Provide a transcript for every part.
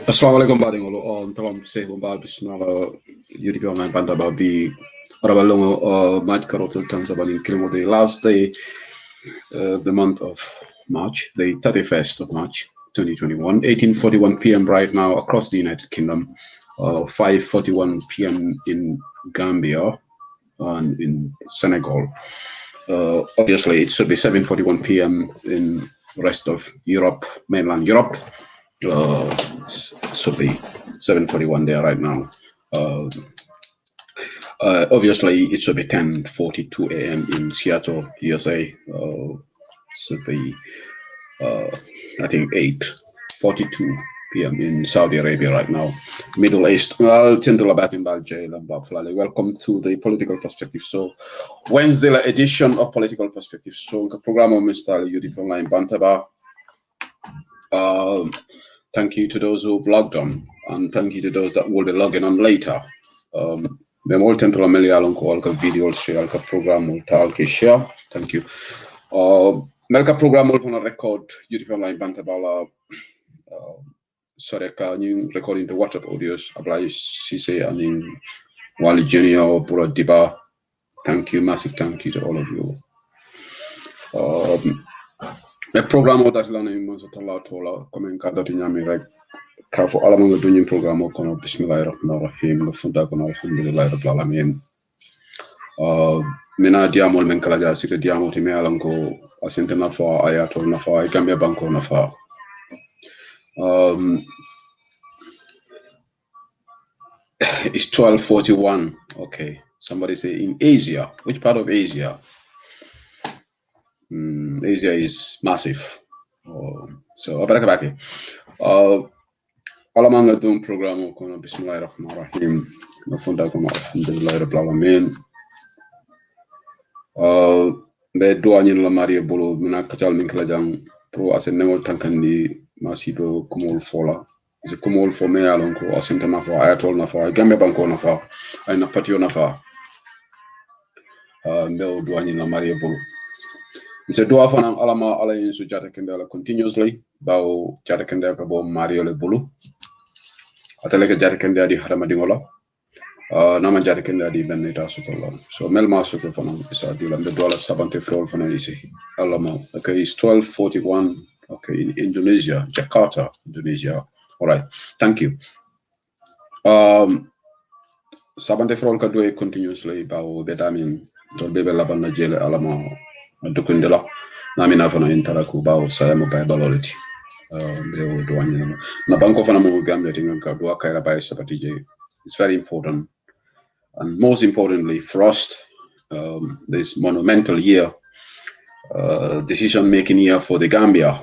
Assalamualaikum baɗigol on tawam sehgo mbal bismillah yudi ko man banda ba bi rabalongo match carotel tanzabani kilimo the last day the month of March, the 31st of March 2021, 18:41 p.m. right now across the United Kingdom, 5:41 p.m. in Gambia and in Senegal. Obviously it should be 7:41 p.m. in rest of Europe, mainland Europe. Should be 7:41 there right now. Obviously, it should be 10:42 a.m. in Seattle, USA. Should be, I think, 8:42 p.m. in Saudi Arabia right now. Middle East. Welcome to the Political Perspective Show. Wednesday edition of Political Perspective Show. The program of Mr. UDP Online Bantaba. Thank you to those who've logged on, and thank you to those that will be logging on later. Video share program share. Thank you. melka program ol fona record YouTube online banta bala soreka ñu recording the WhatsApp audios Ablaye Cissé anin Wali Junior Bura Diba. Thank you, massive thank you to all of you. The program that lana Mazatala Tola coming kadati nyami like Kafo Alamanga Dunin program or kono Bismillahirrahmanirrahim no funda kono alhamdulillah rabbil alamin. Mina diamol men kala ja sika diamo ti me alanko asente nafa ayato nafa Gambia banko nafa. It's 12:41. Okay. Somebody say in Asia. Which part of Asia? Asia is massive. So Abarakabaki. Alamanga doing program kono Bismillahirrahmanirrahim. No funda kono alhamdulillah rabbil alamin. Be doanyin la Maria Bolo mina kacal min kala jang pro asen nengol tankandi masibo kumol fola. Je kumol fo me alon ko asenta na fa ayatol na fa Gambia banko na fa ay na patio na fa mbeo doanyin la Maria Bolo. Mse doa fanam alama ala yin su jata kendala continuously bawo jata kendala ka bo Mario le Bolo. Atale ka jata kendala di harama dingola. Nama jari kende di benita sutala. So melma sutu fana isa di lande dola sabante frol fana isi. Alama. Okay, it's 12:41. Okay, in Indonesia, Jakarta, Indonesia. All right, thank you. Sabante frol ka do continuously bawo betamin to bebe labana jele alama dukundela. Namina fana interaku bawo saya mo bay baloliti. Bewo do wanyina. Na banko fana mo Gambia tinga ka do akaira bay sabati je. It's very important. And most importantly, for us, this monumental year, decision-making year for the Gambia,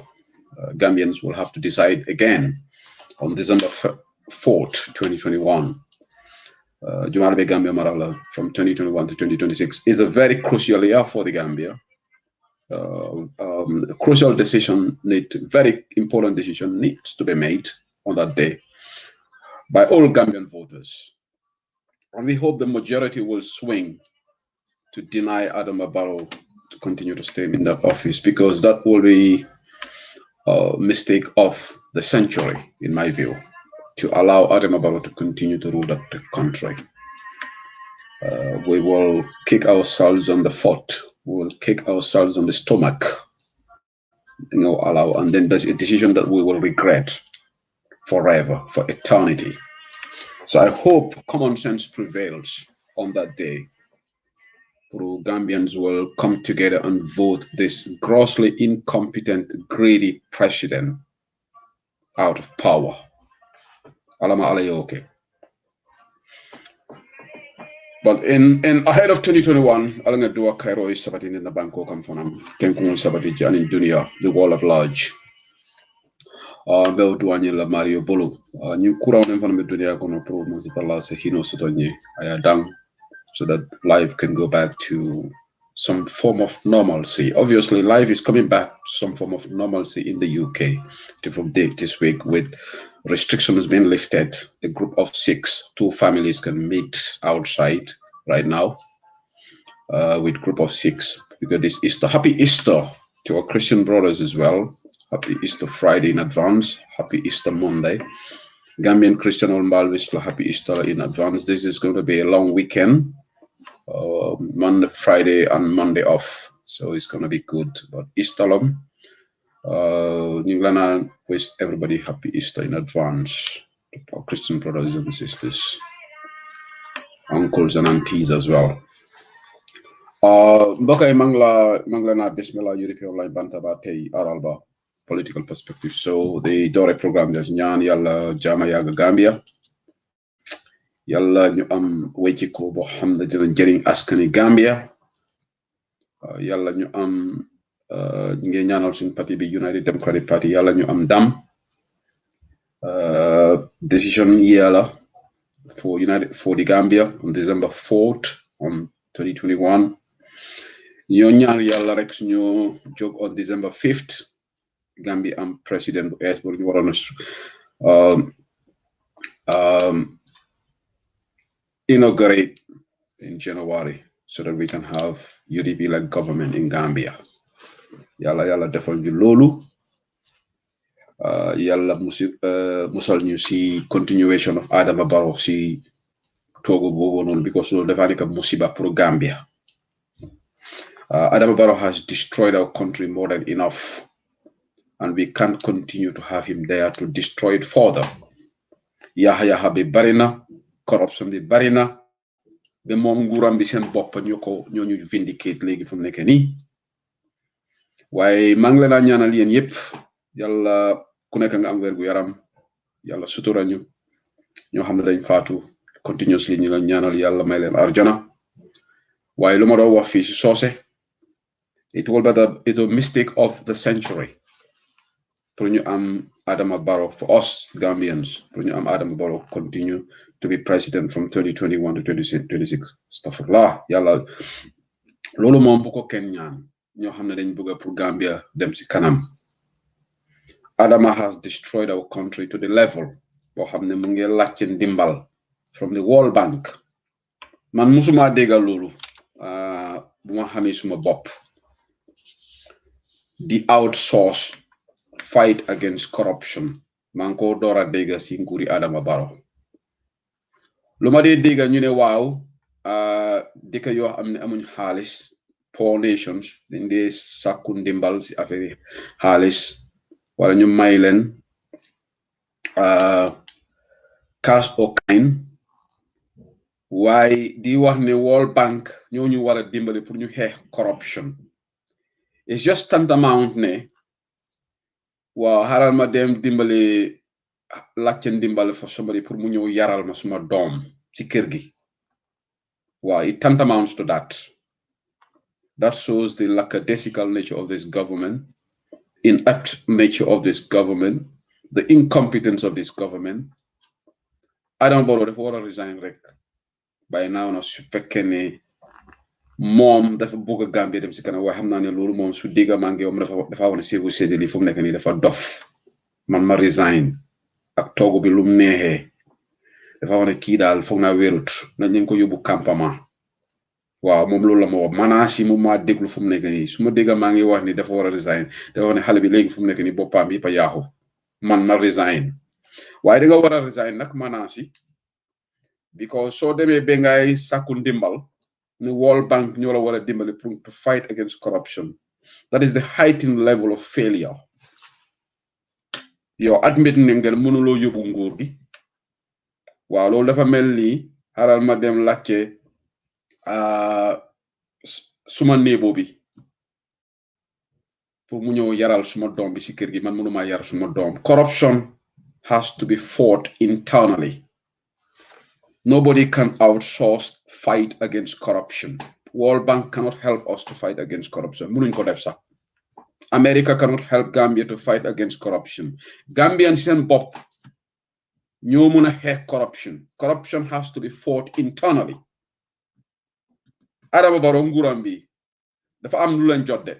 Gambians will have to decide again on December 4th, 2021. Jumalabe Gambia Marala from 2021 to 2026 is a very crucial year for the Gambia. A crucial decision, very important decision needs to be made on that day by all Gambian voters. And we hope the majority will swing to deny Adam Barrow to continue to stay in that office, because that will be a mistake of the century, in my view, to allow Adam Barrow to continue to rule the country. We will kick ourselves on the foot. We will kick ourselves on the stomach. And then there's a decision that we will regret forever, for eternity. So I hope common sense prevails on that day. Gambians will come together and vote this grossly incompetent, greedy president out of power. Alama alayoke. But in ahead of 2021, alanga dua Cairo is sabatin in the banko kamfonam kenkun sabati jan in dunia, the world at large. Bel duanye la Mario Bolo. New kura on enfana dunia kono pro monsitala se hino sotonye ayadang, so that life can go back to some form of normalcy. Obviously, life is coming back to some form of normalcy in the UK from this week, with restrictions being lifted. A group of 6, 2 families can meet outside right now with group of 6, because this Easter. Happy Easter to our Christian brothers as well. Happy Easter Friday in advance. Happy Easter Monday. Gambian Christian Olmalvis, happy Easter in advance. This is going to be a long weekend. Monday, Friday, and Monday off, so it's gonna be good. But Easter, Ninglana wish everybody happy Easter in advance. Our Christian brothers and sisters, uncles and aunties as well. Mbokay manglana bismillah European line banta ba tay aralba political perspective. So the Dore program there's nyan yalla jama yaga Gambia. Yalla ñu am wécci ko bo xamne dina jëriñ askani Gambia. Yalla ñu am ñu ngi ñaanal suñu parti bi United Democratic Party, yalla ñu am dam. Decision yalla for the Gambia on December 4th on 2021. Ñu ñaan yalla rek suñu jog on December 5th Gambia am president bu es bu ñu warona inaugurate in January, so that we can have UDP-led government in Gambia. yàlla defal ñu loolu yàlla musal ñu si continuation of Adama Barrow si toogu boobu noonu because loolu dafa nekk musiba pour Gambia. Adama Barrow has destroyed our country more than enough, and we can't continue to have him there to destroy it further. Yaha bi barina, corruption bi barina, be mom nguram bi sen bop ñoo vindicate legi fu mu nekk nii. Waaye maa ngi leen a ñaanal yéen yépp yàlla ku nekk nga am wér gu yaram yàlla sutura ñu ñoo xam ne dañ faatu continuously ñu la ñaanal yàlla may leen arjana. Waaye lu ma doon wax fii si soose it will be the mistake of the century pour ñu am Adama Barrow, for us Gambians, pour ñu am Adama Barrow continue to be president from 2021 to 2026. Astaghfirullah yàlla loolu moom bu ko kenn ñaan ñoo xam ne dañ bëgg pour Gambia dem si kanam. Adama has destroyed our country to the level boo xam ne mu ngi laajte ndimbal from the World Bank. Man musuma déggal loolu bu ma xamee suma bopp di outsource fight against corruption maa ngi ko door a dégg si nguuri Adama Barrow. lu ma dee dégg ñu ne waaw dëkk yoo xam ne amuñ xaalis, poor nations, dañ dee sàkku ndimbal si affaire xaalis wala ñu may leen cash or kind. Waaye di wax ne World Bank ñoo ñu war a dimbali pour ñu xeex corruption. It's just tantamount ne waaw xaaral ma dem dimbali laajte ndimbal for somebody pour mu ñëw yaral ma suma doom ci kër gi. Wow, it tantamounts to that. That shows the lackadaisical nature of this government, inept nature of this government, the incompetence of this government. Adama Barrow dafa war a resign rek. By now na su fekkee ne moom dafa bëgg a Gambia dem si kanam waaye xam naa ne loolu moom su dégga maa ngi yow dafa wane si séddale fu mu nekk nii dafa dof. Man ma resign ak toogu bi lu mu neexee dafa wane kii daal foog naa wérut nañ leen ko yóbbu campement. Waaw moom loolu la ma wax manaas yi mu ma déglu fu mu nekk nii su ma dégga maa ngi wax ni dafa war a resign dafa wax ne xale bi léegi fu mu nekk nii boppam yi pa yaaxu man ma resign waaye da nga war a resign nag manaas yi because soo demee ba ngay sàkku ndimbal ne World Bank ñoo la war a dimbali pour to fight against corruption. That is the heightened level of failure. Yow admit ne ngeen mënuloo yóbbu nguur gi waaw loolu dafa mel ni xaaral ma dem laajte suma néebo bi pour mu ñëw yaral suma doom bi si kër gi man mënuma yar suma doom. Corruption has to be fought internally. Nobody can outsource fight against corruption. World Bank cannot help us to fight against corruption. Mënuñ ko def sax. America cannot help Gambia to fight against corruption. Gambian seen bopp ñoo mën a xeex corruption. Corruption has to be fought internally. Adama Barrow nguuram bi dafa am lu leen jot de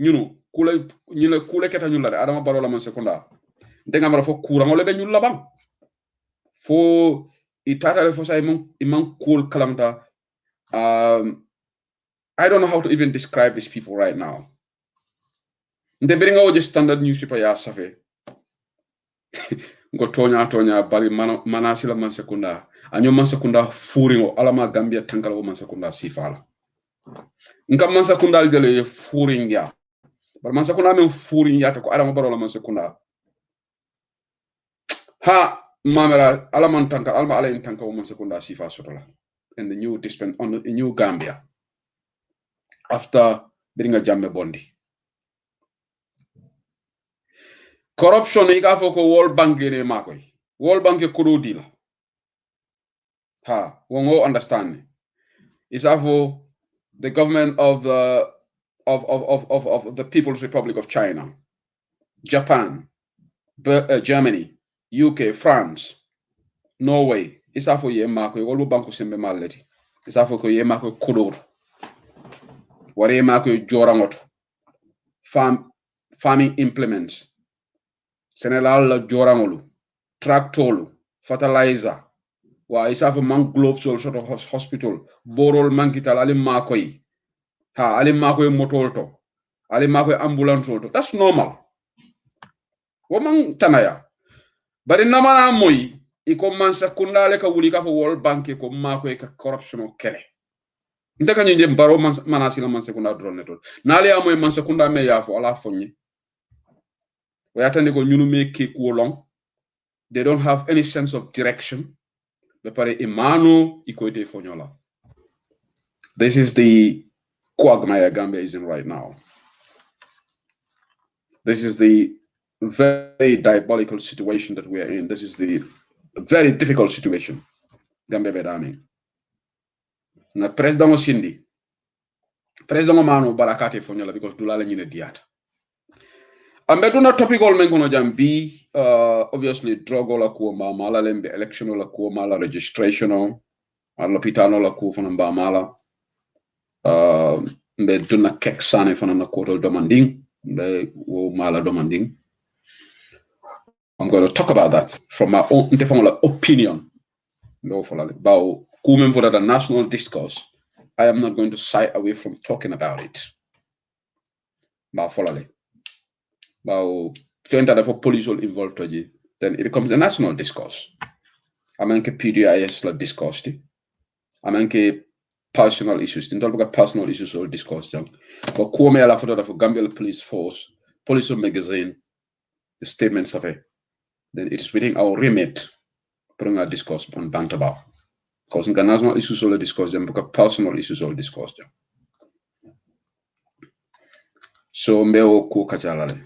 ñu ne kule keta ñu la de Adama Barrow la man sekunda ndenga mara fo kurango le be ñu la bang fo itata fo say imang cool kalamta. I don't know how to even describe these people right now. Nde beri nga oje standard newspaper ya safe ngo tonya bari manasi la man sekunda anyo man sekunda furingo alama Gambia tankala wo man sekunda sifala nka man sekunda aljale furinga bar man sekunda men furin yata ko Adama Barrow la man sekunda ha mamela alaman tankal alma alain tanka wo man sekunda sifa sotola and the new dispense on the new Gambia after bringa jamme bondi. Corruption iga foko World Bank ne makoy. World Bank kudo dila. Ha, wongo understand. Is for the government of the People's Republic of China, Japan, Germany, UK, France, Norway. Is for ye makoy World Bank sembe maleti. Is for ko ye makoy kudo. Ware makoy jorangot. Farming implements. Senegal la jorangolu, tractolu, fertilizer. Wa isafu man glove sol sort of hospital, borol mankital ali makoy. Ha ali mako motolto. Ali mako ambulance to. That's normal. Woman tanaya. But in namana moy iko man sakunda le ka wuli ka fo World Bank ko mako e ka corruption o kele. Ndeka nyinde Barrow manasi la man sekunda drone to. Nale amoy man sekunda me ya fo ala fonyi. We attend ko nyunu me ke ko long. They don't have any sense of direction. Bepare imano ikoite fonyola. This is the quagmire Gambia is in right now. This is the very diabolical situation that we are in. This is the very difficult situation Gambia bedani. Na president Sindi. President Mano barakate fonyola because dulala nyine diata. Ambeduna topical mengono jambi obviously drug la kuwa mala lembe election la kuwa mala registration ala pitano la kuwa fana mala mbe duna kek sane fana na kotol demanding mbe wo mala demanding. I'm going to talk about that from my own opinion. About kumen for the national discourse. I am not going to shy away from talking about it. About for police involved, then it becomes a national discourse. Amanke PDIS la discourse. Amanke personal issues. Don't talk about personal issues or discourse. But kume ala for the Gambia police force, police magazine, the statements of it. Then it is within our remit putting our discourse on Bantaba. Because in national issues all discuss them, because personal issues all discuss them. So mbeo ku kachalale.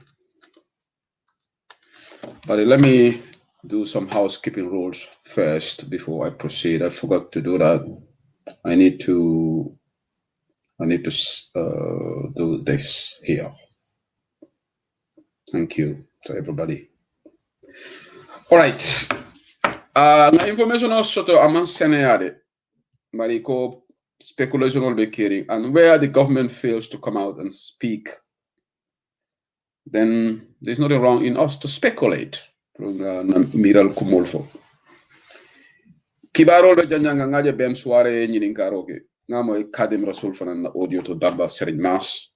But let me do some housekeeping rules first before I proceed. I forgot to do that. I need to do this here. Thank you to everybody. All right. Information also among Senate, Mariko speculation will be carrying, and where the government fails to come out and speak, then there's nothing wrong in us to speculate. Miral kumulfo. Kibaro do janjanga ngaje ben soirée nyini karoke. Ngamo kadim rasul fanan audio to daba serigne mas.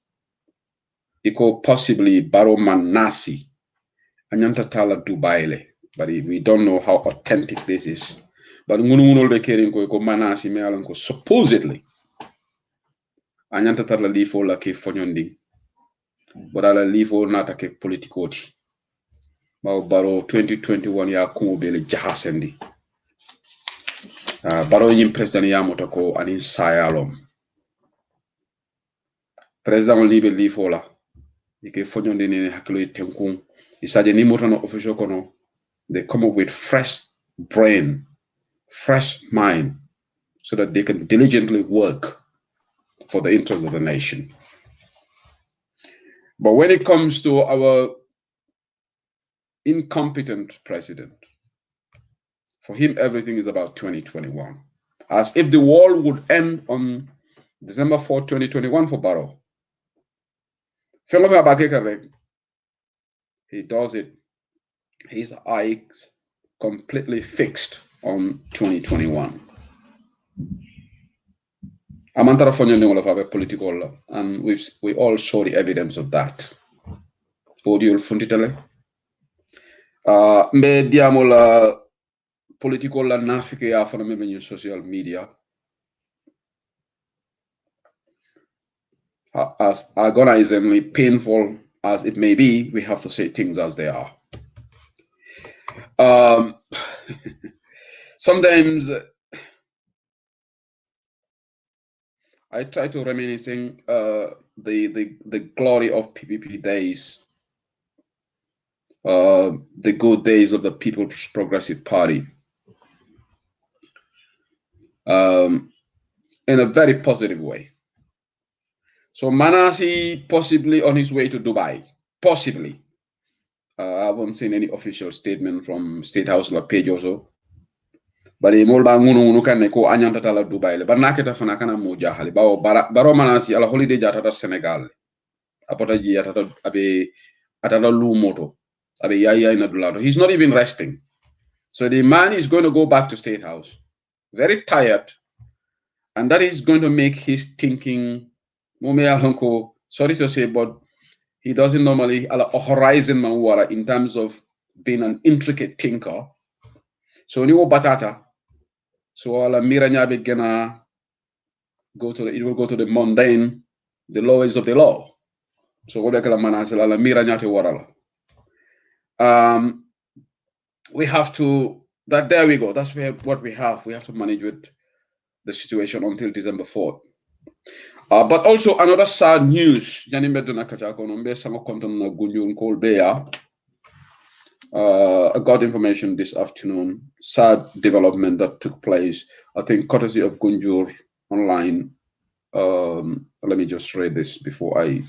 Iko possibly Barrow Manasi. Anyanta tala Dubai. But we don't know how authentic this is. But ngunul be kering ko Manasi me alan ko supposedly. Anyanta tala lifo la ke fonyondi. But ala lifo nata ke politikoti. Barrow 2021 ya kumobele jahasendi. Barrow yim president yamoto ko anin sayalom. President libe lifo la. Ike fonyondi nene hakilo tenkun. Isaje ni moto no official kono. They come up with fresh brain, fresh mind, so that they can diligently work for the interest of the nation. But when it comes to our incompetent president, for him, everything is about 2021. As if the world would end on December 4, 2021 for Barrow. He does it. His eyes completely fixed on 2021. Amantara fonyo of political, and we all saw the evidence of that. Audio funtitele. Me diamo la political la nafike ya fana me social media. As agonizingly painful as it may be, we have to say things as they are. Sometimes I try to reminiscing the glory of PPP days, the good days of the People's Progressive Party, in a very positive way. So Manasi possibly on his way to Dubai, possibly. I haven't seen any official statement from State House la page also. But the molba ngunu kan ko anyanta tala Dubai le barnaketa fana kana mo jahali bawo Barrow Manasi ala holiday jatata Senegal apota ji atata abe atata lu moto abe yaya ina dulado. He's not even resting. So the man is going to go back to State House very tired, and that is going to make his thinking Sorry to say, but he doesn't normally a horizon man wara in terms of being an intricate thinker. So ni batata. So ala mira nyabe gena it will go to the mundane, the lowest of the law. So what manasela ala mira nyate warala. We have to there we go. That's what we have. We have to manage with the situation until December 4th. But also another sad news. I got information this afternoon. Sad development that took place. I think courtesy of Gunjur online. Let me just read this before I.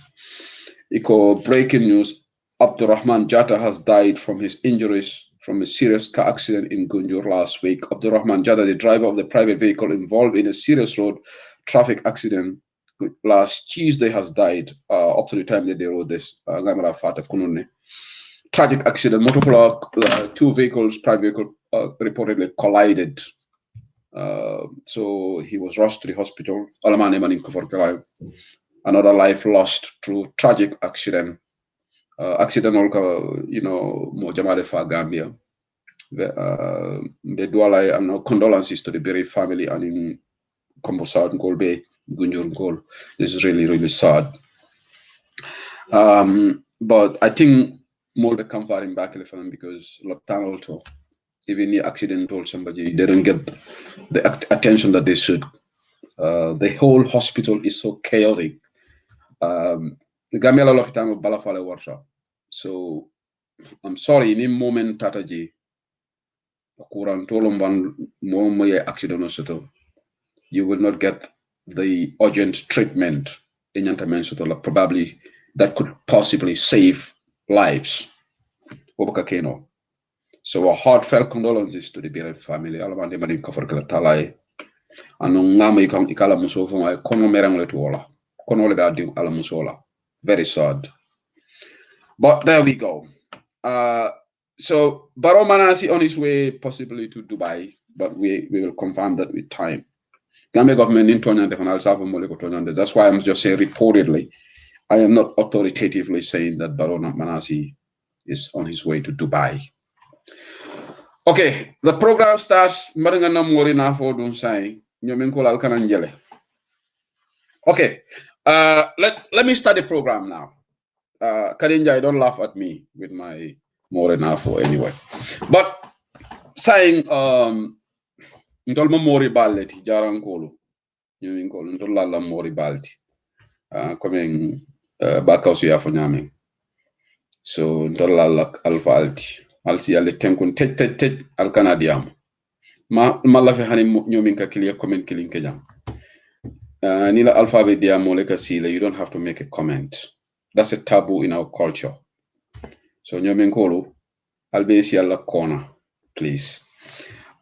Breaking news. Abdurrahman Jatta has died from his injuries from a serious car accident in Gunjur last week. Abdurrahman Jatta, the driver of the private vehicle involved in a serious road traffic accident last Tuesday, has died up to the time that they wrote this. Tragic accident. Two vehicles, private vehicle, reportedly collided. So he was rushed to the hospital. Another life lost through tragic accident. Accident, mo jamade fa Gambia. Condolences to the bereaved family and in Kombosad Golbe, Gunjur Gol. This is really, really sad. But I think more the comfort in back because Laptan also, even the accident told somebody they don't get the attention that they should. The whole hospital is so chaotic. The Gambia lot of time of Balafale workshop. So I'm sorry, in a moment Tataji you will not get the urgent treatment in probably that could possibly save lives. So a heartfelt condolences to the bereaved family. Very sad. But there we go. So Barrow Manasi on his way possibly to Dubai, but we will confirm that with time. Gambia government in that's why I'm just saying reportedly. I am not authoritatively saying that Barrow Manasi is on his way to Dubai. Okay, the program starts. Okay, let me start the program now. Kadinja, don't laugh at me with my Morinafo anyway. But saying ntol mori baleti jarankolo nyinkolo ntol la mori balti comme bakawsu ya fo nyame so ntol la alfa alti alsi alle tenkun tej al canadiam ma la fi hani nyomin ka kiliya comment kilin ke jam ni la alphabet diamo le ka sila you don't have to make a comment. That's a taboo in our culture. So nyomin kolo albesi alla corner please.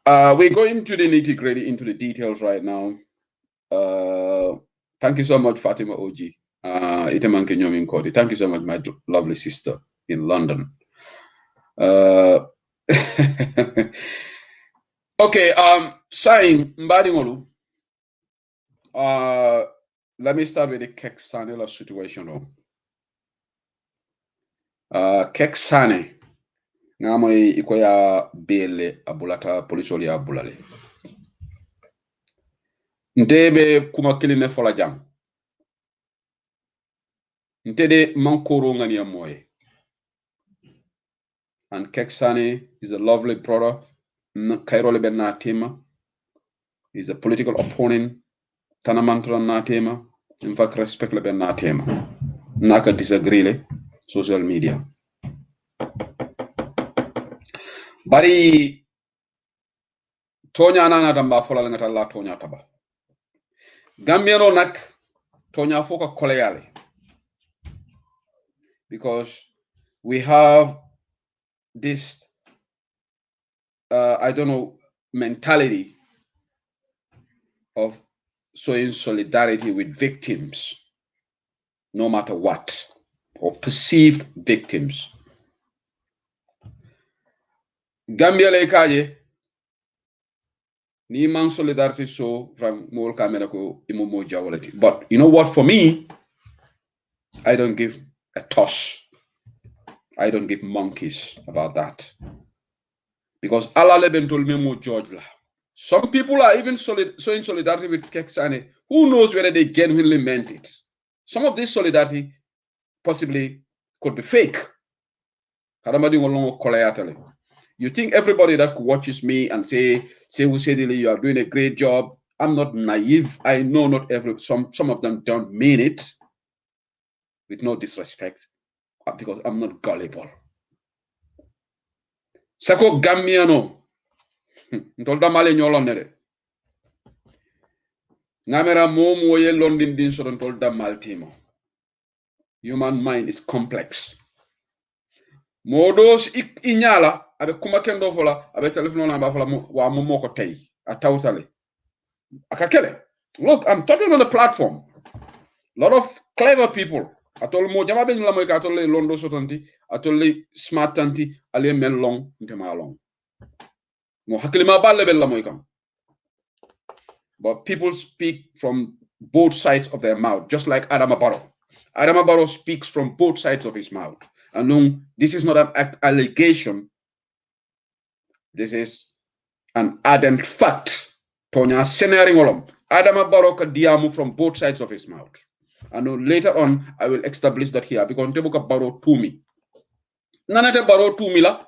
We're going to the nitty-gritty, into the details right now. Thank you so much, Fatima Oji. Thank you so much, my lovely sister in London. Okay, saying Mbadingolu. Let me start with the Keksane situation. Keksane. Ngamoi ikoya bele abulata polisoli ya bulale. Ntebe kuma kiline fola jam. Ntede mankoro ngani ya moye. And Keksane is a lovely brother. Kairole ben Natima. He's a political opponent. Tanamantra Natima. In fact, respect le ben Natima. Naka disagree le social media. Bari tonya nana damba fola ngata la tonya taba. Gambiano nak tonya foka koleyale. Because we have this I don't know mentality of showing solidarity with victims no matter what, or perceived victims. Gambia le kaje ni man solidarity so from mol kamera ko imomo jawalati. But you know what, for me I don't give a toss. I don't give monkeys about that. Because Allah leben told me more George. Some people are even showing solidarity with Keksane. Who knows whether they genuinely meant it? Some of this solidarity possibly could be fake. You think everybody that watches me and say you are doing a great job. I'm not naive. I know not some of them don't mean it with no disrespect because I'm not gullible. Sako Gambiano. Ntolda male nyolo nere. Ngamera momo ye London din so ntolda maltimo. Human mind is complex. Modos inyala abe kuma kendo fola abe telephone na ba fola wa momo ko tay atawtale. Akakele. Look, I'm talking on the platform. A lot of clever people. Atol mo jama ben la moy ka atol le londo sotanti atol le smart tanti ale mel long ntema long. Mo hakilima balle bel la moy kam. But people speak from both sides of their mouth, just like Adama Barrow. Adama Barrow speaks from both sides of his mouth. And this is not an allegation. This is an ardent fact. Tonya Senaringolom. Adama Barrow ka diamu from both sides of his mouth. And later on, I will establish that here because Tebuka Barrow to me. Nanate Barrow to me la.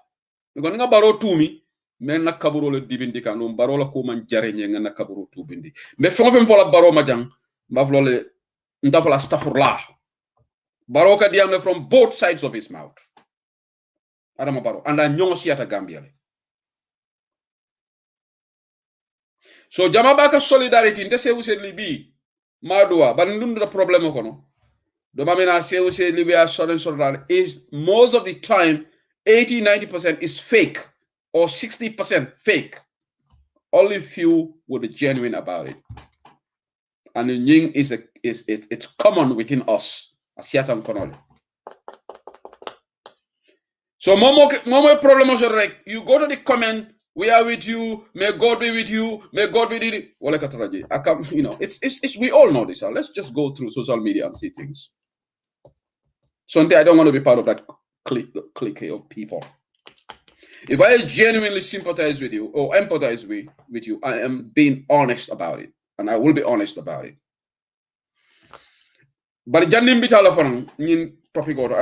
Because nga Barrow to me. Men na kaburo le dibindi kan baro la ko man jare nga na kaburo tu bindi be fon fola baro ma jang ma flole nda fola astaghfirullah baro ka diam from both sides of his mouth Adama Barrow and I nyongo siata Gambia so jama baka solidarity nte se use libi madua ban ndum da problème ko no do mamena se use libi a solidarity is most of the time 80-90% is fake or 60% fake. Only few will be genuine about it. And the ying it's common within us. So momo problem you go to the comment, we are with you, may God be with you, may God be with you. It's we all know this. Let's just go through social media and see things. Sunday, I don't want to be part of that clique of people. If I genuinely sympathize with you or empathize with you, I am being honest about it. And I will be honest about it. But I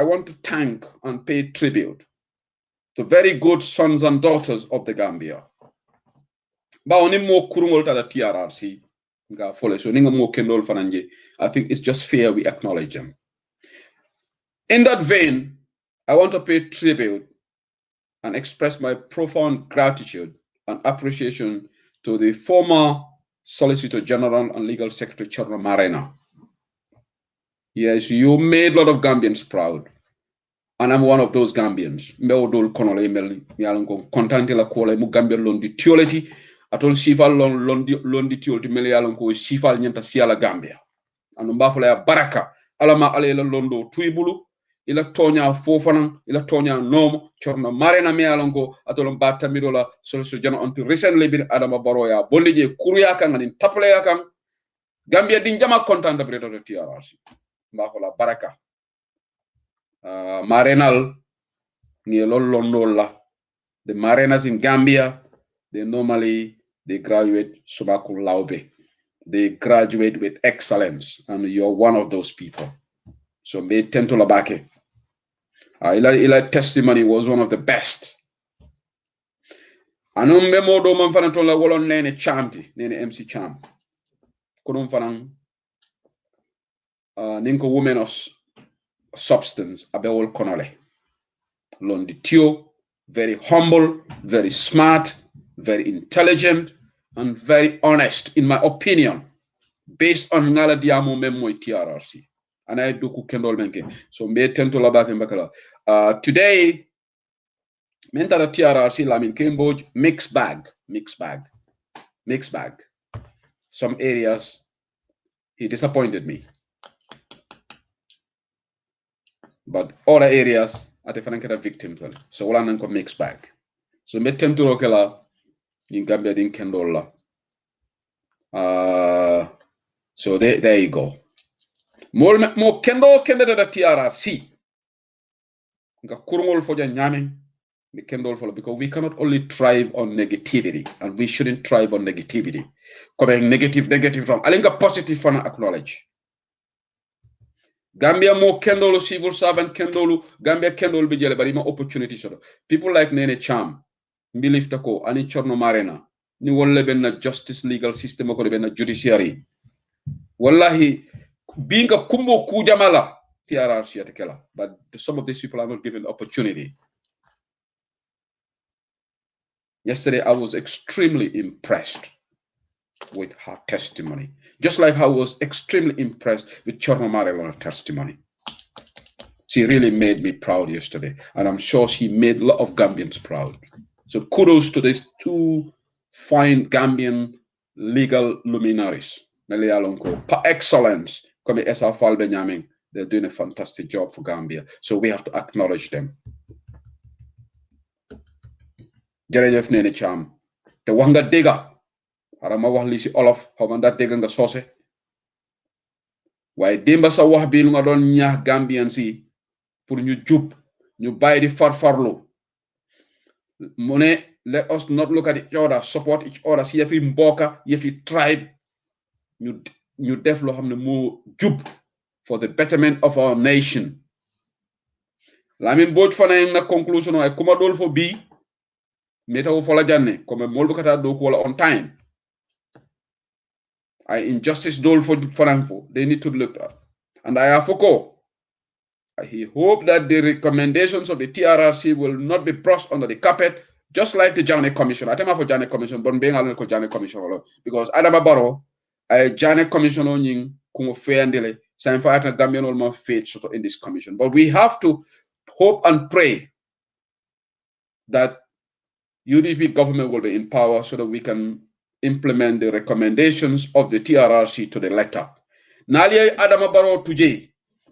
want to thank and pay tribute to very good sons and daughters of the Gambia. TRRC. I think it's just fair we acknowledge them. In that vein, I want to pay tribute and express my profound gratitude and appreciation to the former Solicitor General and Legal Secretary Charna Marena. Yes, you made a lot of Gambians proud. And I'm one of those Gambians. Meodol konole mel yalongo kontante la kola mu Gambia londi tioleti atol sifal londi tioleti mel yalongo sifal nyanta siala Gambia. Anu mbafula ya baraka alama alela londo tuibulu ila tonya fofana ila tonya nomo chorna marena me alongo atolom batta midola solution jano on recently bin Adama Barrow ya bondije kuruya kan ngani taple ya kan Gambia din jama content de bredo TRRC mbafula baraka marenal ni londo la the marenas in Gambia they graduate summa cum laude. They graduate with excellence, and you're one of those people. So me tento labake. Ila testimony was one of the best. Anum memo do man fanan tola wolon nene chamti, nene MC Cham. Kunum fanan ninko women of substance abewol konole. Londi tio, very humble, very smart, very intelligent, and very honest, in my opinion, based on ngala diamo memo TRRC. And I do kendol menke. So me tento labake mbakala. Today, mental TRRC lamin Cambridge mixed bag. Some areas he disappointed me, but other areas at the financial victims. So wala nanko mixed bag. So me tento rokela in Gambia din kendol la. So there you go. mo kendo da TRRC nga kurngol foja nyamen the kendol follow, because we cannot only thrive on negativity, and we shouldn't thrive on negativity. Coming negative from alinga positive fana acknowledge. Gambia mo kendolo civil servant kendolo Gambia kendolo bijele bari ma opportunity solo. People like Nene Cham, Milif Tako, Ani Chorno Marena, ni wolle benna justice legal system ko benna judiciary. Wallahi being a kumbo kujamala TRRC atekela, but some of these people are not given the opportunity. Yesterday, I was extremely impressed with her testimony, just like I was extremely impressed with Chorno Marilona's testimony. She really made me proud yesterday, and I'm sure she made a lot of Gambians proud. So kudos to these two fine Gambian legal luminaries. Par excellence, comme Esa Fall Benjamin, they're doing a fantastic job for Gambia. So we have to acknowledge them. Jërëjëf Nene Cham te wax nga dégga xara ma wax li si olof xaw ma ndax dégg nga soose waaye démba sa wax bi lu nga doon ñaax Gambian si pour ñu jub ñu bàyyi di farfarlu mu ne let us not look at each other, support each other si yëfi mbooka yëfi tribe ñu def loo xam ne moo jub for the betterment of our nation. Lamin Boj fana na conclusion waaye kuma dool fo bii metawo fola janne comme molbu kata do ko wala on time. I injustice dole for Franco. They need to look at. And I have he hope that the recommendations of the TRRC will not be brushed under the carpet, just like the Journey Commission. I think for Journey Commission, but being a Journey Commission because Adama Barrow, I Journey Commission on kungo fair sign for Gambian almost faith in this commission. But we have to hope and pray that UDP government will be in power so that we can implement the recommendations of the TRRC to the letter. Nalia Adama Barrow today,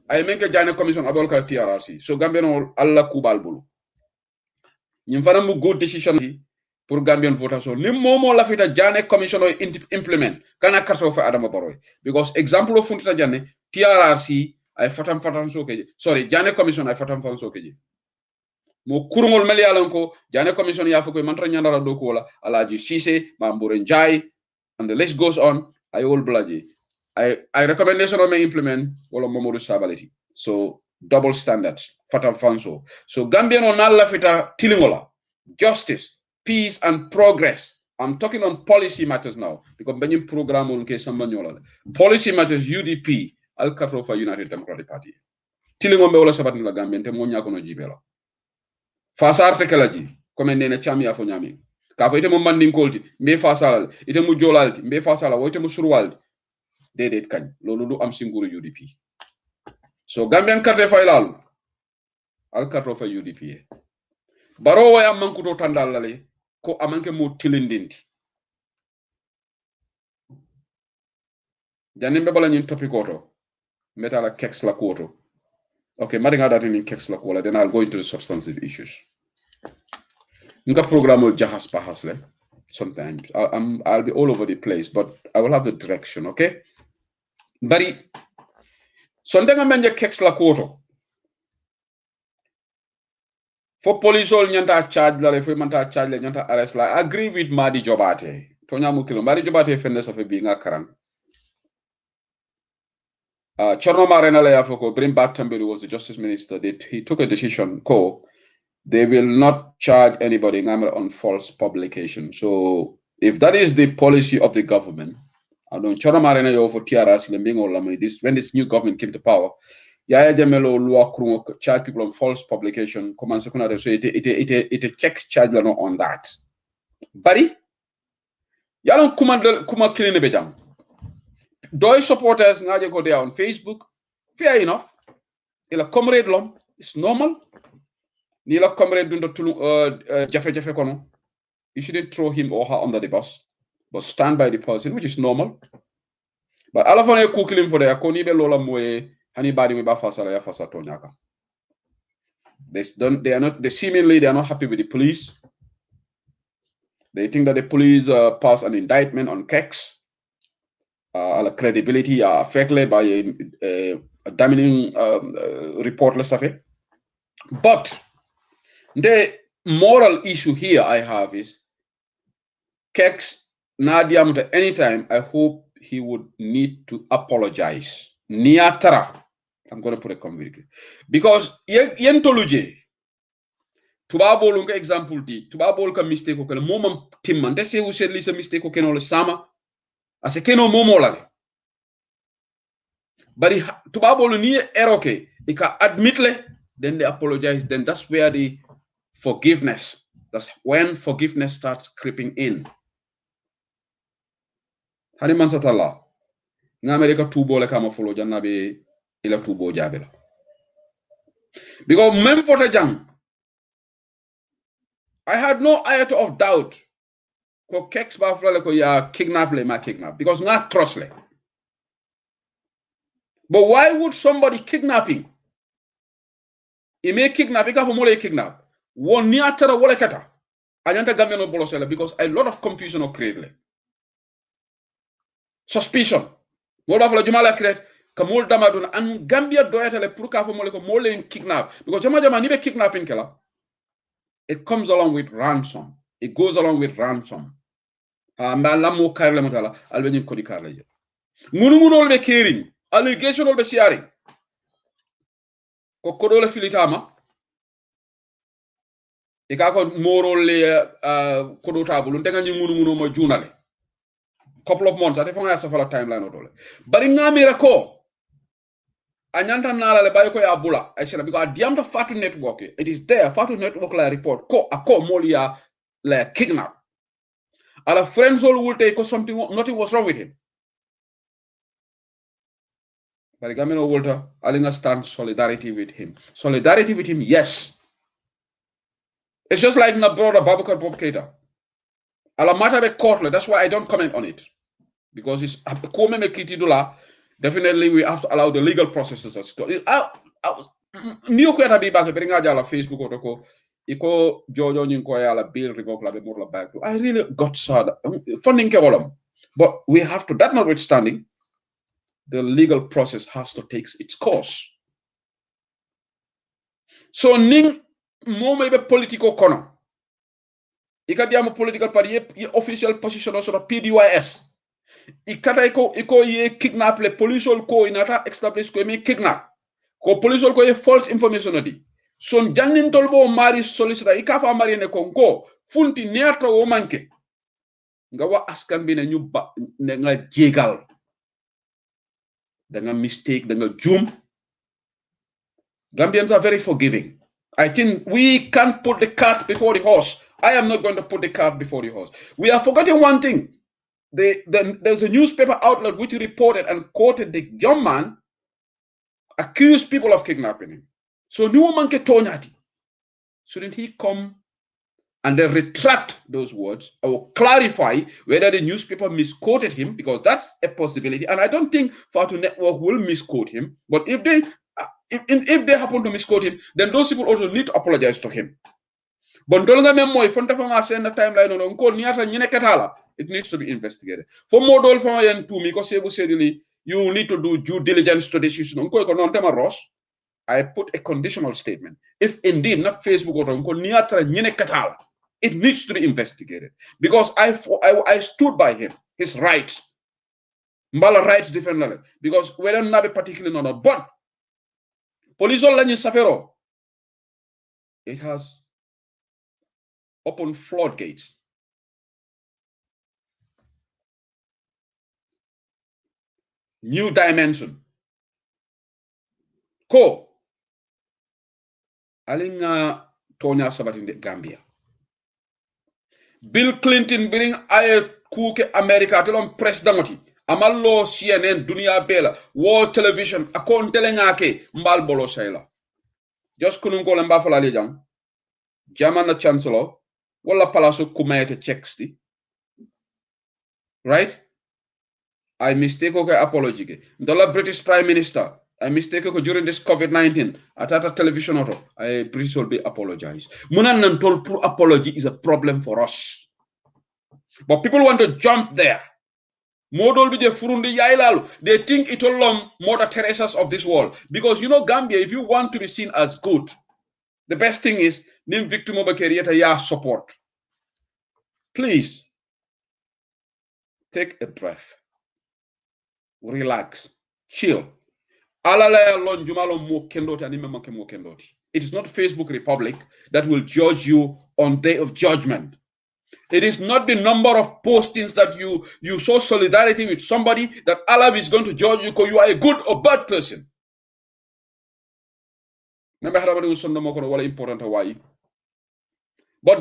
I make a Journey Commission about TRRC. So Gambian Allah Kubalbulu. Nyimfana mu good decision pour Gambian voters. So Nimomo lafita Journey Commission implement kana karto for Adama Barrow. Because example of Funtita Journey, TRRC, I fatam sokeji. Sorry, Journey Commission, I fatam sokeji. Mo kurungol meli alanko Journey Commission ya foko mantra nyandara do ko la alaji Cisse Mamboure Njai, and the list goes on. I all blaji I recommendation on may implement wala Mamadou Sabaliti. So double standards fatam fanso. So Gambian on alla fita tilingola justice, peace and progress. I'm talking on policy matters now because benim program on ke sambanyola policy matters UDP al katrofa United Democratic Party tilingombe wala sabat la Gambian te mo nyako no jibela fasarte kalaji comme nene chami afo nyami ka fo ite mo mandin kolti mbe fasala ite mo jolalti mbe fasala wo ite mo surwalti dedet kany lolu du am singuru UDP. So Gambian carte failal al carte fa UDP Barrow way am mankuto tandalale ko amanke mo tilindinti janimbe bala ñin topic oto metala kex la koto. Okay, madinga that in kex la kola, then I'll go into the substantive issues. Nga program will jahas pahasle sometimes. I'll be all over the place, but I will have the direction, okay? Bari sondanga menje kex la koto. For police all nyanta charge la for manta charge la nyanta arrest la. I agree with Madi Jobate. Tonya mukilo Madi Jobate fendes of being a karan. Chorno Marena Layafoko, Brimbat Tambili was the justice minister. He took a decision, they will not charge anybody on false publication. So if that is the policy of the government, I don't Chorno Marena for TRRC, when this new government came to power, Yaya Jamelo Lua charge people on false publication, so it checks charge on that. Buddy, Yalon Kuma Killing Bejam. Doi supporters ngaje go there on Facebook, fair enough. Ila comrade lom, it's normal. Ni la comrade dundo jafe kono. You shouldn't throw him or her under the bus, but stand by the person, which is normal. But alafane kukilim for the akoni be lola moe anybody we ba fasala ya fasato nyaka. They seemingly they are not happy with the police. They think that the police pass an indictment on Kex. credibility affected by a damning report list. But the moral issue here I have is Kex Nadiam at any time, I hope he would need to apologize. Niatara. I'm going to put a comment because yentoluje tubabol unga example di tubabol ka mistake ko le momam timman de se used lisa mistake ko keno le sama ase keno momola bari tubabol ni eroke ika admit le then they apologize, then that's where the forgiveness, that's when forgiveness starts creeping in. Hani man satalla ngamere ka tubo le kama follow janna be ila tubo jabela because même for the jang I had no iota of doubt ko Kex ba flale ko ya kidnap le ma kidnap because not trust le. But why would somebody kidnapping he may kidnap ika fo mole kidnap won ni atara wala kata anyanta gambe no bolosela because a lot of confusion or create suspicion moda fala jumala create kamol damaduna an gambia doyata le pour ka fo mole ko mole kidnap because jama ni be kidnapping kala it comes along with ransom. It goes along with ransom. Mbalamu karle mutala albenyi kodi karle je. Ngunu be caring, allegation be sharing. Ko kodole filitama. Ikako morole kodo tabulu ntenga ngunu mo junale. Couple of months ate fonga safala timeline odole. Bari ngamira ko anyanta nala le bayo ko ya bula aishana because diam the Fatu network it is there Fatu network la report ko ako molia la kidnap our friends all will take something nothing was wrong with him but gamino Walter alinga stand solidarity with him yes it's just like my brother Babukar Bob Keita ala matter be court that's why I don't comment on it because it's kome me kitidula. Definitely, we have to allow the legal processes to go. New kweta be back bringa jala Facebook otoko iko jojo nyinko ya la bill revoke la be more la back. I really got sad funding ke wolom. But we have to, that notwithstanding, the legal process has to take its course. So ning mo maybe political corner. Ikadiamo political party official position also PDYS. Ikata iko ye kidnap le police ko inata establish ko me kidnap ko police ko ye false information odi son jannin tolbo mari solicita ikafa mari ne konko funti neata wo manke nga wa askan bi ne ñu ne nga jégal da nga mistake da nga jum. Gambians are very forgiving. I think we can't put the cart before the horse. I am not going to put the cart before the horse. We are forgetting one thing. There's a newspaper outlet which reported and quoted the young man accused people of kidnapping him. So new man ke tonyati. Shouldn't he come and then retract those words or clarify whether the newspaper misquoted him, because that's a possibility. And I don't think Fatu Network will misquote him. But if they happen to misquote him, then those people also need to apologize to him. But it needs to be investigated. For more you need to do due diligence to this issue. I put a conditional statement. If indeed not Facebook or it needs to be investigated. Because I stood by him, his rights. Mbala rights differently. Because we don't have a particular number. But police safero, it has opened floodgates. New dimension. Ko alinga Tonya Sabat in the Gambia. Bill Clinton bring aye kuke America telon president amallo CNN dunia bela world television akon telengake mbal bolo shayla. Just kunun ko lamba fola le jam. German chancellor wala palaso kumayete chexti. Right? I mistake okay apology. The British Prime Minister, I mistake okay during this COVID-19 at a television auto. I British will be apologized. Munan told true apology is a problem for us. But people want to jump there. Modol bi je furundi yailalu. They think it alone Mother Teresa's of this world. Because you know, Gambia, if you want to be seen as good, the best thing is nim victim of a career ya support. Please take a breath. Relax. Chill. It is not Facebook Republic that will judge you on day of judgment. It is not the number of postings that you show solidarity with somebody that Allah is going to judge you because you are a good or bad person. But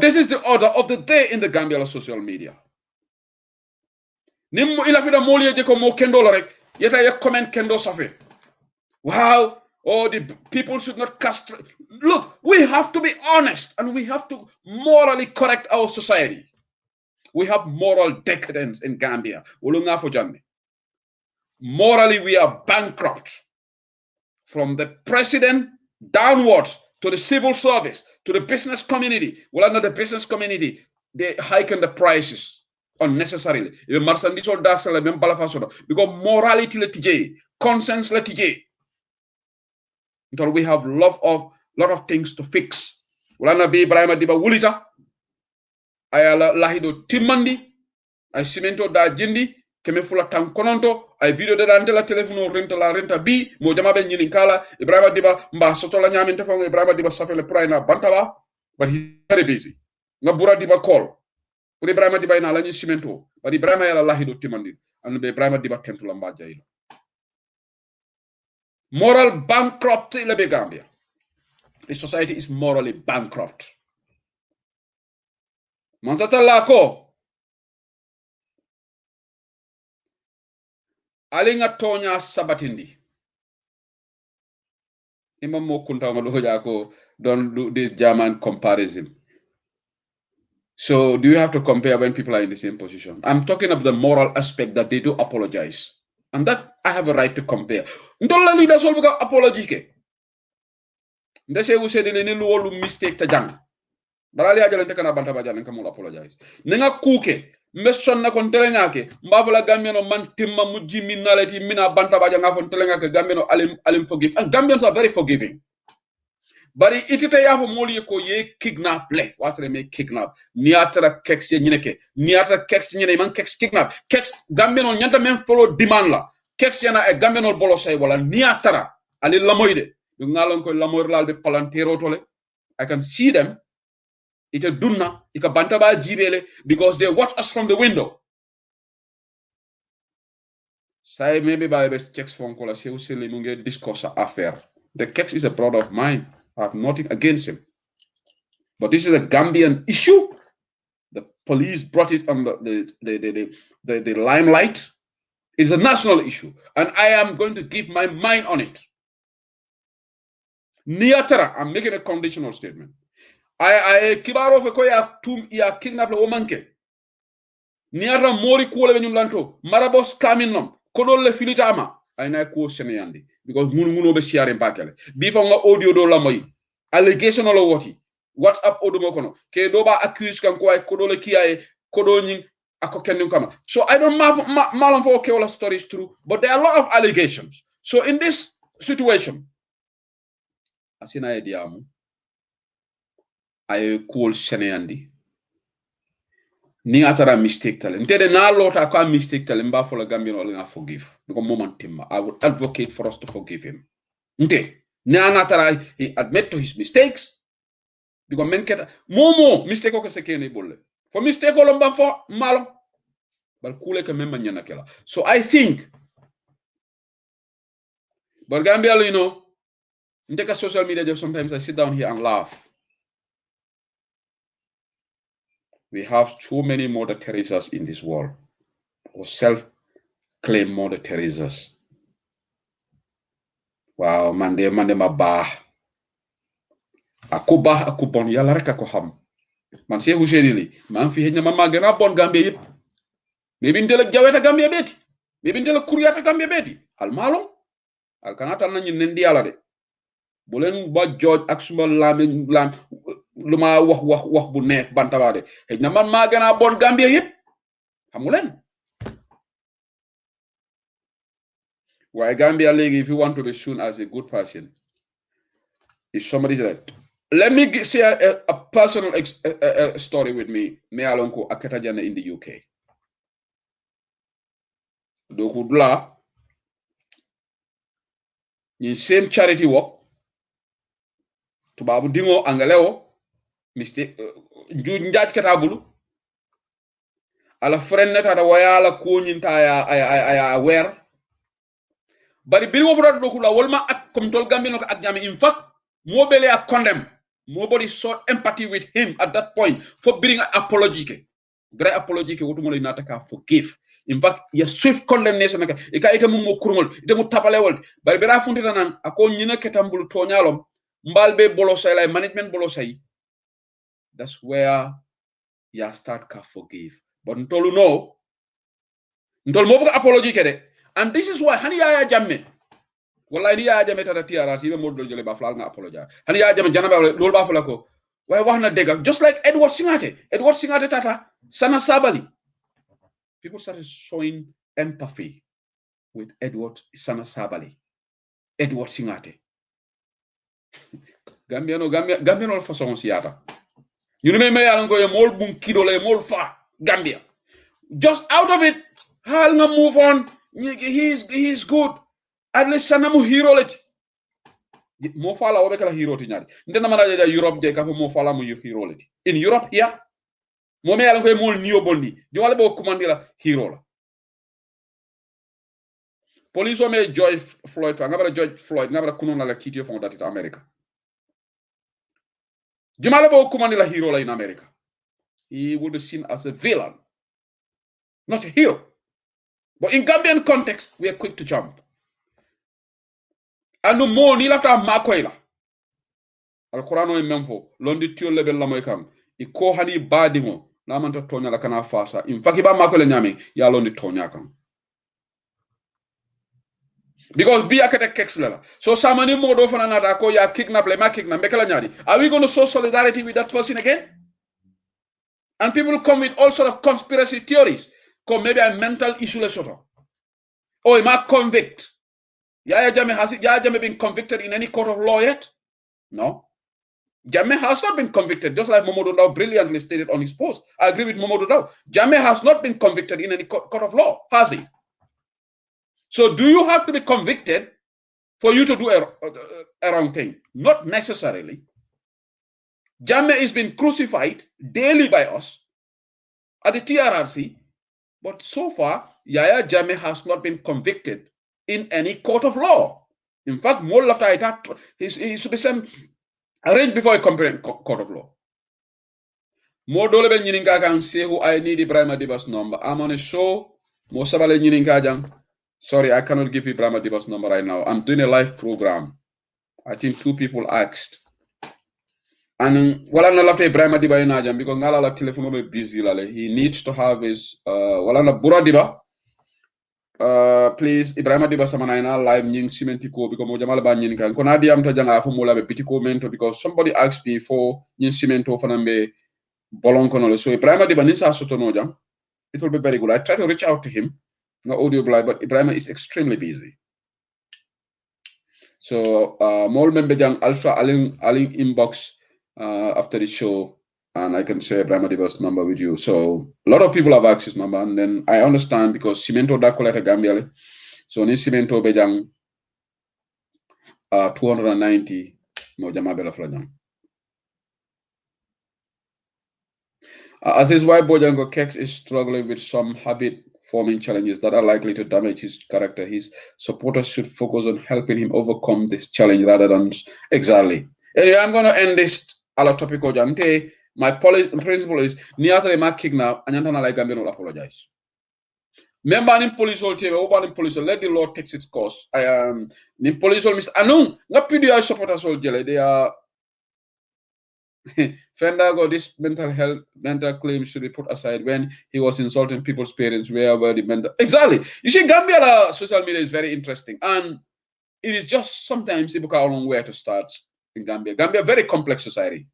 this is the order of the day in the Gambia social media. Wow, oh, the people should not castrate. Look, we have to be honest and we have to morally correct our society. We have moral decadence in Gambia. Morally, we are bankrupt. From the president downwards to the civil service, to the business community. Well, not the business community, they hiking the prices unnecessarily. Because morality let conscience let because we have lot of things to fix. Wala be Ibrahima Diba wulita ay lahido timandi ay cimento da jindi keme fula tan kononto ay video de dante la telefono renta bi mo jama be nyini kala Ibrahima Diba mba soto la nyaminte fa Ibrahima Diba safele prayna bantaba but he's very busy nga bura Diba call pour Ibrahima Diba ina la nyi cimento but Ibrahima yala lahido timandi anu be Ibrahima Diba tentu la mbaja ila moral bankrupt in the Gambia. The society is morally bankrupt. Mansata lako alinga tonya sabatindi. Imam mo kunta ko don't do this German comparison. So do you have to compare when people are in the same position? I'm talking of the moral aspect that they do apologize. And that I have a right to compare. Ndola leader solve ka apology ke. Ndese wu sedi ni lu wolu mistake ta jang. Barali ajalante kana banta bajan nka mo apologize. Nenga kuke messon na kon telenga ke mbafala Gambiano man timma mujji minaleti mina banta bajan nga fon telenga ke Gambiano alim forgive. And Gambians are very forgiving. Bari itite yafo moli ko ye kidnap le watre me kidnap niatra kex ye nyineke niatra kex nyine man kex kidnap kex Gambian on nyanta men follow demand la kex yana e Gambian on bolo say wala niatra ali lamoyde du ngalon ko lamoy lal be palantero tole I can see them ite dunna ika bantaba jibele because they watch us from the window say maybe by best checks phone call say useli mu nge discourse affaire the kex is a brother of mine I have nothing against him. But this is a Gambian issue. The police brought it on the limelight. It's a national issue. And I am going to give my mind on it. Niatara, I'm making a conditional statement. I kibaro fe ko ya tum ya kidnap le womanke. Niatara mori kuole benyum lanto. Marabos kaminnom. Kodol le filitama. I na ko seneyandi. Because munu be siare bakale before nga audio do la moy allegation lo woti WhatsApp audio mo kono ke do ba accuse kan ko ay kodo le kiaye kodo nyin ako kenn kama so I don't malon for okay all story is true but there are a lot of allegations so in this situation asina ediamu ay cool seneyandi ni atara mistake tale ntede na lota ko mistake tale mba fo la Gambian all nga forgive because moment timma I would advocate for us to forgive him nte ni anatara he admit to his mistakes because men keta momo mistake ko sekene bolle for mistake ko lomba fo malo bal kule ke memma nyana kala so I think but Gambia you know nteka social media just sometimes I sit down here and laugh. We have too many Mother Teresas in this world, or self-claimed Mother Teresas. Wow, mande ma bah. Aku bah aku bon yalla rek ako xam. Man se Hussein li, man fi henya mama gëna bon Gambia yépp. Maybe ndel jaweta Gambia beti. Maybe ndel kuriyata Gambia beti. Al malum. Al kanata nañu nendi yalla de. Bu len ba joj ak suma lam luma wax bu neex bantaba de. Henya man ma gëna bon Gambia yépp. Xamulen Why Gambia League, if you want to be shown as a good person, if somebody's like, let me share a personal story with me. Me alonko Akatajana in the UK. Donc là, in same charity work, tubabu dingo angaleo, mistake, njaj katabulu, ala friend neta da wayala kuonyinta ya aware. Bari biri wo fota dokula wolma ak comme tol Gambien ko ak nyame in fact mobile a condemn. Nobody saw empathy with him at that point for being an apology. Great apology ke wotumole nataka forgive. In fact, ya swift condemnation naka ika ite mu kurumol ite mu tapalewol bari bera fundita nan ako nyina ketambulu tonyalom mbalbe bolosay lay management bolosay. That's where ya start ka forgive. But ntolu no ntol mo buga apology kede. And this is why hani ya jamme wallahi ya jamme tata TRRC be modol jole ba flal nga apologize. Hani ya jamme janaba lol ba flako. Why waxna dega just like Edward Singate tata Sana Sabali. People started showing empathy with Edward Sana Sabali. Edward Singate. Gambiano façon siata. You know me alango ye mol bun kido le mol fa Gambia. Just out of it, hal nga move on. He's good. At least sana mu hero let. Mo fala obe kala hero ti nyari. Ndena manaja ja Europe de ka mo fala mu hero let. In Europe here, mo me alango ye mol niyo bondi. Di wala bo commandi la hero la. Police o me George Floyd ngabara George Floyd ngabara kuno na la kitio fon datita America. Jumala bo commandi la hero la in America. He would be seen as a villain, not a hero. But in Gambian context, we are quick to jump. And no more ni lafta makoila. Al-Qur'ano memfo londi tio level la moy kam. Iko hani badimo na manta tonya la kana fasa. In fact ba makola nyame ya londi tonya kam. Because be akete kexlela. So samani modo fana nata ko ya kidnap le ma kidnap bekala nyari. Are we going to show solidarity with that person again? And people come with all sort of conspiracy theories. Come maybe a mental issue le soto. Oh, am I convict? Yaya Jammeh been convicted in any court of law yet? No. Jammeh has not been convicted, just like Momodu Dao brilliantly stated on his post. I agree with Momodu Dao. Jammeh has not been convicted in any court of law, has he? So do you have to be convicted for you to do a wrong thing? Not necessarily. Jammeh is being crucified daily by us at the TRRC, but so far, Yaya Jammeh has not been convicted in any court of law. In fact, more after that, he should be sent arraigned before a competent court of law. More dole ben nyininga kan say who I need Ibrahim Adiba's number. I'm on a show. More sabale nyininga jang. Sorry, I cannot give Ibrahim Adiba's number right now. I'm doing a live program. I think 2 people asked. And wala na lafte Ibrahim Adiba ina jang because ngala la telephone be busy lale. He needs to have his wala na Bura Diba. Please Ibrahim Adiba samana ina live nying cimenti ko because mo jamala ba nyin kan kona diam ta janga fo mo la be pitiko mento because somebody asked me for nyin cimento fanambe bolon kono. So Ibrahim Adiba nin sa soto no jang. It will be very good. I try to reach out to him. No audio blind, but Ibrahim is extremely busy. So more member jang Alpha Aling inbox after the show, and I can share Ibrahim Adiba's number with you. So a lot of people have asked his number, and then I understand because Cimento da collector Gambia. So ni Cimento bejang 290 mo jama bela flajang. As his wife Bojango Kex is struggling with some habit-forming challenges that are likely to damage his character, his supporters should focus on helping him overcome this challenge rather than exactly. Anyway, I'm going to end this ala topic. My principle is niatale makigna anyantana like Gambia will apologize. Member in police all tebe over in police let the law takes its course. I am in police all Mr. Anung na PDI supporters all jele they are Fendago, this mental claim should be put aside when he was insulting people's parents, wherever the mental. Exactly. You see, Gambia social media is very interesting, and it is just sometimes people are on where to start in Gambia. Gambia, very complex society.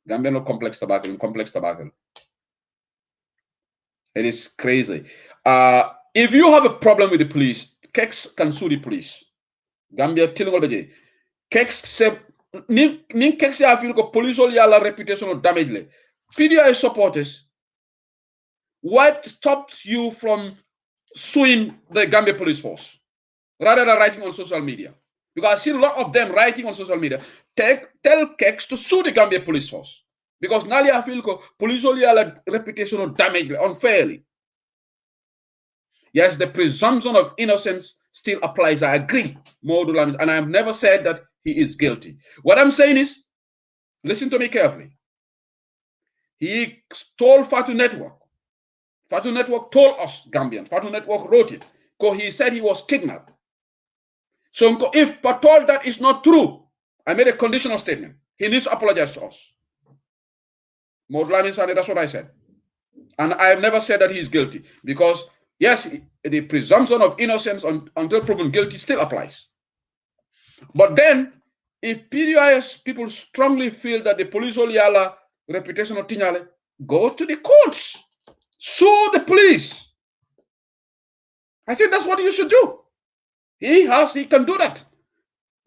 Gambia, not complex tobacco, complex tobacco. It is crazy. If you have a problem with the police, Kex can sue the police. Gambia tilingol beje. Kex se ni Kex ya feel ko police ol yala reputation damage le. PDI supporters, what stops you from suing the Gambia police force rather than writing on social media? Because I see a lot of them writing on social media. Tell Kex to sue the Gambia police force. Because now I feel ko police ol yala reputation damage unfairly. Yes, the presumption of innocence still applies. I agree, and I have never said that he is guilty. What I'm saying is, listen to me carefully. He told Fatu Network. Fatu Network told us, Gambians. Fatu Network wrote it. Because he said he was kidnapped. So if Patol that is not true, I made a conditional statement. He needs to apologize to us. That's what I said. And I have never said that he is guilty. Because yes, the presumption of innocence until proven guilty still applies. But then, if PDIS people strongly feel that the police oliala reputation of Tinyale, go to the courts, sue the police. I think that's what you should do. He can do that.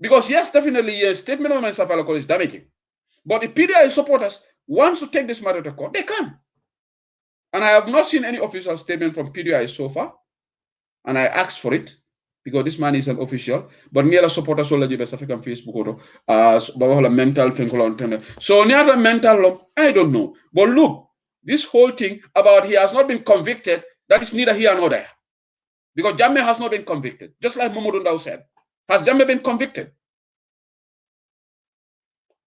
Because yes, definitely, a statement of myself is damaging. But the PDIS supporters want to take this matter to court, they can. And I have not seen any official statement from PDI so far. And I asked for it because this man is an official. But near supporters all the West African Facebook mental thing. So near the mental, I don't know. But look, this whole thing about he has not been convicted, that is neither here nor there. Because Jammeh has not been convicted. Just like Mamadou Ndao said. Has Jammeh been convicted?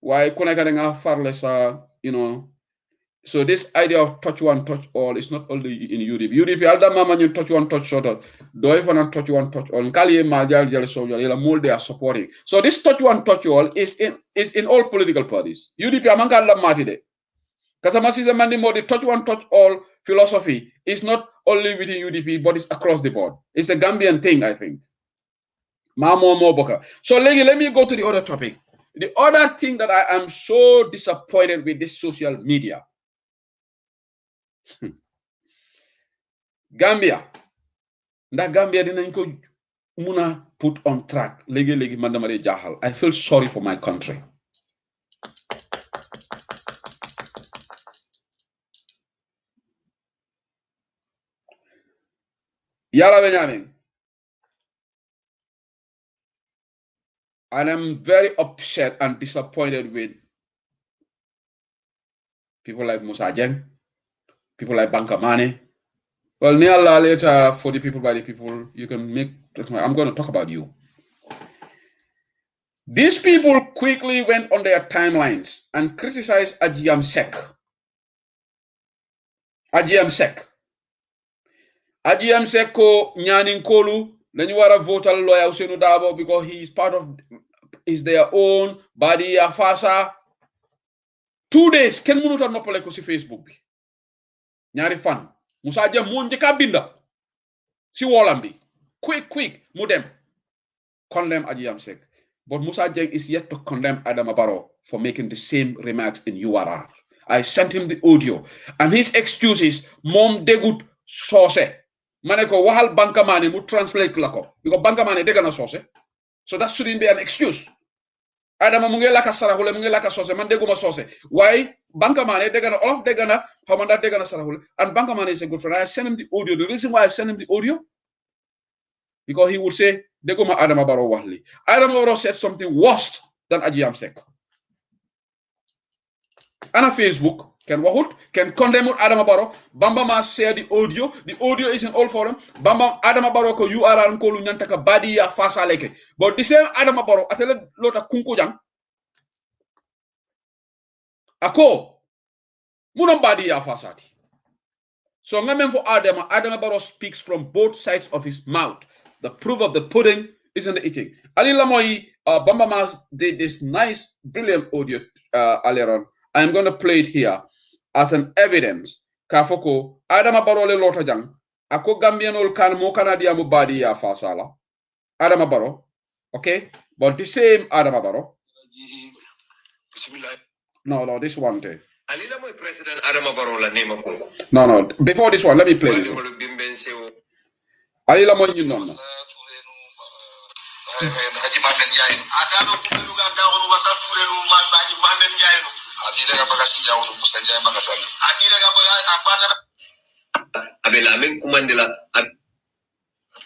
Why Kunagananga far less, so this idea of touch one, touch all is not only in UDP. UDP, alda mama you touch one, touch all. Do if and touch one, touch all. Kali majal jale so yala they are supporting. So this touch one, touch all is in all political parties. UDP amanga la matide. Kasamasi is a mandi modi touch one, touch all philosophy is not only within UDP, but it's across the board. It's a Gambian thing, I think. Mamo boka. So let me go to the other topic. The other thing that I am so disappointed with this social media. Gambia dinañ ko muna put on track léegi man dama jaaxal. I feel sorry for my country. Yala Benjamin, and I'm very upset and disappointed with people like Musa Jeng, people like Bankamane. Well, later for the people by the people, you can make. I'm going to talk about you. These people quickly went on their timelines and criticized Ajiam Sek. Ajiam Sek ko nyanin kolu lañu wara votal lawyer Ousainou Darboe because he is part of their own body afasa. 2 days ken mënuta noppale ko ci Facebook bi. Ñaari fan. Musa Jeng mo njëkka binda si wolam bi quick mu dem condemn Ajiam Sek, but Musa Jeng is yet to condemn Adama Barrow for making the same remarks in URR. I sent him the audio and his excuse is mom degut sose maneko wahal Bankamane mu translate lako because Bankamane dega na sose, so that shouldn't be an excuse. Adama mu ngi laka sarahule mu ngi laka sose man deguma sose. Why Bankamane degana Olof degana Hamanda degana sarahule, and Bankamane is a good friend. I sent him the audio. The reason why I sent him the audio, because he would say deguma Adama Barrow wahli. Adama Barrow said something worse than Ajiam Sek. Ana Facebook can wahut can condemn Adama Barrow. Bamba must share the audio. The audio is in all forum. Bamba Adama Barrow ko URL ko lu nyantaka badi ya fasa leke. But the same Adama Barrow atele lota kunko jang. Ako munom badi ya fasati. So ngamen for Adama Barrow speaks from both sides of his mouth. The proof of the pudding is in the eating. Ali Lamoy Bamba Mas did this nice, brilliant audio earlier on. I'm going to play it here as an evidence. Kafoko Adama Barrow le lota jang. Ako Gambianol kan mo Canada mo badi ya fasala. Adama Barrow. Okay? But the same Adama Barrow. No, this one day. President Adama Barrow la name of No. Before this one, let me play this one. Alila mo you know. haji mamen yayin atano ko ga dawon wasatule no manbaji mamen yayin ati daga bagasi yawo musa yayin bagasal ati daga bagasi apata abela men kumandila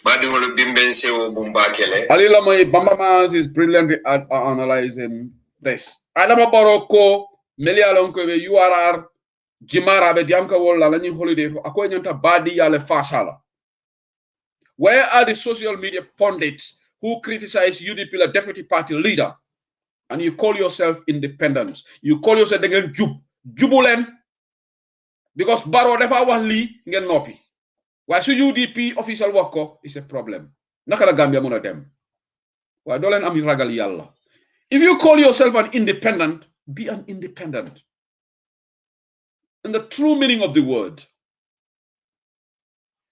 badi wolo bimben sewo bumbakele alila moy bambama is brilliantly analyzing this adama baroko melialon ko be URR jimara be diamka wolla lañi holiday akoy nyanta badi yale fasala. Where are the social media pundits who criticize UDP, the deputy party leader, and you call yourself independent? You call yourself again jubulen because Barrow never was Lee ngen nopi. Why should UDP official work is a problem? Nakala Gambia muna dem. Why dolen am ragal yalla? If you call yourself an independent, be an independent. In the true meaning of the word.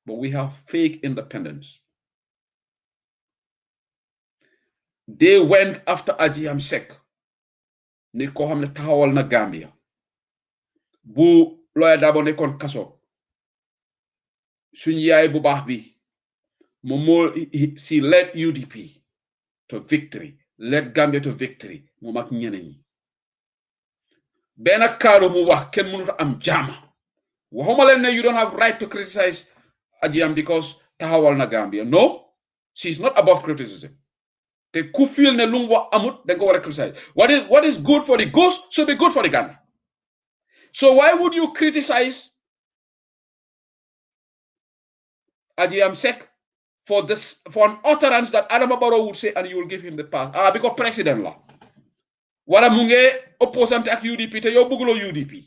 But we have fake independence. They went after Ajiam Sek. Ni ko xamne taxawal na Gambia. Bu lawyer Dabo nekon kaso. Suñ yaay bu baax bi. She led UDP to victory. Led Gambia to victory. Moom ak ñeneen ñi. Benn kaalu mu wax kenn mënut am jama. Waxuma leen ne you don't have right to criticize Ajiam because taxawal na Gambia. No, she's not above criticism. Te ku feel ne lu wax amut da nga war a criticize. What is good for the goose should be good for the gander. So why would you criticize Ajiam Sek for an utterance that Adama Barrow would say and you will give him the pass? Because president la. Wala mu nge opposant ak UDP te yow bëgguloo UDP.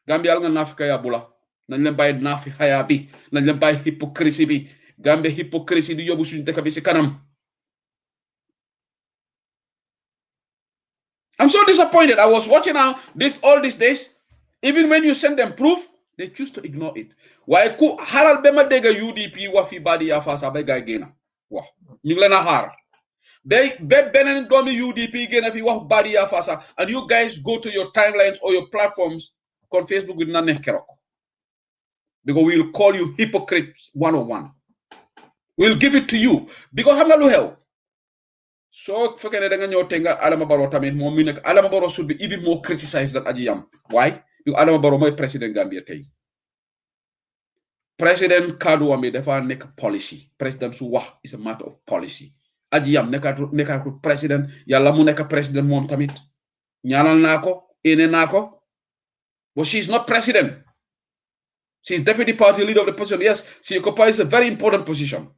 Gambia nga nafika ya bula. Nañ leen bàyyi nafi haya bi. Nañ leen bàyyi hypocrisy bi. Gambia hypocrisy di yóbbu suñu dëkk bi ci kanam. I'm so disappointed. I was watching all these days. Even when you send them proof, they choose to ignore it. Why ku haral bema dega UDP wa fi badi ya fasa ba gay gena. Wa ñu ngi leena xaar. Be benen doomi UDP gena fi wax badi ya fasa and you guys go to your timelines or your platforms on Facebook with na neex kérok. Because we will call you hypocrites 101. We'll give it to you because xam nga lu xew. So fekkene da nga ñew tengal Adama Barrow tamit mom mi nek Adama Barrow should be even more criticized than Ajiam. Why? Because Adama Barrow moy president Gambia tay. President kadu amé dafa nek policy. President su wax is a matter of policy. Ajiam nekatu president yalla mu nek president mom tamit. Ñaanal nako, ene nako. But she's not president. She's deputy party leader of the position. Yes, she occupies a very important position.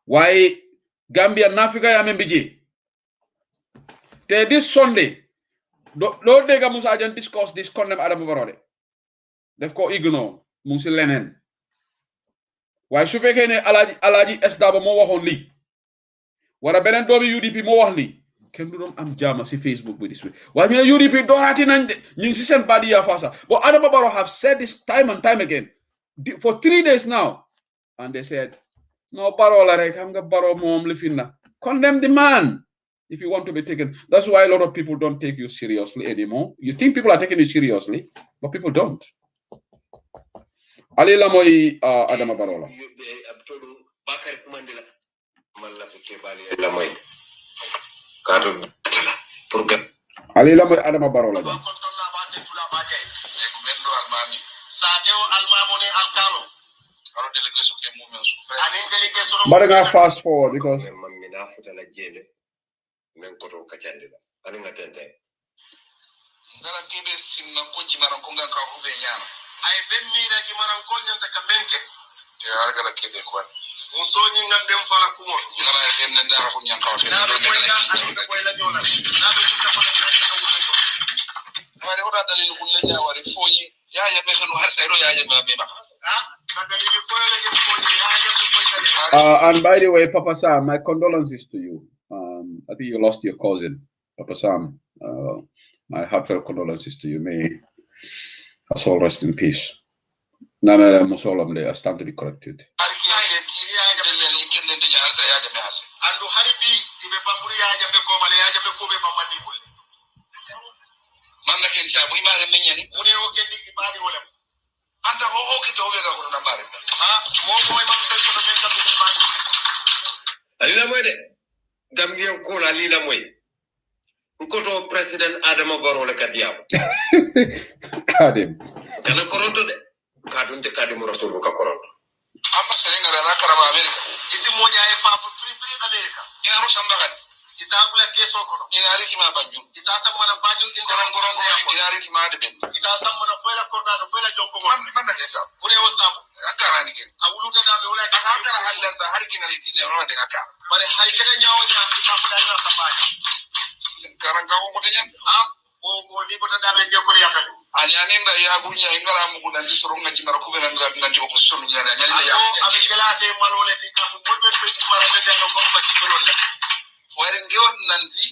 Why Gambia Nafika ya membiji? This Sunday, Lord Dega Musa Ajan discuss this condemn Adama Barrow. They've got ignore Musi Lenen. Why should we get Alaji Esdaba mo waxon li? Wara benen doomi UDP mo wax li? Ken du don am jama si Facebook with this way. Why me UDP dorati nañ ñu ci sen badi ya fasa. But Adama Barrow have said this time and time again for 3 days now, and they said no Barrow la rek xam nga Barrow mom li finna. Condemn the man if you want to be taken. That's why a lot of people don't take you seriously anymore. You think people are taking you seriously, but people don't. Ali la moy Adama Barrow la. Ali la moy Adama Barrow la. But I gotta fast forward because and by the way, Papa Sam, my condolences to you. I think you lost your cousin, Papa Sam. My heartfelt condolences to you. May us all rest in peace. Nana Musolamde, I stand to be corrected. anda o kito be ga ko na bare mo man be ko men tam be bañu alila moy de Gambien ko la lila moy ko to president Adama Barrow le kadiam kadim kana koronto de kadunte kadim rasul ka koronto amma serenga la karaba America isi moja e fa pour America ina rusha mbaga isabula keso kono ina riki ma banju isa samana banju intera koronto ina riki ma de ben isa samana foila korda no foila jonko man da kesa mune wasabu akara ni ken awuluta da be wala ka akara halanda harkina ni tile ro de aka bare haykata nyaawonya ka fada ina sabaya karanga ko mutenya mo ni bota da be jekko yakal ani aninda ya gunya ingara mu gudan di soronga di mara kubena ngandi opposition nyana nyani ya abe kelate malole ti ka mo be be ti mara de da ko pasi soronga warin gewat nanti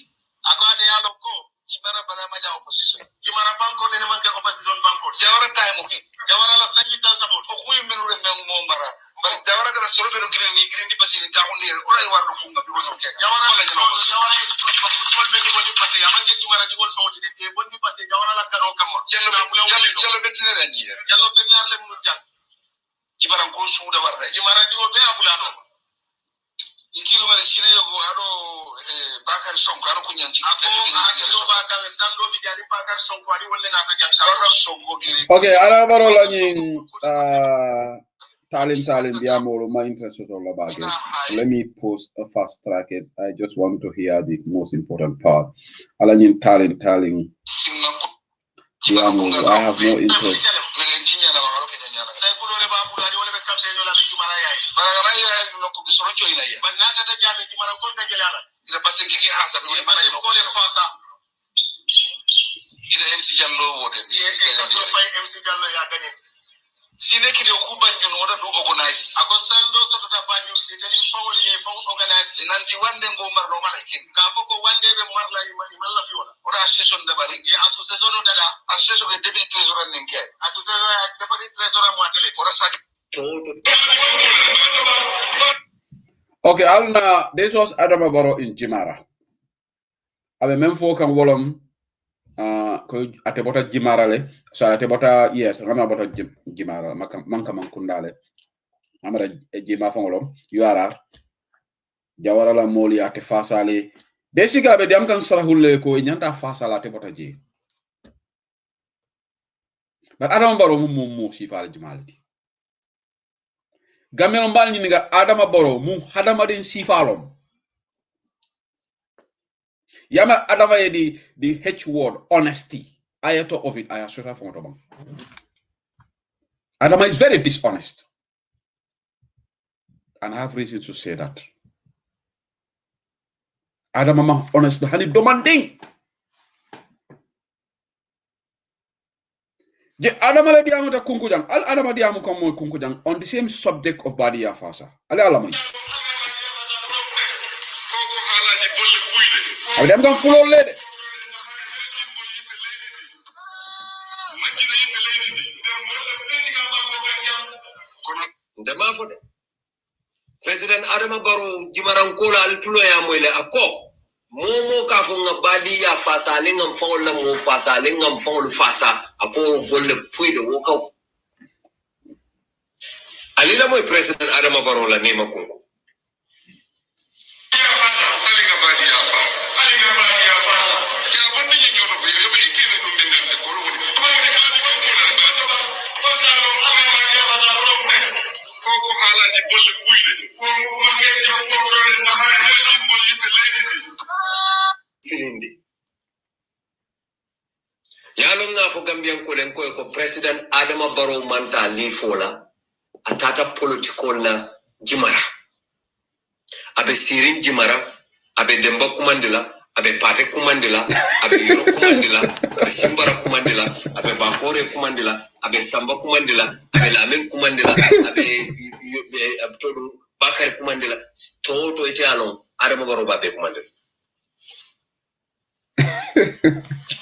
akade ya lokko jimara bana manya opposition jimara banko ne man ka opposition banko jawara tay mo ke jawara la sanji tan sabot ko kuy menu re men mo mara bar jawara gara soro be green ni basi ni ta on o lay war do kunga bi woso ke jawara la jawara ko men ni woni passé amanje jimara di wol fawti de te bonni passé jawara la kado kam jallo betine re ni jallo betnar le mu jang jimara ko suuda war jimara di o be abulano ikilu mara siriyo go ado Bakar Sonko ado kunyanci ako Bakar sando bi jadi Bakar Sonko ani wolle na ta janka Bakar Sonko giri okay ala baro la nyin talin biamolo my interest is all about it. Let me post a fast track it. I just want to hear the most important part. Ala nyin talin biamolo I have no interest. Sineki de kubanyo no do organize akosando so to banyo itali fawli ye faw organize nanti wande ngo marlo malakin ka foko wande be marla imalla fi wala ora association de bari ye association no dada association de deputy treasurer ninke association deputy treasurer mo atele ora sa okay alna this was Adama Barrow in Jimara abe même fo kan wolom ko ate bota Jimara le so ate bota yes ngama bota Jimara manka mankundale amara Jima fongolom yuara jawara la moli ate fasale desika be diam kan sarahulle ko nyanta fasala ate bota ji but Adama Barrow mum si faala Jimalati gamelo mbal ni nga Adama Barrow mu hadama den si faalom Yama Adama ye the H word honesty. I thought of it. I assure from Ottoman. Adama is very dishonest, and I have reason to say that. Adama ma honest hani demanding. Je Adama le diamu ta kunkujang. Al Adama diamu komo kunkujang on the same subject of Badia Fasa. Ale alamai. Dem kan fulo lede ndema fode president Adama Barrow jimaran ko la tulo ya moyle akko momo ka fo ngabali ya fasa le ngam fo la mo fasa le ngam fo lu fasa ako golle puido woka alila moy president Adama Barrow la nema kunko yalo nga fo Gambian ko len ko president Adama Barrow manta li fola atata political na Jimara abe sirin Jimara abe demba kumandela abe pate kumandela abe yoro kumandela abe simbara kumandela abe bakore kumandela abe samba kumandela abe lamen kumandela abe abtodo bakar kumandela to ite alon Adama Barrow babe kumandela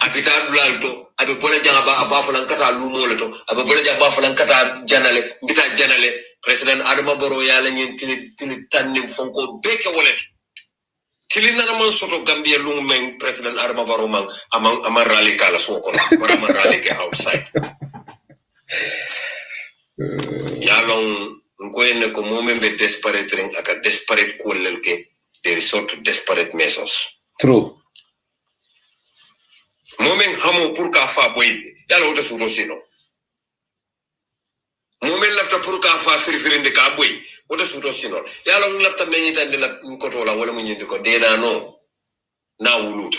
abita dulalto abe bola janga ba fulan kata lumo leto abe bola janga ba fulan kata janale bita janale president Adama Barrow yala nyen tili tanni fonko beke wolet tili nana man soto Gambia lungu men president Adama Barrow man amang rally kala soko wala man rally ke outside yalong ngoyene ko momen be desperate ring aka desperate ko lelke they resort to desperate measures. True. Momen hamo pour ka fa boy yalo to suro sino. Momen lafta pour ka fa firifirinde ka boy wota suro sino. Yalo lafta menyita de la kotola wala mo nyindi ko dena no na wuluta.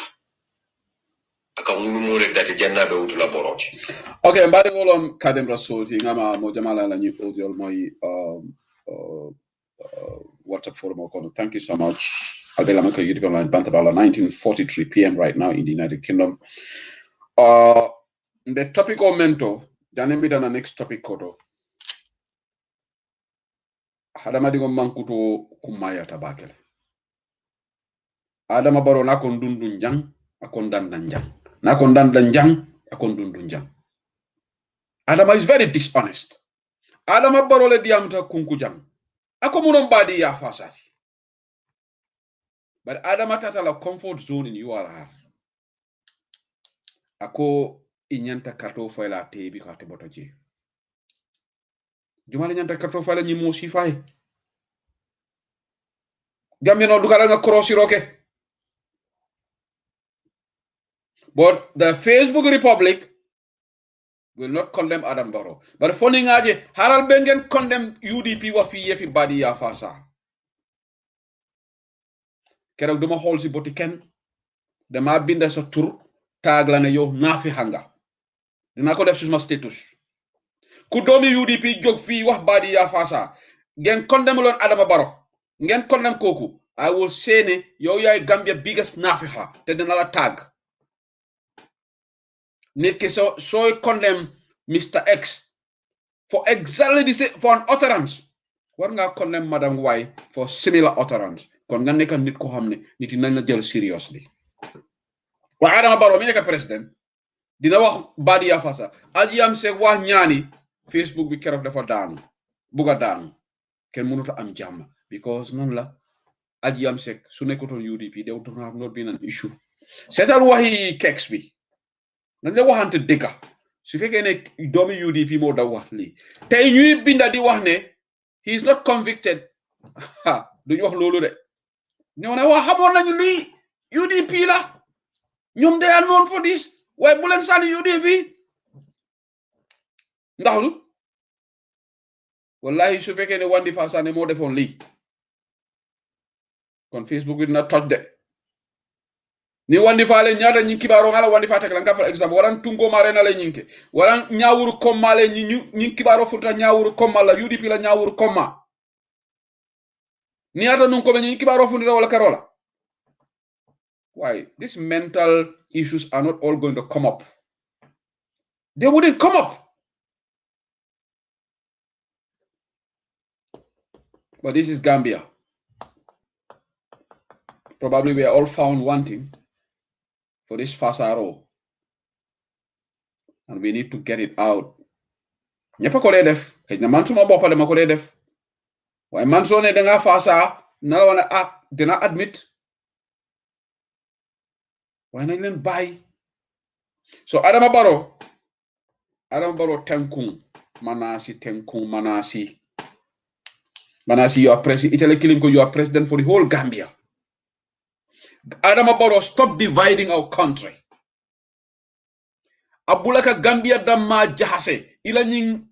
Aka wulu mo rek dati jannabe wutula boroji. Okay, mbadi wolom kadem rasulti ngama mo jamala la ñu audio moy WhatsApp forum kono. Thank you so much. Albela maka YouTube online Bantabala 19:43 p.m. right now in the United Kingdom. The topic of mentor, janembi dana next topic koto. Hadama digo mankuto kumaya tabakele. Adama Barrow na kon dundun jang akon dandan jang. Na kon dandan jang akon dundun jang. Adama is very dishonest. Adama Barrow le diamta kunku jang. Ako munon badi ya fasati. But Adama tata la comfort zone in URR. Ako inyanta kato fayla tebi kate botoji. Jumale nyanta kato fayla nyi mo sifay. Gambia no dukara nga crossi roke. But the Facebook Republic will not condemn Adam Barrow. But funny ngaje haral bengen condemn UDP wa fi yefi badi ya fasa. Keroog duma xool si boti kenn dama binda sa tur tag la ne yow nafi hanga dina ko def suma status ku doomi UDP jog fi wax badi ya fasa ngeen condemn lon Adama Barrow ngeen condemn koku I will say ne yow yaay Gambia biggest nafiha te dina la tag nit ki so condemn Mr. X for exactly the same for an utterance war nga condemn Madam Y for similar utterance kon nga nekk nit ko xamne nit nañ la jël seriously wa Adama Barrow mi nekk president dina wax badi ya fasa aji am se wax ñaani Facebook bi keroog dafa daanu buga daanu ken mënuta am jàmm because non la aji am se su nekkoon UDP they would have not been an issue setal waxi kex bi nañ la waxante dëgga su fekkee ne doomi UDP moo da wax li tey ñuy binda di wax ne he is not convicted duñ wax loolu de ñoo ne wax xamoon nañu lii UDP la ñoom they are known for this waaye bu leen sànni UDP ndax lu wallahi su fekkee ne Wandi Fasane moo defoon lii kon Facebook bi dina toj de ni Wandi Fale ñaata ñi kibaaro ngala Wandi Fa tek la nga fa exemple waran tungo mare na le ñinke waran ñaawuru kommale ñi kibaaro futa ñaawuru kommala UDP la ñaawuru komma ni ata nun ko be ñi kibaaro futa wala karola. Why? These mental issues are not all going to come up. They wouldn't come up. But this is Gambia. Probably we are all found wanting for this fasaro. And we need to get it out. Ñepp ko lay def. Xëy na man suma boppa dama ko lay def. Waaye man soo ne danga fasa na la wana dina admit. Why not even buy? So Adama Barrow tenkung manasi you are president Italy killing you are president for the whole Gambia. Adama Barrow, stop dividing our country. Abulaka Gambia damma jahase ila ñing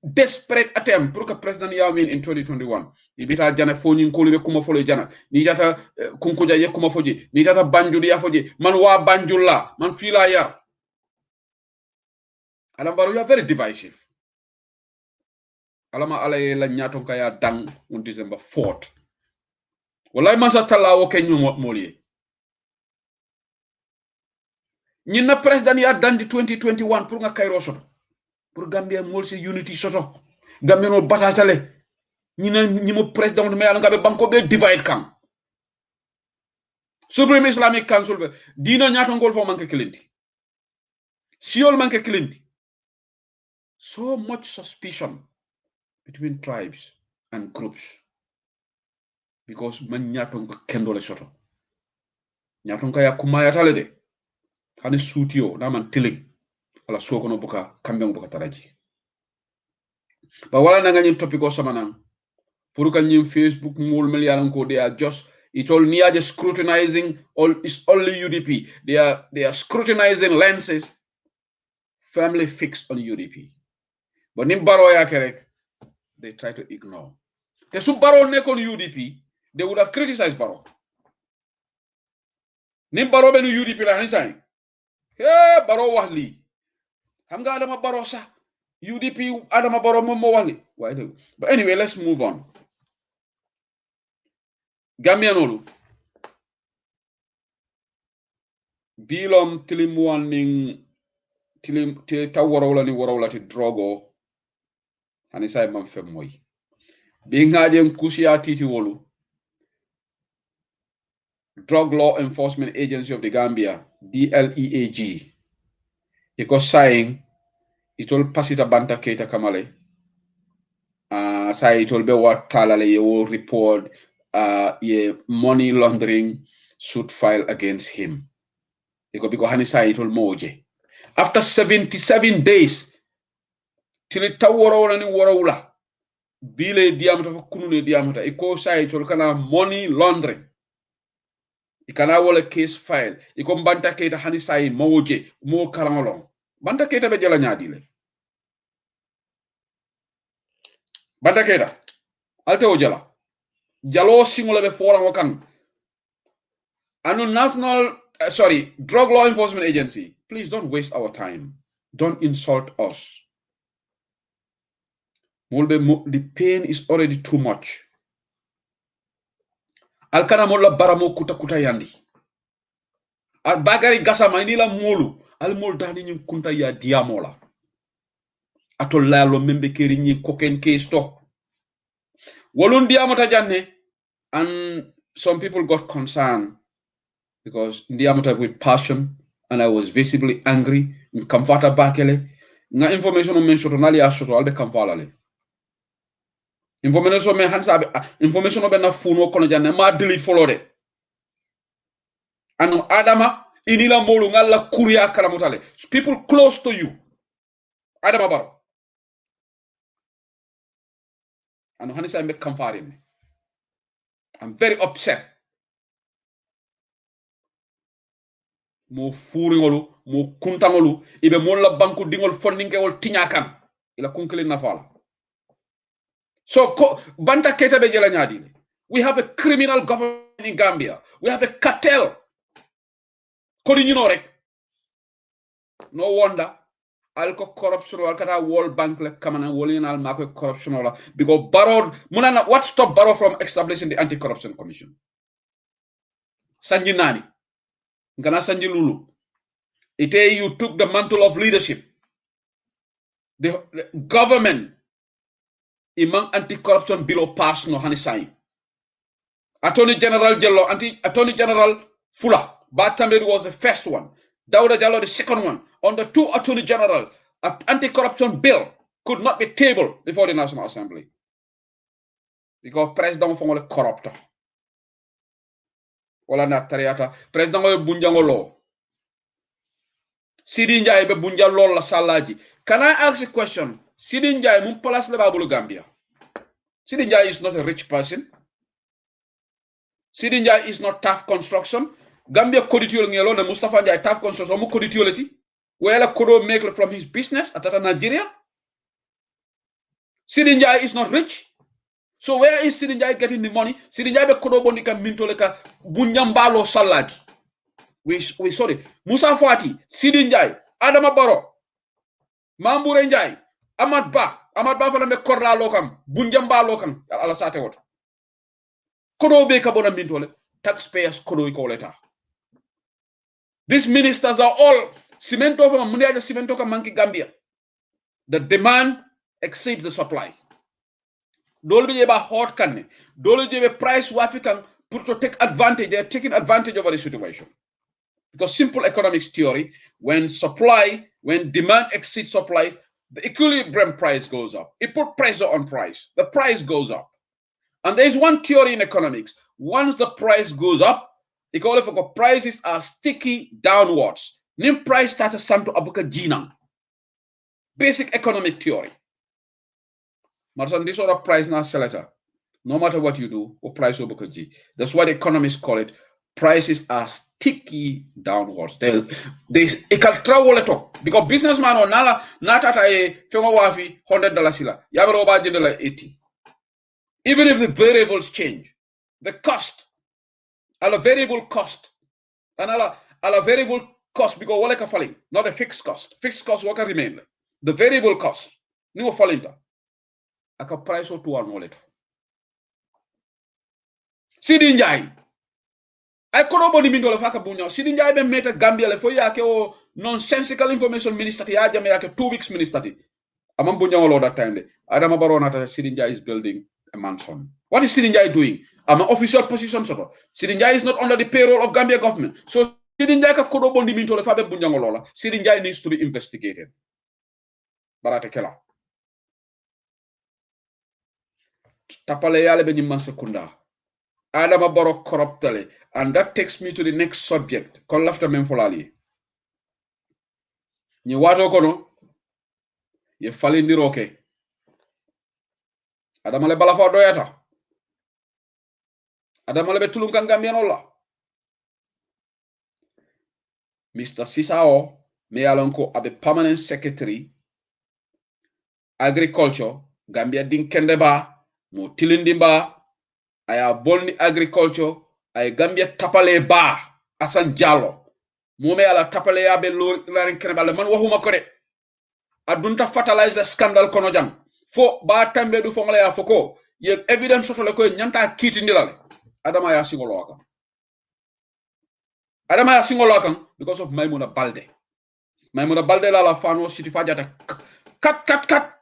desperate attempt pour que president ya win in 2021 ibita jana fo ñing ko libe kuma folo jana ni jata kunkuja ye kuma foji ni jata banjul ya foji man wa banjul la man fi la yar Adama Barrow, you are very divisive. Alama alaye la ñaton ka ya dang on December 4th wallahi man sa talawo ke ñu molié ñi na president ya dandi 2021 pour nga kayro soto pour Gambia molse unity soto Gambia no batatale ñi mo president me yalla nga be banko be divide kam Supreme Islamic Council be dina ñato ngol fo manke kilenti siol manke kilenti so much suspicion between tribes and groups because man ñato kendo le soto ñato ka ya kuma ya tale de hani suutio na man tiling ala soko no buka kambe buka taraji But wala nanga nyim topic o samanang. Puruka nyim Facebook mul miliaran they are just it's all near the scrutinizing it's only UDP. They are scrutinizing lenses. Family fixed on UDP. But nim Barrow ya kerek, they try to ignore. The sub Barrow neck on UDP, they would have criticized Barrow. Nim Barrow benu UDP la hanisay. Hey, Barrow wahli. Hamga Adama Barrow sa. UDP Adama Barrow mo wahli. Why do? But anyway, let's move on. Gambianolu. Bilom tilimuan ning tilim ta warawla ni warawla ti drogo. Hanisay man fem moy. Bi ngajen kusia titi wolu. Drug Law Enforcement Agency of the Gambia, DLEAG. Because saying it will pass it a banta keita kamale. Say it will be what talale ye will report ye money laundering suit file against him. Because hani say it will moje. After 77 days, till it tawara ni warawula. Bile diameter for kunune diameter. Iko say it will kana money laundering. Ikana wala case file iko mbanta keta hani sai moje mo karangolong banta keta be jala nyaadile banta keta alte o jala jalo singole be forango kan anu national drug law enforcement agency, please don't waste our time, don't insult us. The pain is already too much. Alkana mola baramo kuta yandi. Al bagari gasama inila molu. Al mol dani nyum kunta ya diamola. Atol lalo membe keri nyi koken case to. Walun diamota janne. And some people got concerned because diamota with passion and I was visibly angry. Mkamfata bakele. Nga information o men shoto nali ashoto albe kamfalale. Information me hansa information be na funo kono janne ma delete follow de. Anu Adama inila molu ngalla kuria karamutale. People close to you. Adama Barrow. Anu hanisa me kamfarin. I'm very upset. Mo furingolu, mo kuntangolu, ibe molla banku dingol fondinge wol tinyakan. Ila kunkele na fala. So banta keta be jela nyadi. We have a criminal government in Gambia. We have a cartel. Kodi you know rek. No wonder alko corruption or alkata World Bank le kamana wolin al mako corruption or because Barrow munana what stopped Barrow from establishing the Anti-Corruption Commission? Sanji Nani. Ngana Sanji Lulu. Ite you took the mantle of leadership. The government imang anti-corruption bill pass no hanisai. Attorney General Jello, Attorney General Fula, Batambe was the first one. Dawda Jallo the second one. On the two Attorney Generals, an anti-corruption bill could not be tabled before the National Assembly. Because President was a corrupter. Wala na tariata. President was bunjango law. Sidi Njai be bunja law la salaji. Can I ask a question? Sidi Njai mum palas le babulu Gambia. Sidi Njai is not a rich person. Sidi Njai is not tough construction. Gambia koditiol ngelo na Mustafa Njai tough construction mu koditiolity. Where Kodo make from his business at Nigeria. Sidi Njai is not rich. So where is Sidi Njai getting the money? Sidi Njai be Kodo bondika mintoleka bunjambalo salaji. We sorry. Musa Fati, Sidi Njai, Adama Barrow, Mambure Njai, Ahmad Ba fana me korra lokam, bunjamba lokam, ala sate woto. Kodo be kabona mintole, taxpayers kodo ikoleta. These ministers are all cemento from Mundiaja cemento ka manki Gambia. The demand exceeds the supply. Dole be ba hot kanne. Dole be price wafikan put to take advantage. They are taking advantage over the situation. Because simple economics theory, when demand exceeds supply, the equilibrium price goes up. It put pressure on price. The price goes up. And there is one theory in economics. Once the price goes up, prices are sticky downwards. Nim price starts santo abuka jinang. Basic economic theory. Marsan, this sort of price now selector. No matter what you do, or price over G. That's what economists call it. Prices are sticky downwards. It can travel at all. Because businessman or nala not at a fema wafi $100 sila. Yabro ba jindala 80. Even if the variables change, the cost, a variable cost, and a variable cost because wale ka falling, not a fixed cost. Fixed cost waka remain. The variable cost, ni wo falling ta. Aka price o tuwa noleto. Sidi Njai. I could nobody mean to faka bunya. Sidi Njai be meta Gambia le for yake o nonsensical information minister ti aja me yake 2 weeks minister ti. Amam bunya all that time de. Adama Barona ta Sidi Njai is building a mansion. What is Sidi Njai doing? I'm an official position sort of. Sidi Njai is not under the payroll of Gambia government. So Sidi Njai ka kodo bondi mean to le fabe bunya ngolola. Sidi Njai needs to be investigated. Barate kela. Tapale yale be nyimman sekunda. Adama Barrow corruptly. And that takes me to the next subject. Kon lafta men folali. Ni wato kono. Ye falindi roke. Adama le balafa doyata. Adama le betulum kan Gambian olla. Mr. Sisao me alonko abe permanent secretary agriculture Gambia din kende ba mo tilindi ba aya bolni agriculture ay Gambia tapale ba Asan Jallow mo me ala tapale ya be lo larin kene ba man waxuma ko de adunta fertilizer scandal kono jam fo ba tambe du fo ngala ya foko ye evidence soto le ko nyanta kiti ndilale Adama ya singolo aka Adama ya singolo aka because of Maimuna Balde la fano city fajata kat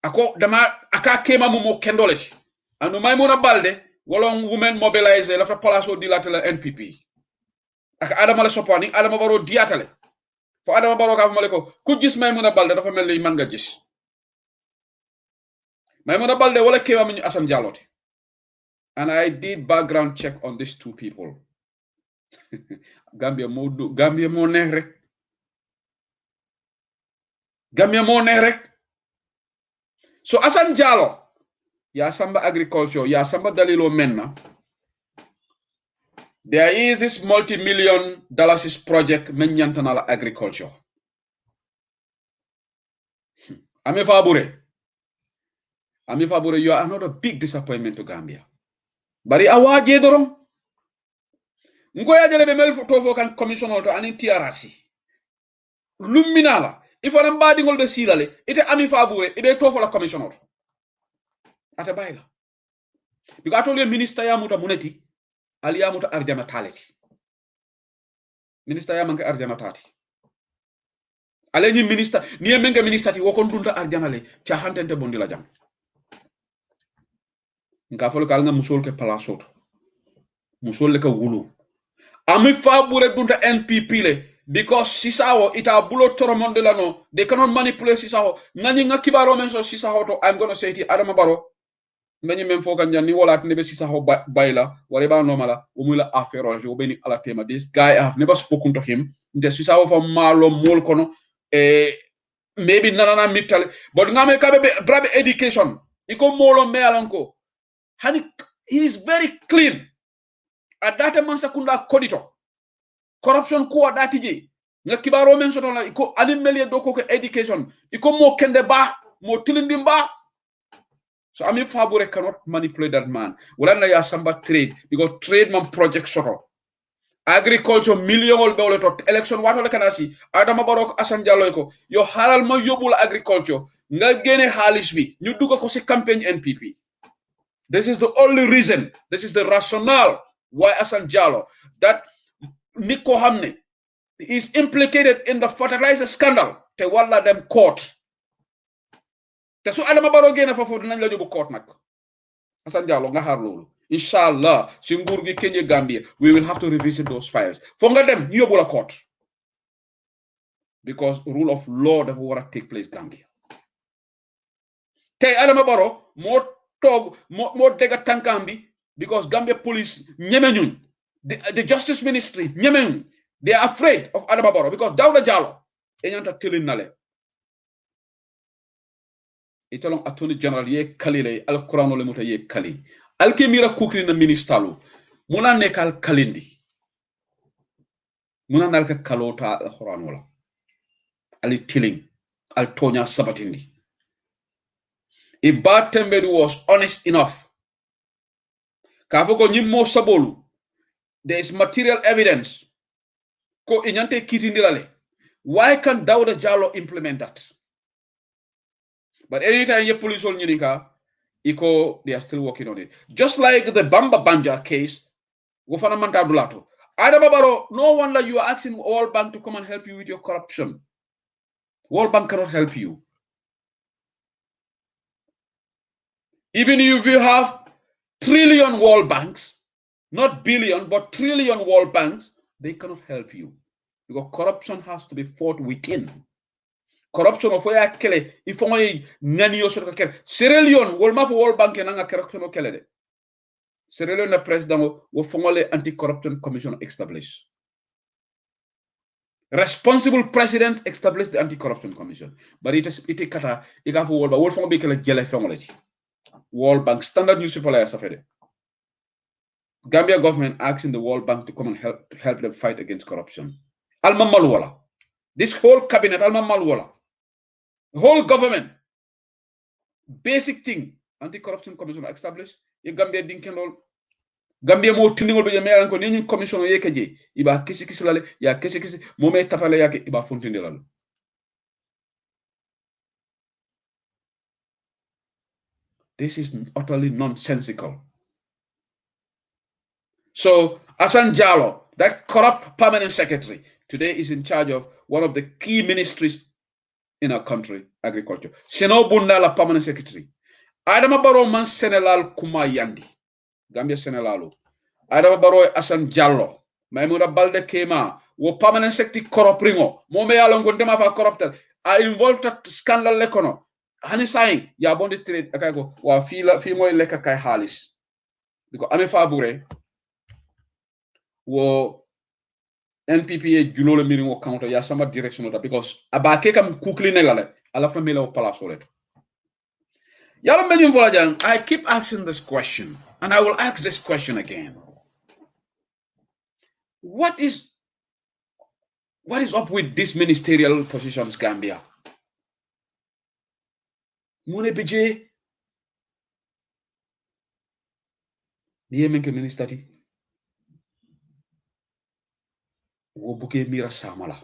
ako dama aka kema mo kendoleti anu Maimuna Balde wolong women mobilize la fa palaso dilatela NPP aka Adama la sopani Adama Barrow diatale fo Adama Barrow ka famale ko ku gis Maimuna Balde dafa melni man nga gis Maimuna Balde wala kema mu Asan Jallow and I did background check on these two people Gambia mo neex rek Gambia mo neex rek so Asan Jallow ya samba agriculture ya samba dalilo menna there is this multi-million dollars project men nyantana la agriculture Ami Fabure you are another big disappointment to Gambia bari awaje dorom ngoya jele be mel to fo kan commissioner to ani TRRC luminala ifana mbadi ngol be silale ite Ami Fabure ibe to fo la commissioner ata bayla biko atole minister ya muta muneti ali ya muta arjana taleti minister ya manke arjana tati ale ni minister ni menga minister ti wokon dunta arjana le cha hantente bondi la jam nga fol kal nga musol ke palasoto musol le ka wulu Ami Fabure dunta NPP le because Sisawo ita bulo toromonde la no they cannot manipulate Sisawo ngani nga kibaro men so Sisawo to I'm going to say it Adama Barrow ngani men fokan jan ni wala tne be Sisawo bayla wala ba normala umula affaire jo beni ala tema this guy I have never spoken to him the Sisawo for malo mol kono maybe nanana mitale but ngame ka be brabe education iko molo me alanko hani he is very clean adata man sakunda kodito corruption ko adati je nga kibaro men soto la iko animelie doko ko education iko mo kende ba mo tilindi ba so Ami Fabure cannot manipulate that man wala na ya samba trade because trade man project soto agriculture million ol bewle to election wato le kanasi Adama Barrow Asan Jallow ko yo halal ma yobul agriculture nga gene halis bi ñu duga ko ci campagne NPP this is the only reason this is the rationale why Asan Jallow that Niko Hamne is implicated in the fertilizer scandal te wala dem court te su Adama Barrow gene fa fofu nañ la jobu court nak Asan Jallow nga xar lolu inshallah si nguur gi Kenya Gambia we will have to revisit those files fo nga dem ñu yobul court because rule of law dafa wara take place Gambia te Adama Barrow mo tog mo dega tankam bi because Gambia police ñeme ñun the justice ministry ñeme ñun they are afraid of Adama Barrow because Dawda Jallow eñanta telin nale italon attorney general ye kalile al qur'ano le muta ye kali al kemira kukri na ministalu muna nekal kalindi muna nalka kalota al qur'ano la ali tiling al tonya sabatindi. If Bartembedu was honest enough, kafoko nyimmo sabolu, there is material evidence ko inyante kitindirale. Why can't Dawda Jallo implement that? But anytime you police on Yunika, they are still working on it. Just like the Bamba Banja case, Wofana Manta Dulato. Adama Barrow, no wonder you are asking World Bank to come and help you with your corruption. World Bank cannot help you. Even if you have trillion World Banks, not billion, but trillion World Banks, they cannot help you. Because corruption has to be fought within. Corruption of where kele, if only nani yoshaka kele. Sierra Leone, World World Bank and corruption kele. Sierra Leone president will formally anti-corruption commission established. Responsible presidents established the anti-corruption commission. But it is kata ika for World Bank kele jele family. World Bank standard newspaper la safede. Gambia government asking the World Bank to come and help them fight against corruption. Alma Malwala. This whole cabinet, Alma Malwala. The whole government. Basic thing. Anti-corruption commission established. Gambia dinkendol. Gambia mo tindingol be meran ko ni commission yekeje. Iba kisi lale ya kisi mo me tapale yake iba fontindilal. This is utterly nonsensical. So, Asan Jallo, that corrupt permanent secretary, today is in charge of one of the key ministries in our country, agriculture. Seno Bundala, permanent secretary. Adama Barrow man Senelal Kuma Yandi. Gambia Senelalu. Adama Barrow Asan Jallo. Maimuna Balde Kema. Wo permanent secretary corrupt ringo. Mome alongo ndema fa corrupted. I involved that scandal lekono. Hani saying, ya bondi trade, akago, wa fi mo leka kai halis. Because ame fa bure. Wo NPPA julole miring wo counter ya sama direction da because abake kam kukli nelale alafna mela o palaso leto. Yalo mejum fola jang, I keep asking this question and I will ask this question again. What is up with these ministerial positions, Gambia? Mune bije niye menke ministati wo buke mira samala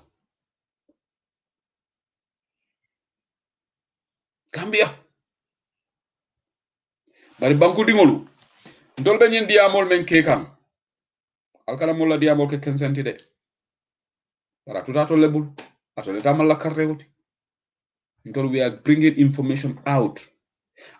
Gambia bari banku dingolu ndolbe nyen diamol men kekan alkala molla diamol ke kensenti de para tutato lebul atole tamalla carte wuti ndol we are bringing information out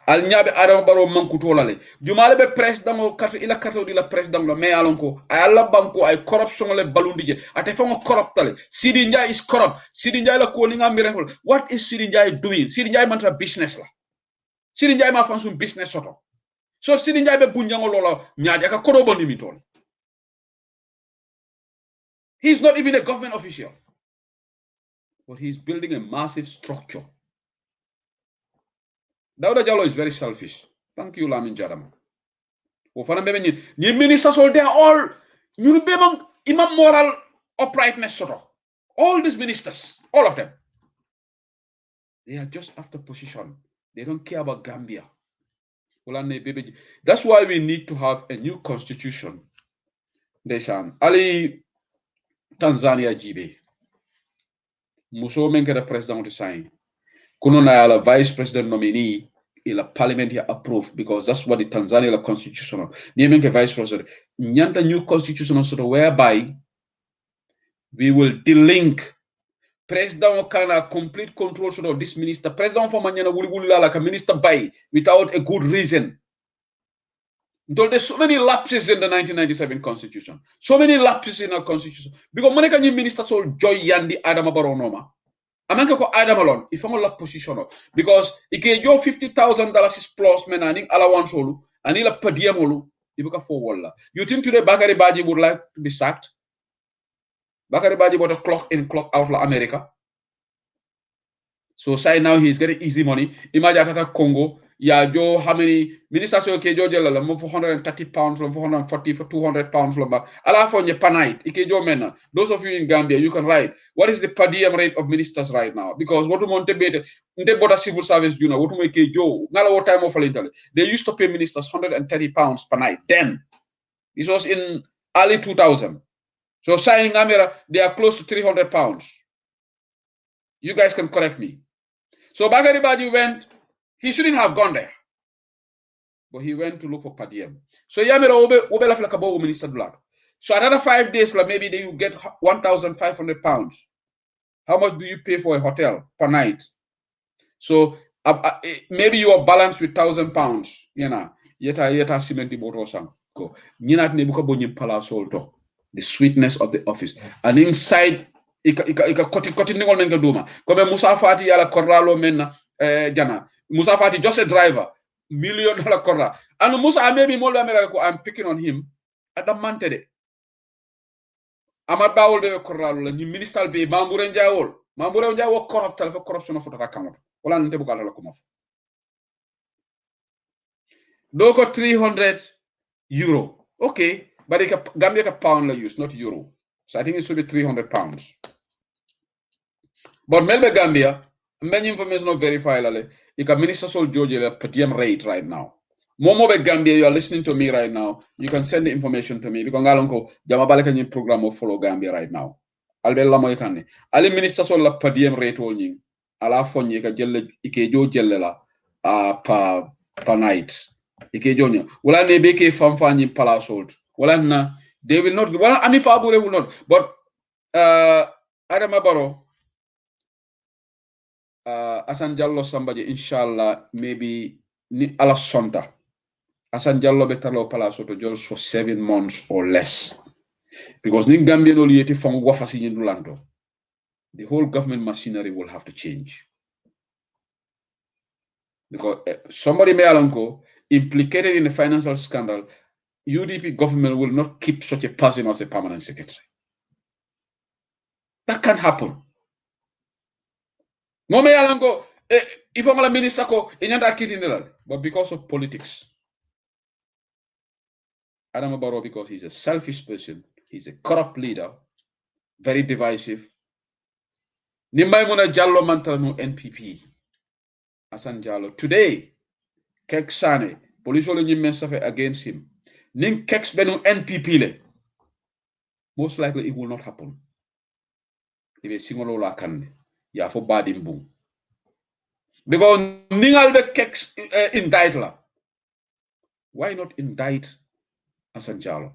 al nyaabe Adama Barrow mankuto lale jumale be president o carte ila carte di la president lo me alonko ay alla banko ay corruption le balundije ate fango corruptale Sidi Njai is corrupt Sidi Njai la ko ni ngam what is Sidi Njai doing Sidi Njai mantra business la Sidi Njai ma fansum business soto so Sidi Njai be bunjango lola nyaaje ka kodo boni mi tol he's not even a government official but he's building a massive structure. Dawda Jallo is very selfish. Thank you, Lamin Jadama. Ni ministers all they are all you be imam moral uprightness all these ministers, all of them. They are just after position. They don't care about Gambia. That's why we need to have a new constitution. Deshan Ali Tanzania Jibe. Muso menke the president to sign. Kuno na ala vice president nominee ila parliament ya approve because that's what the Tanzania constitution. Niyemenke vice president. Nyanta new constitution sort of whereby we will delink president kana complete control sort of this minister. President for manyana wuli like a minister by without a good reason. There's so many lapses in the 1997 constitution. So many lapses in our constitution. Because moneka ni minister so joy yandi Adama Barrow noma. Amanke ko Adam alone, if I'm la position because ike jo $50,000 plus menaning allowance olu, anila per diem olu, ibuka forward la. You think today Bakari Baji would like to be sacked? Bakari Baji bought a clock in, clock out la America. So say now he's getting easy money. Imagine at Congo, yeah, Joe, how many ministers okay, Joe Jella, for 130 pounds, for 140, for 200 pounds, Allah for your panite, Ikejo Mena. Those of you in Gambia, you can write. What is the per diem rate of ministers right now? Because what want to be the civil service, you know, what to make Joe, not what time of Italy. They used to pay ministers 130 pounds per night. Then this was in early 2000. So saying Amira, they are close to 300 pounds. You guys can correct me. So Bagari went, he shouldn't have gone there. But he went to look for per diem. So Yamira Obe like a minister black. So another 5 days, like maybe they will get 1,500 pounds. How much do you pay for a hotel per night? So maybe you are balanced with 1,000 pounds. You know, yeta cement bottle sang. Go. The sweetness of the office. And inside ika koti ningol men duma comme Musa Fati yala korralo men jana Musa Fati just a driver $1 million korra and Musa maybe more ko I'm picking on him adam mantede amad bawol be korralo la ni ministal be mamboure ndiawol wo corrupt fa corruption fo tata kamot wala nte bu kala ko mof do ko 300 euro okay but Gambia ka pound la use not euro, so I think it should be 300 pounds. But Melbe Gambia, many information of verify lale. Ika Minister Sol Georgia per diem rate right now. Momo be Gambia, you are listening to me right now. You can send the information to me because ngalonko jamabale kanyi program of follow Gambia right now. Albe lamo ikane. Ali Minister Sol la per diem rate wol nying. Ala fonye ka jelle ike jo jelle la per night. Ike jo nya. Wala ne beke famfanyi pala sold. Wala na they will not. Wala ani fabure will not. But Adama Barrow. Asan Jallo Sambaje, inshallah, maybe ni ala sonta. Asan Jallo betalo palaso to just for 7 months or less. Because ni Gambia no lieti fang wafasi yindulanto. The whole government machinery will have to change. Because somebody may alanko implicated in a financial scandal, UDP government will not keep such a person as a permanent secretary. That can't happen. No me alango if I'm a minister ko inyanda kitindela, but because of politics. Adama Barrow, because he's a selfish person, he's a corrupt leader, very divisive. Nimbay muna Jallo mantra no NPP. Asan Jallo. Today, Kek Sane, police will safe against him. Ning Keks benu NPP le. Most likely it will not happen. If a single la kan, ya for bad in boom. Because ningal be Keks indict la. Why not indict Asan Jallo?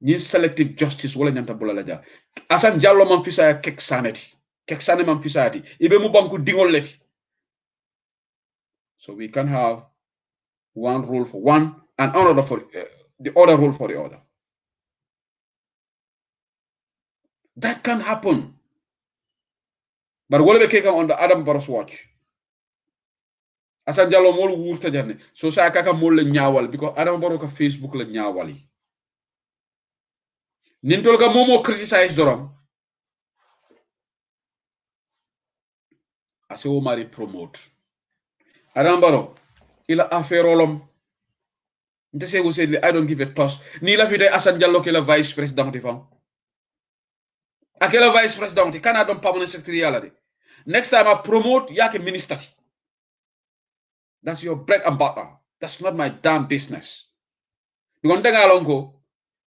Ni selective justice wala nyanta bulala ja. Asan Jallo man fisa Kek Saneti. Kek Sane man fisati. Ibe mu banku dingol leti. So we can have one rule for one and another for the other rule for the other. That can happen. But what we came on the Adam Barrow's watch? Asan Jallo mol wurta janne. So sa kaka mol le nyawal because Adam Barrow ka Facebook le nyawali. Nintol ka momo criticize dorom. Ase o mari promote. Adam Barrow ila affaire olom. I don't give a toss. Ni la fide Asan Jallo ke la vice president fam. Akela vice president kana don permanent secretary. Next time I promote yake minister. That's your bread and butter. That's not my damn business. Because denga longo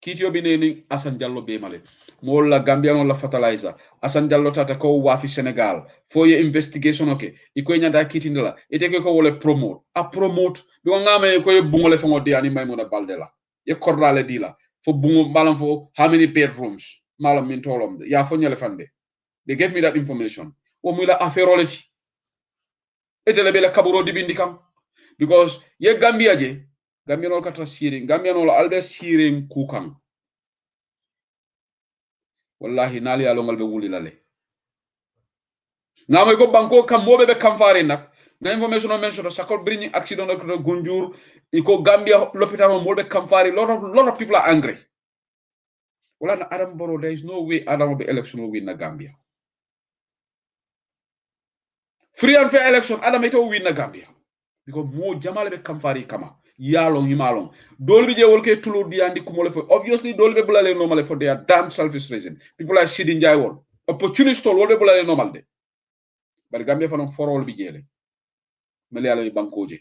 kitio bineni Asan Jallo be male. Mola Gambiano la Fertilizer. Asan Jallo tata ko wafi Senegal. For your investigation okay. Iko nyanda kitindela. Iteke ko wole promote. A promote. Because ngame ko ye bungole fongo de ani maimuna baldela. Ye korrale dila. For bungo malam for how many bedrooms? Malam min tolom. Ya fo nyele fande. They gave me that information. O mula aferoleti. Etele bela kaburo dibindikam. Because ye Gambia je. Gambia no katra siring. Gambia no albe siring kukang. Wallahi nali alongal be wuli lale. Ngamo ko banko kam mobe be kam fare nak. Na information on mention sakol bring accident ak Gunjur iko Gambia l'hôpital mo molbe kam fare lot of people are angry. Wala na Adam Barrow, there is no way Adam will be election will win na Gambia. free and fair election adam ito win na Gambia because mo jamale be kamfari kama yalong yimalong dol bi je wol ke tulur di andi kumole fo obviously dol be bulale normal for their damn selfish reason people are sitting jay won opportunist tol wol be bulale normal de bari Gambia fanon forol bi jele mel yalo bankoje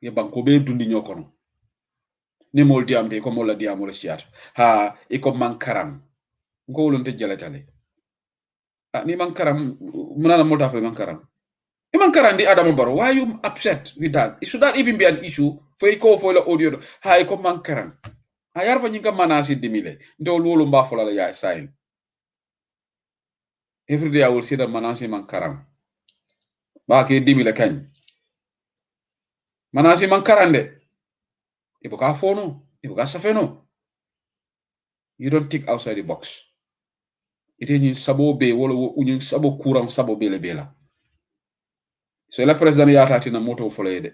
ye banko be dundi ñokono ni mol diamte ko mola diamol siat ha e ko mankaram ko wolonte jalatale ni mankaram munana molta fa mankaram Iman di Adam Barrow, why are you upset with that? It should not even be an issue for a call for the audio. Hi, come mankaran. I have a manasi dimile. Don't lulu mbafola ya sign. Every day I will see the manasi mankaran. Baki dimile kan. Manasi mankarande. Ibuka fono. Ibuka safeno. You don't think outside the box. It is sabo be wala unyin sabo kuram sabo bele bela. So la president yata tina moto folede.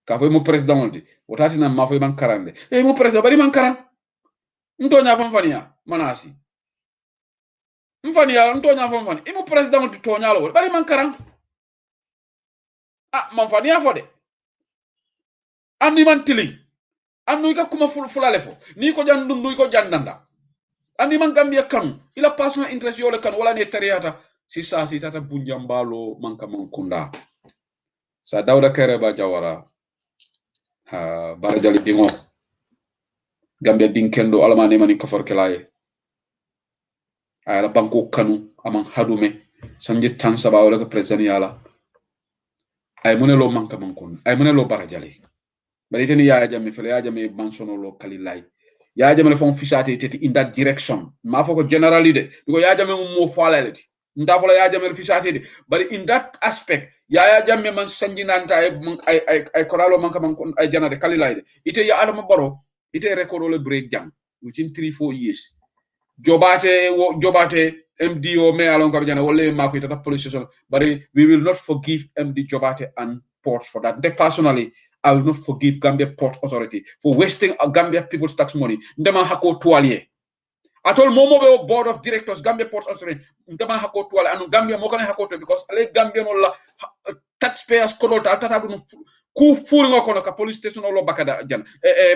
Ka fo mo president wonti wotati na mafo man karande mo president bari man karan ntonya fanfania manasi mfania ntonya fanfani mo president wonti tonya lo bari man karan man fania fo de andi man tili andu ka kuma fulale fo ni ko jandum du ko jandanda andi man Gambia kan ila personal interest yo le kan wala ne tariata si sa si tata bunjambalo manka man kunda sa Dawda Kairaba Jawara barajali bingo Gambia dinkendo alamane mani kafar kelaye ayala banko kanu aman hadume sanje tansaba wala ka president yala ay munelo manka mankon ay munelo barajali bari tani ya jamme fele ya jamme mansono lo kalilay ya jamme fon fisate tete in that direction ma foko generally de because ya jamme mo falaleti nda fola ya jamme fisate de bari in that aspect ya jamme man sanji nanta ay koralo manka mankon ay janade kalilay de ite ya Adama Barrow ite record le break jam within 3-4 years jobate MDO me alon ko jana wolle mako ita police station but we will not forgive MD Jobate and Port for that. Personally, I will not forgive Gambia Port Authority for wasting Gambia people's tax money. Ndema hako tualie. Atol momo be board of directors Gambia Port Authority ndema hako tualie anu Gambia mo kana hako to because ale Gambia no la taxpayers kono ta tata bu ku furi ngokono ka police station lo bakada jan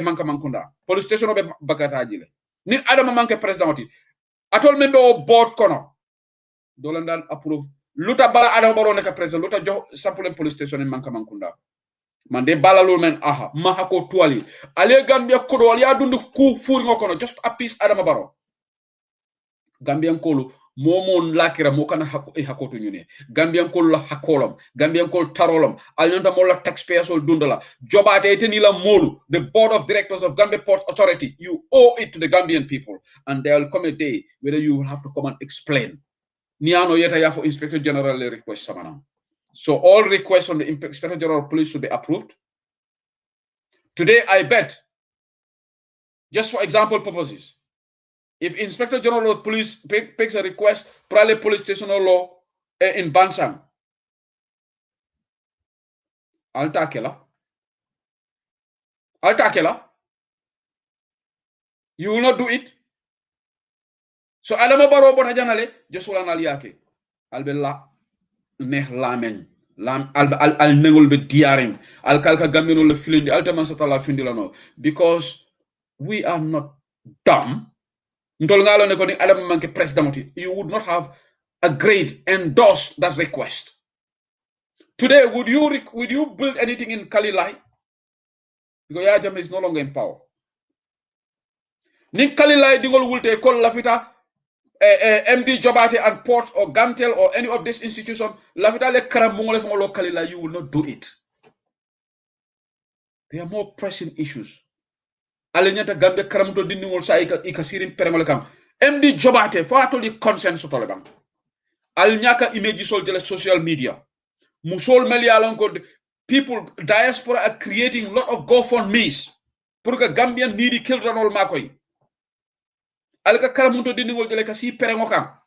manka mankunda police station be bakata jile ni Adama manke president atol membe o board kono dolandan approve luta bala Adama Barrow neka president luta jo sample police station en manka mankunda mande bala lol men aha ma hako tuali ale Gambia kodo wal ya dundu ku furi ngokono just appease Adama Barrow Gambian kolu momon lakira mo kana hakoto ñune Gambian kolu la hakolom Gambian kolu tarolom alnyanta mo la taxpayers ol dundala jobate teni la molu the board of directors of Gambia Port Authority you owe it to the Gambian people and there will come a day whether you will have to come and explain niano yeta ya for Inspector General request samana so all requests from the Inspector General of Police should be approved today I bet just for example purposes if Inspector General of Police picks a request, probably police station law in Bansang, Altakela. You will not do it. So Adama Barrow bota janale just wala naliake. Albella neh lamen. Al nengol be diaring. Al kalka gambino le filindi. Altaman satala findilano. Because we are not dumb. You would not have agreed, endorsed that request. Today, would you build anything in Kalilai? Because Yajam is no longer in power. Ning Kalilai dingol wulte call lafita MD Jobate and Port or Gantel or any of this institution lafita le karambungole from all Kalilai, you will not do it. There are more pressing issues. Alenyata Gambia karamuto dindingol sa ikasirim peremole kam. MD Jobate for atoli consent so tolebang. Al nyaka image sol de la social media. Musol melialon ko people diaspora are creating a lot of GoFundMe's pour que Gambian needy children all makoy. Al ka karamuto dindingol de la kasi perengo kam.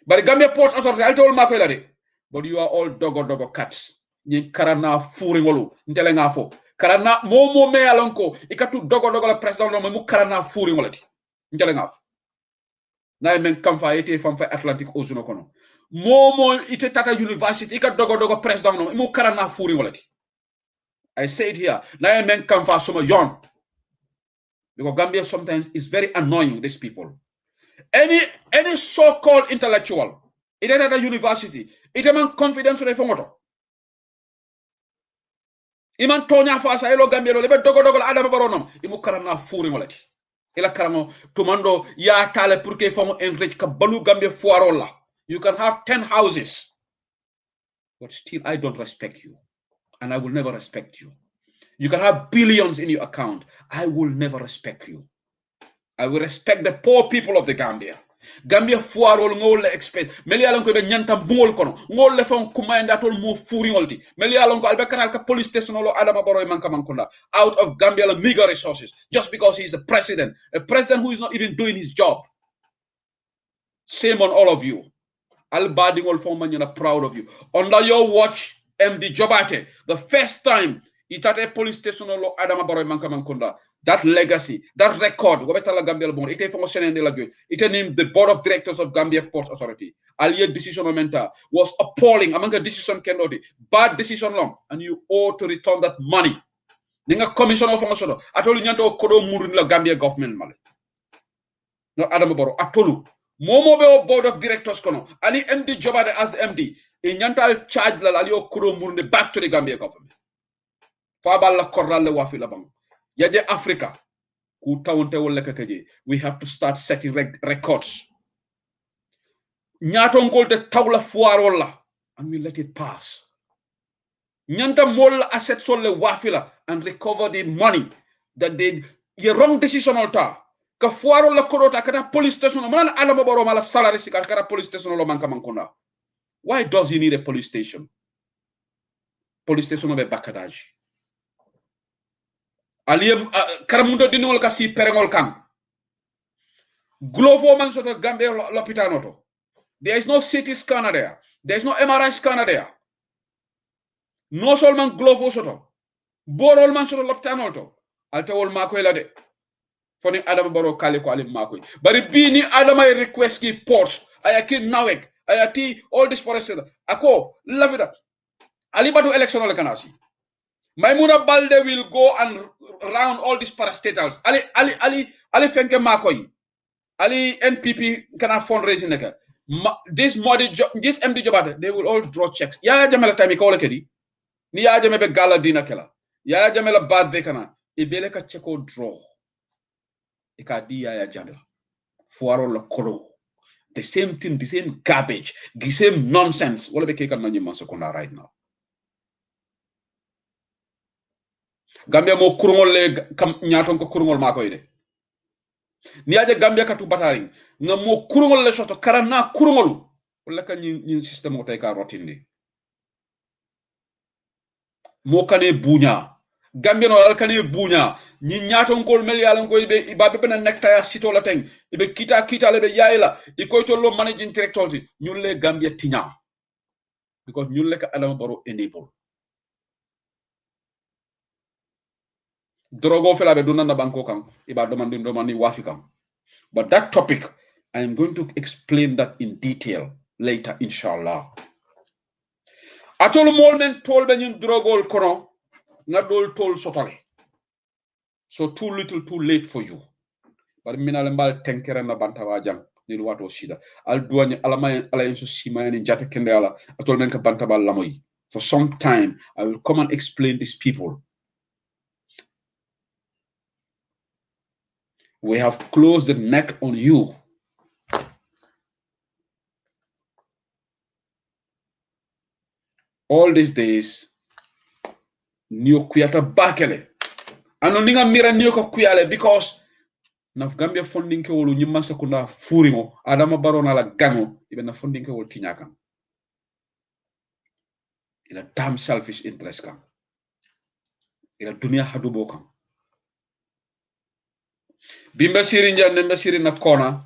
But Gambia Port Authority al tol makoy la de. But you are all dogo cats. Nyi karana furingolu ntele nga fo. Karana momo me alonko ikatu dogo la president no mu karana furi molati ntele ngaf na men kam fa ite fam fa Atlantic Ocean kono momo ite tata university ika dogo president no mo karana furi walati. I say it here na men kam fa suma yon because Gambia sometimes is very annoying, these people. Any so-called intellectual ite tata university ite man confidence re fongoto iman tonya fa sa elo Gambia lo lebe dogo la Adama Barrow nom imu karana furi walati ila karamo tumando ya tale pour que famo enrich ka balu Gambia foirola. You can have 10 houses but still I don't respect you and I will never respect you. You can have billions in your account, I will never respect you. I will respect the poor people of the Gambia. Gambia foirol ngol expect meli alon ko be nyanta bungol kono ngol le fon kumayanda tol mo furi ngolti meli alon ko albe kanal ka police station lo Adama Barrow manka mankunda out of Gambia la meager resources just because he is a president who is not even doing his job. Shame on all of you. Al badingol fon man proud of you. Under your watch, MD Jobate, the first time itate police station lo Adama Barrow manka mankunda. That legacy, that record, it named the board of directors of Gambia Port Authority. Allier decision was appalling among the decision cannot bad decision long, and you ought to return that money. Ninga commissioner of Mosodo, Atolu Nyanto Kodo Murun la Gambia government male. No Adam Boro, Atolu. Momo board of directors kono, Ali MD Jobade as MD, in Nyantal charge la Alio Kodo Murun back to the Gambia government. Fabal la Corral Wafi Labang. Yade Africa, we have to start setting records. Nyaton gold the tawla fuarola, and we let it pass. Nyanta molla asset solle wafila and recover the money that they wrong decision alta. Ka fuarola korota kata police station man Adama Barrow mala salary sika kata police station lo manka mankona. Why does he need a police station? Police station of a bakadaji. Aliyem karamundo dinol ka si perengol kan glofo man soto Gambia l'hôpital. There is no CT scanner there, there is no MRI scanner there, no seulement glofo soto borol man soto l'hôpital alta wol makoy la de foni Adama Barrow kale ko alim makoy bari bini Adama request ki Porsche ayaki nawek ayati all this forest ako lavida ali badu election le kanasi Maimuna Balde will go and round all these parastatals. Ali fenke makoy. Ali NPP kana fundraising neka. This MD Jobate, they will all draw checks. Ya jamela time ko kedi. Ni ya jamela gala dina kela. Ya jamela birthday kana. Ibele ka checko draw. Ika di ya jamela. Fuaro la kolo. The same thing, the same garbage, the same nonsense. Wala be keka nanyi mansokona right now. Gambia mo kurungol le kam nyaton ko kurungol makoy de ni aje Gambia katu bataring nga mo kurungol le soto karana kurungol wala kan ni system o tay ka rotindi mo kane buña Gambia no al kane buña ni nyaton kol mel yalla ngoy be ibabe bena nekta ya sito la teng ibe kita le be yayla i koy to lo managing director ti ñun le Gambia tiña because ñun le ka Adama Barrow enable drogo fela be dunana banko kan iba domandi wafi kan. But that topic I am going to explain that in detail later inshallah. Atol molmen tol be ñun drogol kono nga dol tol sotale so too little too late for you but minale mbal tenkere na bantawa jang ni wato sida al duani alama ala en so simayani jata kende ala atol men ka bantaba lamoy for some time I will come and explain these people. We have closed the neck on you. All these days, new kuyata bakele. Ano ninga mira new ko kuyale because naf Gambia funding ke wolu nyimma sekunda furingo Adama Barrow na la gango ibe na funding ke wol tinyaka. Ila damn selfish interest kan. Ila dunia hadubo kan. Bimba siri nemba siri na kona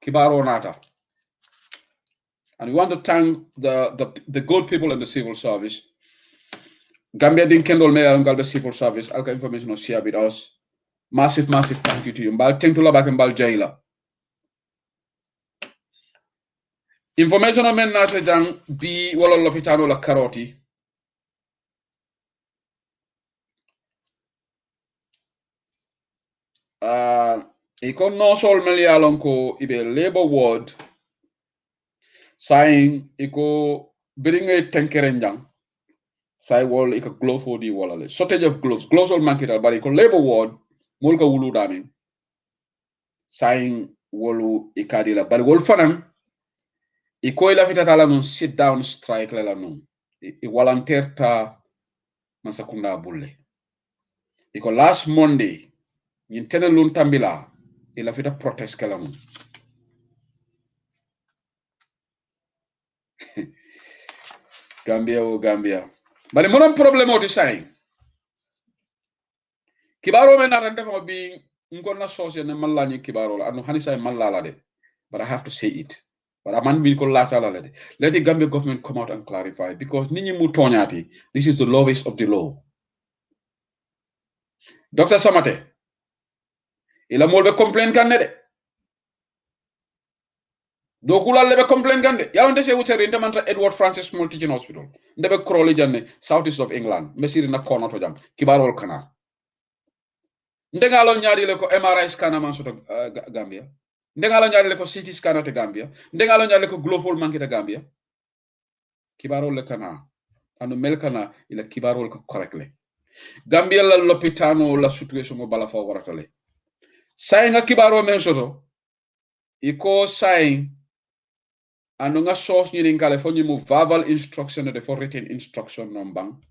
kibaro nata. And we want to thank the good people in the civil service. Gambia din kendol me galbe civil service alka information on share with us. Massive thank you to you. Mbal thank to la back mbal jaila. information men nata jang bi wala lopitano la karoti iko no sol melialon ko ibe labor ward saying iko biringe tenkeren jang say wol iko glove odi wala le shortage of gloves all manki dal bari ko labor ward mol ka wulu dami saying wolu ikadi la bari wol fanan iko ila fitata la non sit down strike la non I volunteer ta masakunda bulle iko last Monday yin tene lun tambila ila fita protest kala non Gambia bari monon problem oti saying kibaro men nata defo bi ngonna sosé ne mallani kibaro la anu hani say mallala de but I have to say it but man bi ko lata la de let the Gambia government come out and clarify because nit ñi mu toñati this is the lowest of the low. Dr. Samate ila molbe complain kan ne de do kulal lebe complain kan de yalon dese wutere ndemanta Edward Francis Small Teaching Hospital ndebe Crawley janne southeast of England mesiri na kono to jam kibarol kana ndengalo ñaari le ko MRI scanner man soto Gambia ndengalo ñaari le ko CT scanner te Gambia ndengalo ñaari le ko global manki te Gambia kibarol le kana anu mel kana ila kibarol ko correctly Gambia la lopitano la situation mo bala fa waratale say nga kibaro men soto iko say anu nga source ñi ngale fo ñu mu verbal instruction de for written instruction nombang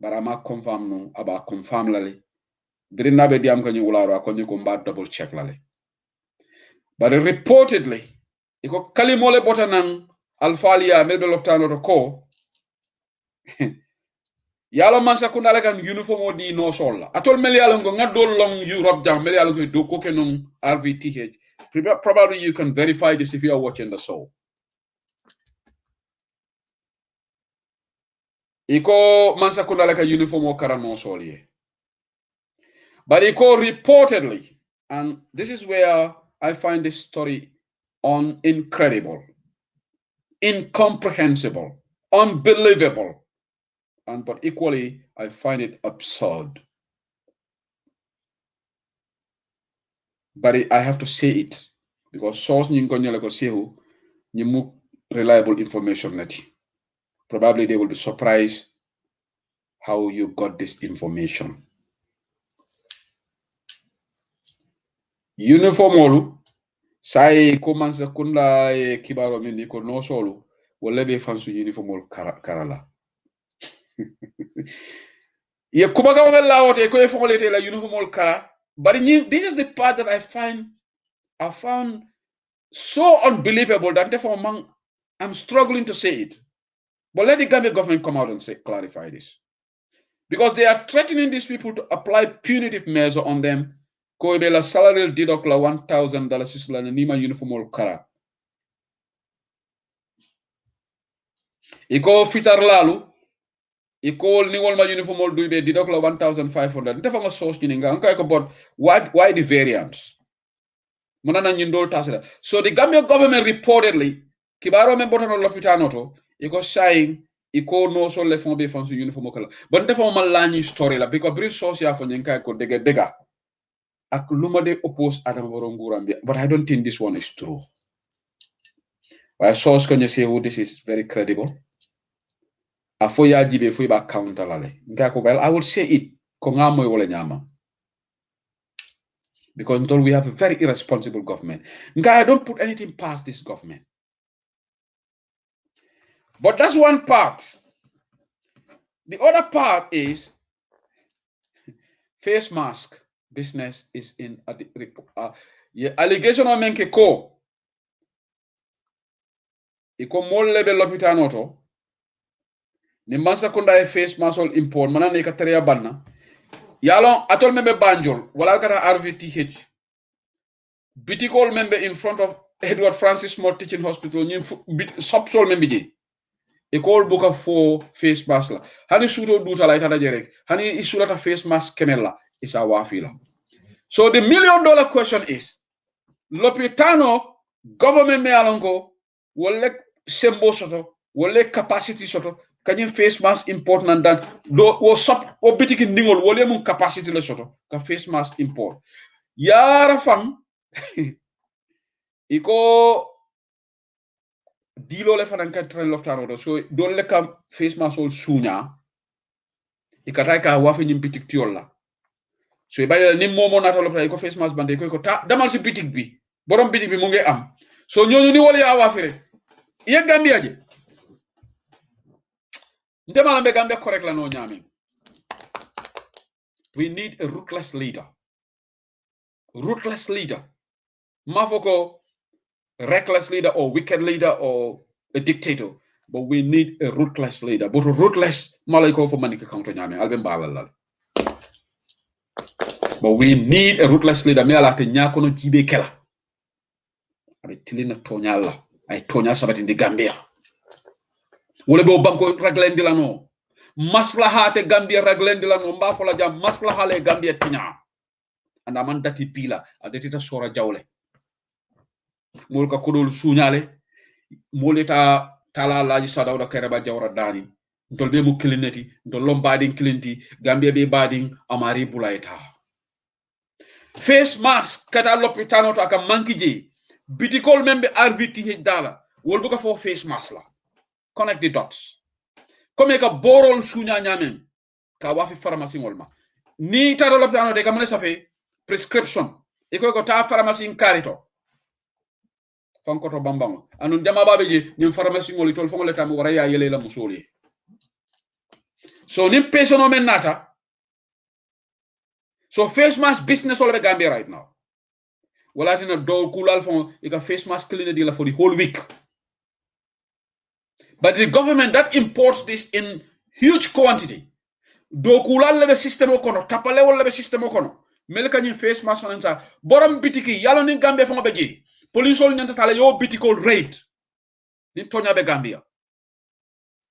barama confirm no aba confirm lale birina be diam ko ñu wularo ko ñu ko mba double check lale but reportedly iko kalimole botanan alfalia me be loptano to ko yalo man sakunda kan uniform di no sol atol mel yalo ngo ngadol long Europe jam mel yalo do ko kenon RVTH probably you can verify this if you are watching the show iko man sakunda kan uniform o kara no sol ye but iko reportedly and this is where I find this story incredible, incomprehensible, unbelievable, but equally I find it absurd. But I have to say it because source reliable information. Probably they will be surprised how you got this information. Uniform olu sai commence kunda kibaro mindi ko no solo wala be fansu uniform ol karala ye kubaga wala wote ko e fongolete la uniform ol kara but this is the part that I found so unbelievable that therefore I'm struggling to say it. But let the Gambia government come out and clarify this. Because they are threatening these people to apply punitive measure on them. Ko be la salary deduct la $1,000 sisla na nima uniform ol kara. Iko fitar lalu iko ni wol ma uniform ol do be deduct la 1,500. Therefore source ni nga ko but why the variance? So the Gambia government reportedly kibaro men botano lopitano to iko saying iko no so le fond be fansu uniform kala but defo ma lañi story la because bri social fo nyenka ko dega ak luma de oppose adam ngurambia but I don't think this one is true. Why source can you say who this is very credible afo ya jibe fo ba counter la le nka ko well I will say it ko ngamoy wala nyama because until we have a very irresponsible government. I don't put anything past this government. But that's one part. The other part is face mask business is in allegation on menke ko iko molle be lopitano to ni mansa kunda e face mask all import manane ka tere banna yalon atol membe banjol wala kata RVTH bitikol membe in front of Edward Francis Small Teaching Hospital ni subsol membe je école buka fo face mask la hani suto duta la itata jerek hani isulata face mask kemela isa wafila. So the $1 million question is lopitano government me alongo wala sembo soto wala capacity soto kanyum face mask important than do o sop o bitiki ndingol wala mun capacity le soto ka face mask import yara fam iko dilo le fanan kan tren loftano do so don le kam face mask ol sunya ikatay ka wafi nyim bitik tiolla so ibaye nim momo nata lopta iko face mask bande ko ta damal si bitik bi borom bitik bi mu ngi am so ñooñu ni wala ya wafi rek ye Gambia je ndemala be Gambia correct la no ñami. We need a ruthless leader. Ruthless leader. Mafoko reckless leader or wicked leader or a dictator. But we need a ruthless leader. But ruthless malaiko for manika counter ñami alben balal. But we need a ruthless leader. Me ala ke ñakono jibe kela. Abe tilina tonyala. Ay tonya sabat in the Gambia. Wole bo banko raglendi la no. Maslaha te Gambia raglendi la no mba fola jam maslaha le Gambia tinya. Anda man dati pila adetita sora jawle. Molka kodol suñale moleta tala laji sadawda kereba jawra dani ntol be mu kilineti ntol lombadin kilinti Gambia be badin amari bulaita face mask kata lopitano to aka mankije bitikol membe RVT dala wol buka fo face mask la connect the dots comme ka borol suña ñamen ka wafi pharmacie ngolma ni tata lopitano de kamane safe prescription iko ko ta pharmacie karito fankoto bambang anun jama babe je ñim pharmacie ngoli tol fongo leta mo wara ya yele la musoli so nim persono men nata so face mask business all the Gambia right now wala tina do kulal fon ika face mask clean di la for the whole week but the government that imports this in huge quantity do kulal lebe system okono tapale wala lebe system okono melka ñim face mask fananta borom bitiki yalo ni Gambia fongo be je police ol ñanta tala yo bitikol raid ni tonya be Gambia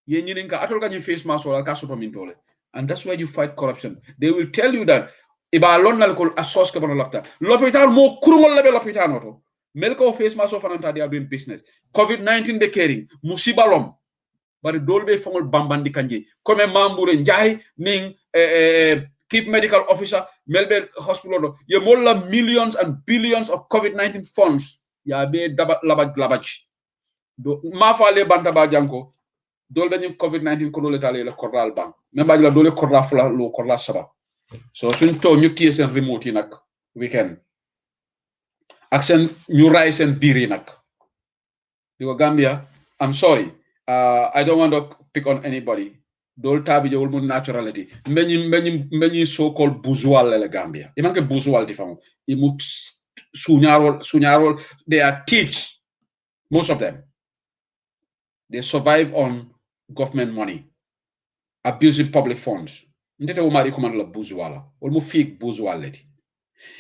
ye ñinin ka atol ka ñi face mask wala ka soto min tole and that's why you fight corruption. They will tell you that iba lonnal ko asos ke bono lopta l'hôpital mo kurungol labe l'hôpital noto mel ko face mask fananta they are doing business COVID-19 be caring musibalom bari dolbe fongol bambandi kanje comme mamboure njay ning chief medical officer melbe hospital ye molla millions and billions of COVID-19 funds ya be labaj do ma faale banta ba janko dolbe ni COVID-19 ko dole tale le corral bank memba la dole corral fula lo corral saba so suñ to ñu tie sen remote yi nak weekend ak sen ñu ray sen biir yi nak diko Gambia I'm sorry I don't want to pick on anybody dol tabi jewul mun naturality mbeni so called bourgeois le Gambia e manke bourgeois di famo e mu suñarol they are thieves most of them they survive on government money abusing public funds ndete o mari command la bourgeois la wol mu fake bourgeois leti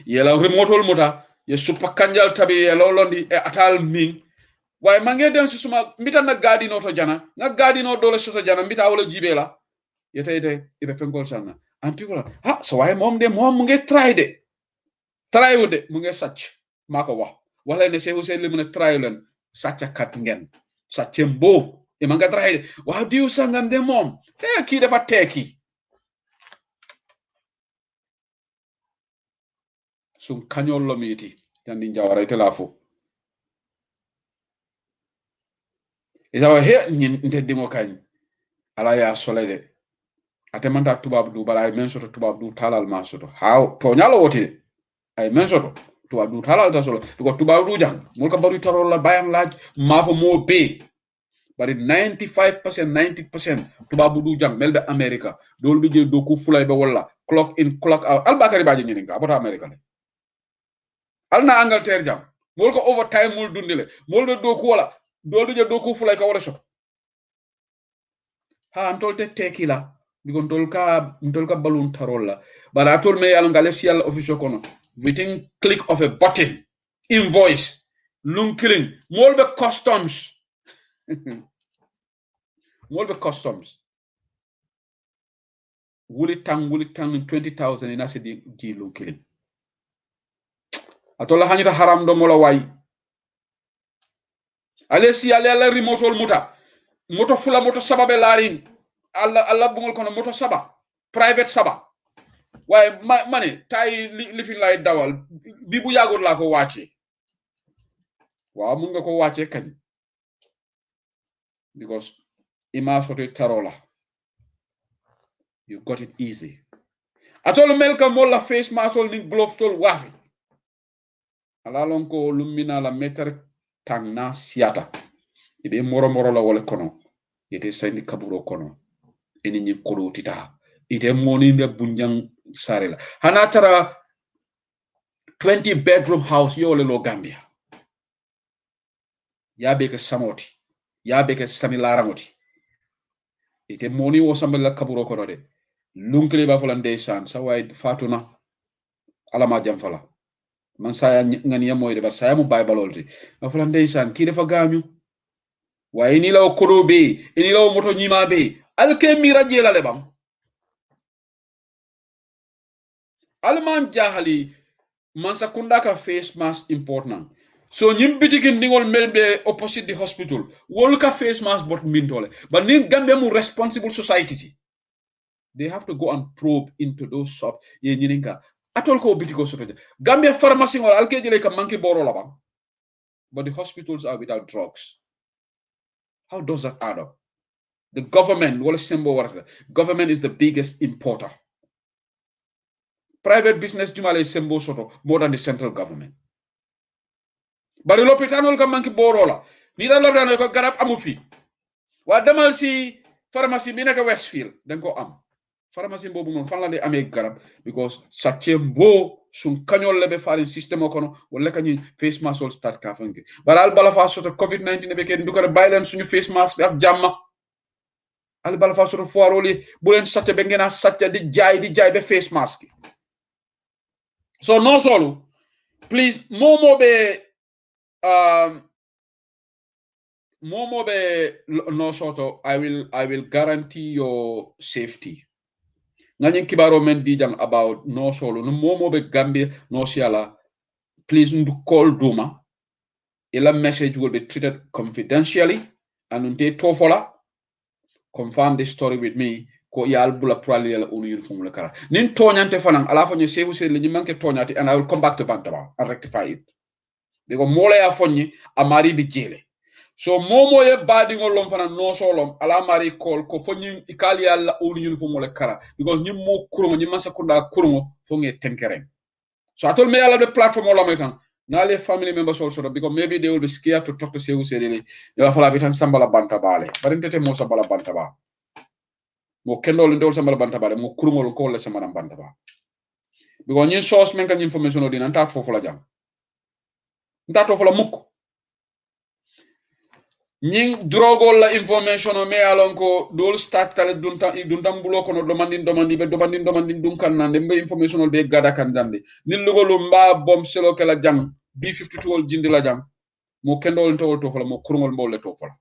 yela remote wol muta ye super kanjal tabi yelo londi e atal ming way mange den ci suma mbita na gadi no to jana na gadi no dole so jana mbita wala jibela yete ibe fengol sana and people ha so way mom mu nge try wude mu nge sacc mako wax wala ne se hussein limu try len sacca kat ngen saccembo e manga try wa diu sangam de mom ki dafa teki sum kañol lo miti tandi jawara telafo isawa he nte dimo kañ ala ya solede ate manta tubab du bala ay men soto tubab du talal ma soto haw to nyalo wote ay men soto tubab du talal ta solo ko tubab du jang mul ka baru tarol la bayan laaj ma fa mo be bari 95% 90% tubab du jang melbe America dol bi je do ku fulay be wala clock in clock out al bakari baji ñini nga abota America le al na Angleterre jang mul ko overtime mul dundile mul do ku wala dol bi je do ku fulay ka wala soto ha antol te tekila bikon tolka balloon tarolla but atol me yalo ngale sial official kono within click of a button invoice lunkiling molbe customs molbe customs wuli tang 20,000 in asidi di lunkiling atola hanita haram do mola way ale si ale ala remote muta moto fula moto sababe larin alla bungol kono moto saba private saba waye mane tay li fi lay dawal bi bu yagul la ko wacce wa mun nga ko wacce kañ because ima soto tarola you got it easy atol melka molla face masol ni glove tol wafi ala lon ko lumina la meter tangna siata ibe moro la wala kono ite sayni kaburo kono eni ni kodo tita ite moni nde bunjang sarela hana tara 20 bedroom house yole lo Gambia yabe ke samoti yabe ke sani larangoti ite moni wo sambala kaburo kono de lunkle ba fulan ndeysaan sa way fatuna alama jam fala man saya ngani yamoy de bar saya mu bay balolti ba fulan ndeysaan ki dafa gañu waye ni law kodo be ni law moto nyima be alke mi rajela le bam alman jahali man sakunda ka face mask important so nyim bitikin dingol melbe opposite the hospital wol ka face mask bot mintole but ni Gambia mu responsible society they have to go and probe into those shops ye nyininka atol ko bitiko soto Gambia pharmacy wala alke jele ka manki boro la bam but the hospitals are without drugs. How does that add up? The government government is the biggest importer. Private business jumale sembo soto more than the central government. Bari l'hôpital ka manki borola ni la l'hôpital ko garab amu fi wa demal si pharmacie bi nek Westfield dañ ko am pharmacie bobu non fan la di amé garab because satche mbo sun kagnol lebe falin système kono wala kañu face mask sol start ka fanki baral bala fa soto covid-19 be ken dukare baylen suñu face mask ak jamma al bala fa soto foiroli bu len satche be ngena satche di jaay be face mask so non solo please momo be no soto I will guarantee your safety ngani kibaro men di jang about no solo no momo be Gambia no siala please ndu call duma ila message will be treated confidentially and unte tofola confirm this story with me ko yal bula probably la unu uniform la kara nin toñante fanan ala fa ñu sefu se li manke toñati and I will come back to Bantaba and rectify it because mole ya fonyi amari bi jele so momo ye badi ngolom fana no solom ala mari call ko fonyi ikali yalla unu uniform la kara because ñim mo kurungo ñim masakunda kurungo fo nge tenkeren so atol me yalla the platform wala moy kan na les family members also because maybe they will be scared to talk to sefu se li ya fala bitan sambala Bantaba le barintete mo sambala Bantaba mo kendol ndol sambala Bantaba mo kurungol ko le sambala Bantaba because ñin source men kan information dina ntat fofu la jam ntat fofu la mukk ñing drogol la information o me alon ko dol start tale duntam bulo ko no domandin dunkan nande mbe information be gada kan dande nillugol mba bom selo kala jam B52 wol jindi la jam mo kendol to fofu la mo kurungol mbol le to fofu la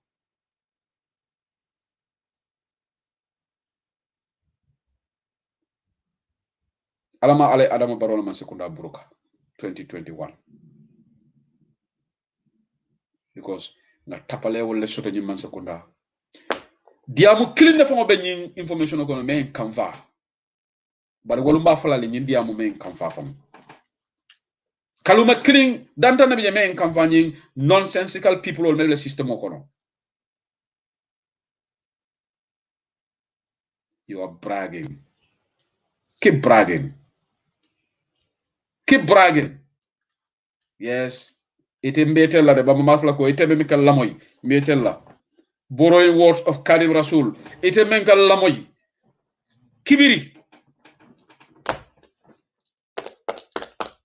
alama ale Adama Barrow man sekunda buruka 2021 because na tapale wala soto ñi man sekunda diamu kilinde fo be ñi information ko men kanfa bari wolu mba fala ñi diamu men kanfa fam kaluma killing danta na be men kanfa ñi nonsensical people or le system ko no you are bragging keep bragging yes ite mbetel la de ba masla ko ite be mi kal lamoy mbetel la borrowing words of Kadim Rasul ite men kal lamoy kibiri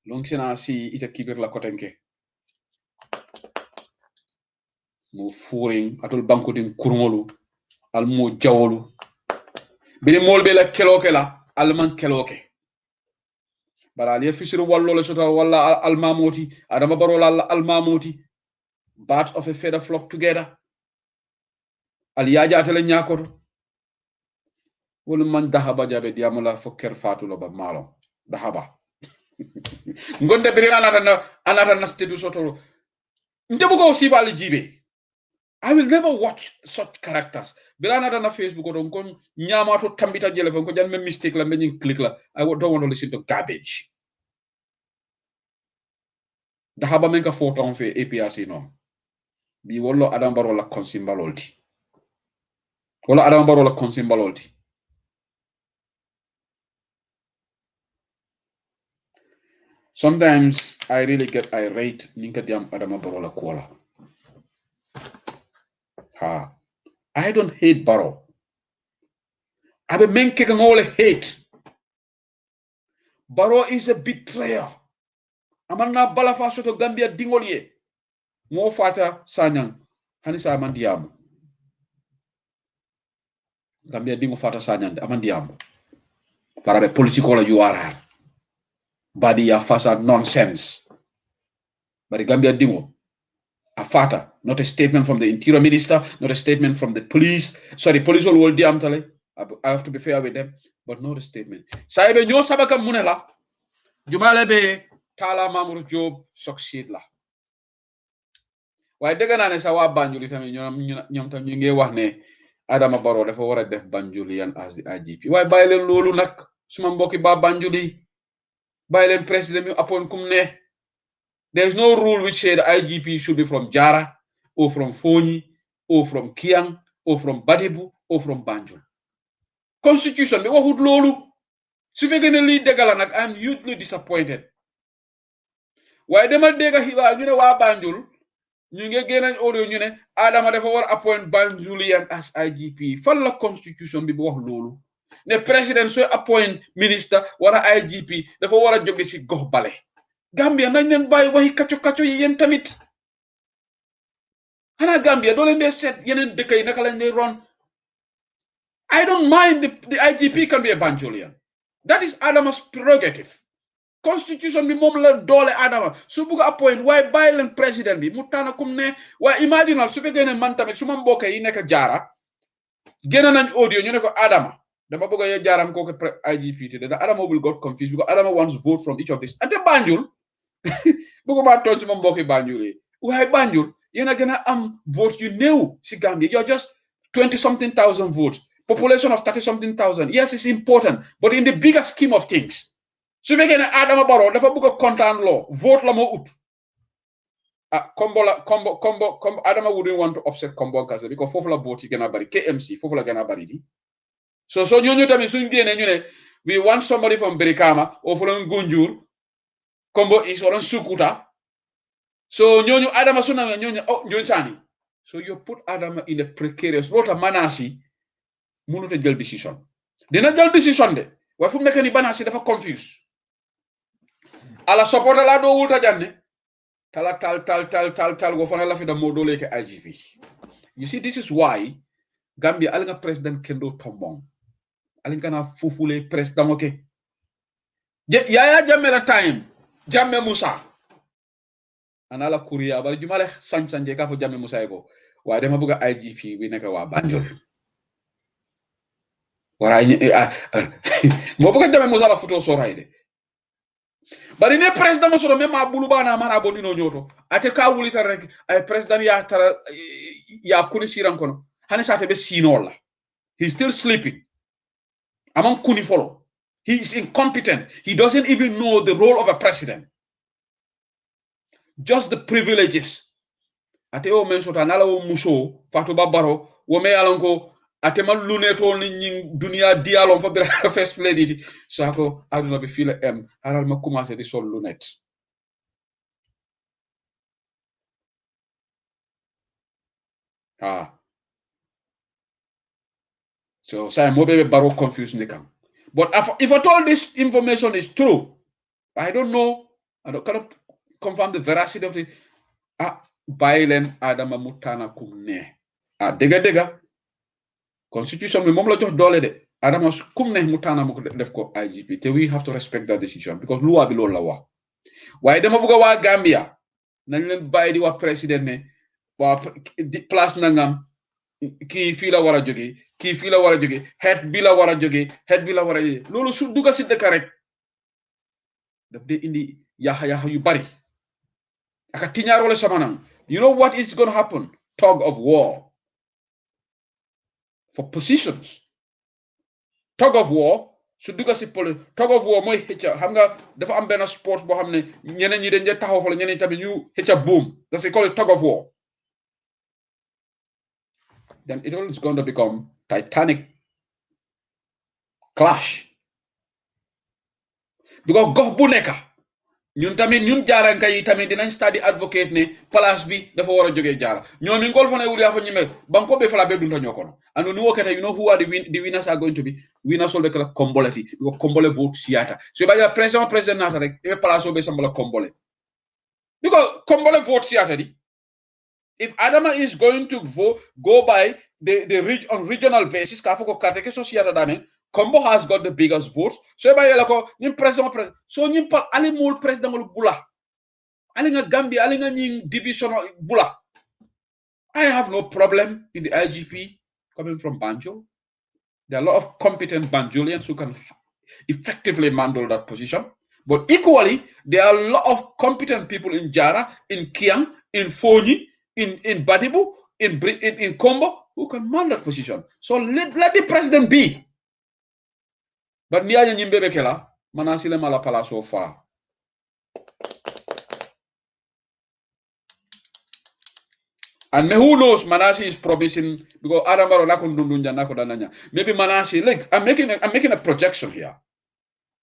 long sina si ite kibir la kotenke mo furing atol banko din kurngolu al mo jawolu bi molbe la keloke la alman keloke bara ali fisir wallo le sota walla almamoti Adama Barrow la almamoti birds of a feather flock together al yajaate le nyakoto wol man dahaba jabe diamula fokker fatulo ba malo dahaba ngonde biri anata na stetu soto ndebu ko sibali jibe I will never watch such characters. Bilana dana Facebook or kon nyama to tambita jelefon ko jan me mistake la me click la. I don't want to listen to garbage. Da haba menka photo on fe APRC no. Bi wollo Adam Barrow la consimbalolti. Wala Adam Barrow la consimbalolti. Sometimes I really get irate ninka diam Adam Barrow la kola. I don't hate Barrow. Abe menke ngole hate. Barrow is a betrayer. Amanna balafa soto Gambia dingoliye. Mo fata sanyang. Hanisa amandiamu. Gambia dingo fata sanyang amandiamu. Parabe political URL. Badi ya fasa nonsense. But Gambia dingo. A fata. Not a statement from the interior minister. Not a statement from the police. Sorry, police will diamtale. I have to be fair with them. But not a statement. Saibe nyo sabaka munela. Jumalebe Tala Mamour Job succeed la. Why dega na sa wa Banjuli tamit ñom tam ñu ngi wax ne Adama Barrow dafa wara def Banjulian as the IGP. Why bàyyi leen loolu nak suma mbokki ba Banjuli bàyyi leen president yu appoint kum ne. There is no rule which say the IGP should be from Jara or from Fonyi or from Kiang or from Badibu or from Banjul. Constitution bi waxut loolu. Su fekkee ne lii dëgg la nag I'm hugely disappointed. Waaye demal dégg xibaar ñu ne waa Banjul ñu ngi génnañ audio ñu ne Adama dafa war appoint Banjulian as IGP. Fan la constitution bi wax loolu ne président sooy appoint ministre wala IGP dafa war a jóge ci gox bale. Gambia nañ leen bàyyi waxi kacco yi yéen tamit. Xanaa Gambia doo leen dee seet yeneen dëkk yi naka lañ dee ron. I don't mind the IGP can be a Banjulian. That is Adama's prerogative. Constitution bi mom la doole Adama su buga appoint why bàyyi leen président bi mu tànn kum ne waaye imaginal su fekkee ne man tamit su ma mbokk yi nekk Jaara génn nañ audio ñu ne ko Adama dama bëgg a jaaram kooku IGP te da Adama will got confused because Adama wants vote from each of this ate Banjul bëgguma tooñ su ma mbokk yi Banjul yi waaye Banjul yéen a gën a am vote yu néew si Gambia you're just 20-something thousand votes population of 30-something thousand yes it's important but in the bigger scheme of things su fekkee ne Adama Barrow dafa bëgg a kontaan loo vote la moo ut combo Adama wouldn't want to upset combo kase because foofu la vote yi gën a bari KMC foofu la gën a bari di so ñooñu tamit suñ génnee ñu ne we want somebody from Brikama or from Gunjur combo is or Sukuta so ñooñu Adama su na ñooñu saani so you put Adama in a precarious rota Manasi mënut a jël décision dina jël décision de waaye fu mu nekk ni Manasi dafa confuse ala support la do wulta janne tala tal go fana la fi da mo do leke IGP. You see this is why Gambia alinga president kendo tombong alinga na fufule president okay yaya jamme la time jamme Musa anala kuriya bari jumale sansanje ka fo jamme Musa ego wa dama buga IGP bi neka wa Banjul wara mo buga jamme Musa la futo so rayde bari ne president mo soro même abulu bana mara boni no nyoto ate ka wulita rek ay president ya tara ya kuni siran kono hani sa fe be sinola he's still sleeping among kuni follow he is incompetent he doesn't even know the role of a president just the privileges ate o men sota nala o muso Fatou Babaro wo me alonko ate man luneto ni dunia dialon fa bira first lady sako aduna be fila haral ma commencer di sol lunette so say mo be Barrow confused nikam but if at all this information is true I don't know I cannot confirm the veracity of the bailen Adama mutana kumne dega constitution bi mom la jox doole de Adama kum ne mutana mu def ko IGP te we have to respect that decision because loi bi lol la wax waye dama bëgg wa Gambia nañ leen bayyi di wax président ne wa place nangam ki fi la wara joggé ki fi la wara joggé head bi la wara joggé head bi la wara lolu su duga ci dëkk rek daf de indi yaha yu bari aka tiñaar wala samanam you know what is going to happen tug of war for positions. Tug of war su dugga si tug of war mooy xëcca xam nga dafa am benn sport boo xam ne ñeneen ñi dañ taxaw fa la ñeneen tamit ñu xëcca boom. That's called tug of war. Then it is going to become titanic clash. Because gox bu nekk ñun tamit ñun jaaranka yi tamit dinañ study advocate ne place bi dafa war a jógee jaara ñoom mi ngol fana wuli afa ñime banko be fala be dunta ñokono and ni wokata you know who are the winners are going to be winners all the kala komboleti because kombole vote siata so ba ya president nata rek e place be sambala kombole because kombole vote siata di if Adama is going to go by the on regional basis ka foko carte ke sociata dame Combo has got the biggest votes. So by lako nim president so nim pa ali mul president mul bula. Ali nga Gambia ali nga ning divisional bula. I have no problem in the IGP coming from Banjul. There are a lot of competent Banjulians who can effectively handle that position. But equally, there are a lot of competent people in Jara, in Kiang, in Foni, in Badibu, in Combo who can man that position. So let the president be. But niya nyimbe bekela manasile mala pala so far. And who knows, Manasi is promising because Adamaro nakundunja nakodananya. Maybe Manasi, like I'm making a projection here,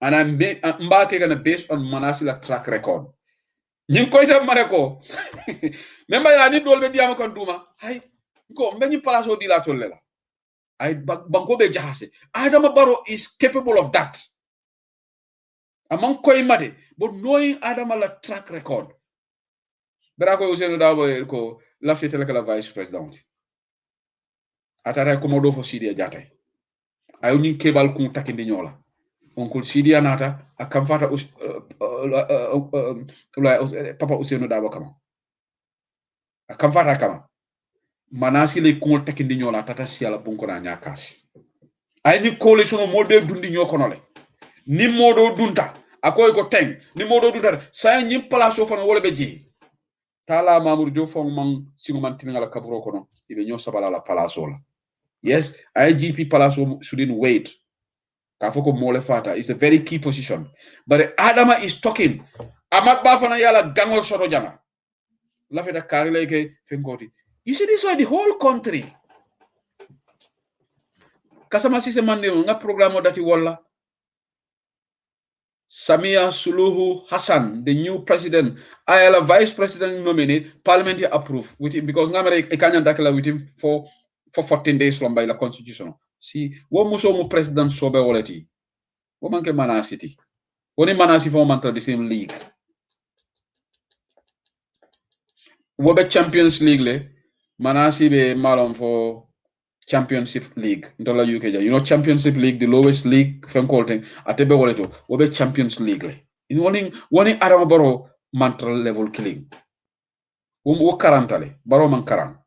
and I'm based on Manasi's track record. Nyinkoita mareko. Remember, I need to already am konduma. Hi, go many palaso di la tolela. I bankobe jahase. Adama Barrow is capable of that. Among Koimade, but knowing Adama track record. Berako useno dawo ko lafte telekala vice president. Atara komodo fo Sidia Jate. Ayuni kebal kun takindi nyola. Onkul Sidia nata akamfata papa useno dawo kama. Akamfata kama. Manasi le kun takindi nyola tata siala bunko na nyakasi. Ay ni coalition mo be dundi nyokonole. Ni modo dunta akoy ko teng ni modo dunta sa nyim place fo na wala be ji. Tala Mamour Jo fong man singoman tinala kabro kono ibe nyo sabala la palaso la. Yes, IGP palaso shouldn't wait. Kafoko mole fata is a very key position. But Adama is talking. Amat bafana yala gangol soto jana. Lafeda karile ke fenkoti. You see this why the whole country. Kasama sise mande nga programo dati wala. Samia Suluhu Hassan, the new president, Ayala vice president nominate, parliament approve with him because Namare Ekanya Dakala with him for 14 days from by the constitution. See, what muso mu president sobe waleti? What manke manasiti? Only manasi for mantra the same league. What be Champions League le? Manasi be malon for Championship League. Ndola UK. You know Championship League, the lowest league fenkolting atebe woleto. Obe Champions League le. In warning Adama Barrow mantra level killing. Wo karantale. Barrow man karan.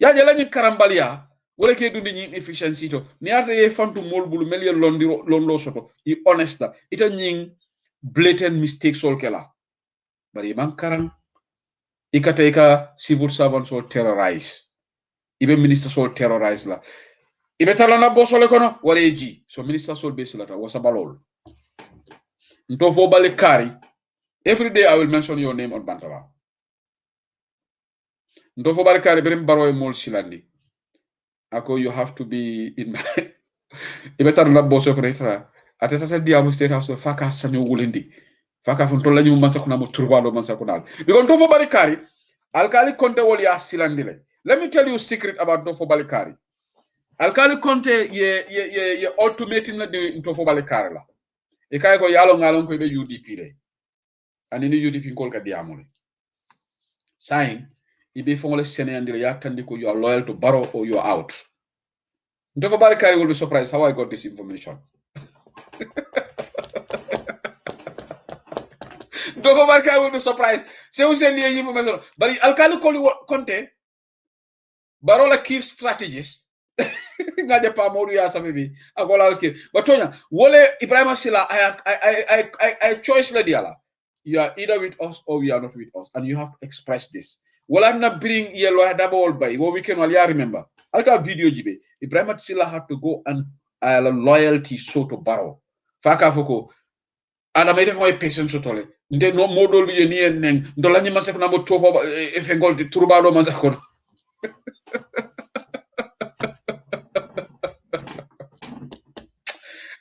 Ya jela ni karambalia. Wole ke dundi ni efficiency to. Ni ate ye fantu molbulu melia londo soto. I honesta. Ita nying blatant mistakes all kela. Bari man karan. Ika civil servants all terrorize. Ibe minister sol terrorize la. Ibe talana bosole kono wareji. So minister sol besilata wasabalol. Ntofo balikari. Every day I will mention your name on Bantawa. Ntofo balikari berim Barrow mol silandi. Ako you have to be in my Ibe talana bosole kono atata diamu state house faka sanyo wulindi. Faka fontola nyu mansa kuna mo turbalo mansa kuna. Because ntofo balikari alkali konte woli asilandi le. Let me tell you a secret about Ntofo Balikari. Alkali Conte ye ultimatum na de Ntofo Balikari la. E kay ko yalo ngalon ko be UDP le. Ani ni UDP ko ka diamole. Saying ibe fongole seneyandile ya tandi ko you are loyal to Barrow or you are out. Ntofo Balikari will be surprised how I got this information. Ntofo Balikari will be surprised. Se you send the information. But alkali Conte Barrow la key strategies. Ngade pa modu ya sabibi. Agola alski. But Tonya, wole Ibrahim Sila I choice la diala. You are either with us or you are not with us. And you have to express this. Wala na bring yellow double by what we can all remember. Alta video jibe. Ibrahim Silla had to go and loyalty show to Barrow. Faka foko. Ana may defo patient so tole. Nde no modol bi ni en neng. Ndola ni masef na mo tofo e fengol di turbado masakon.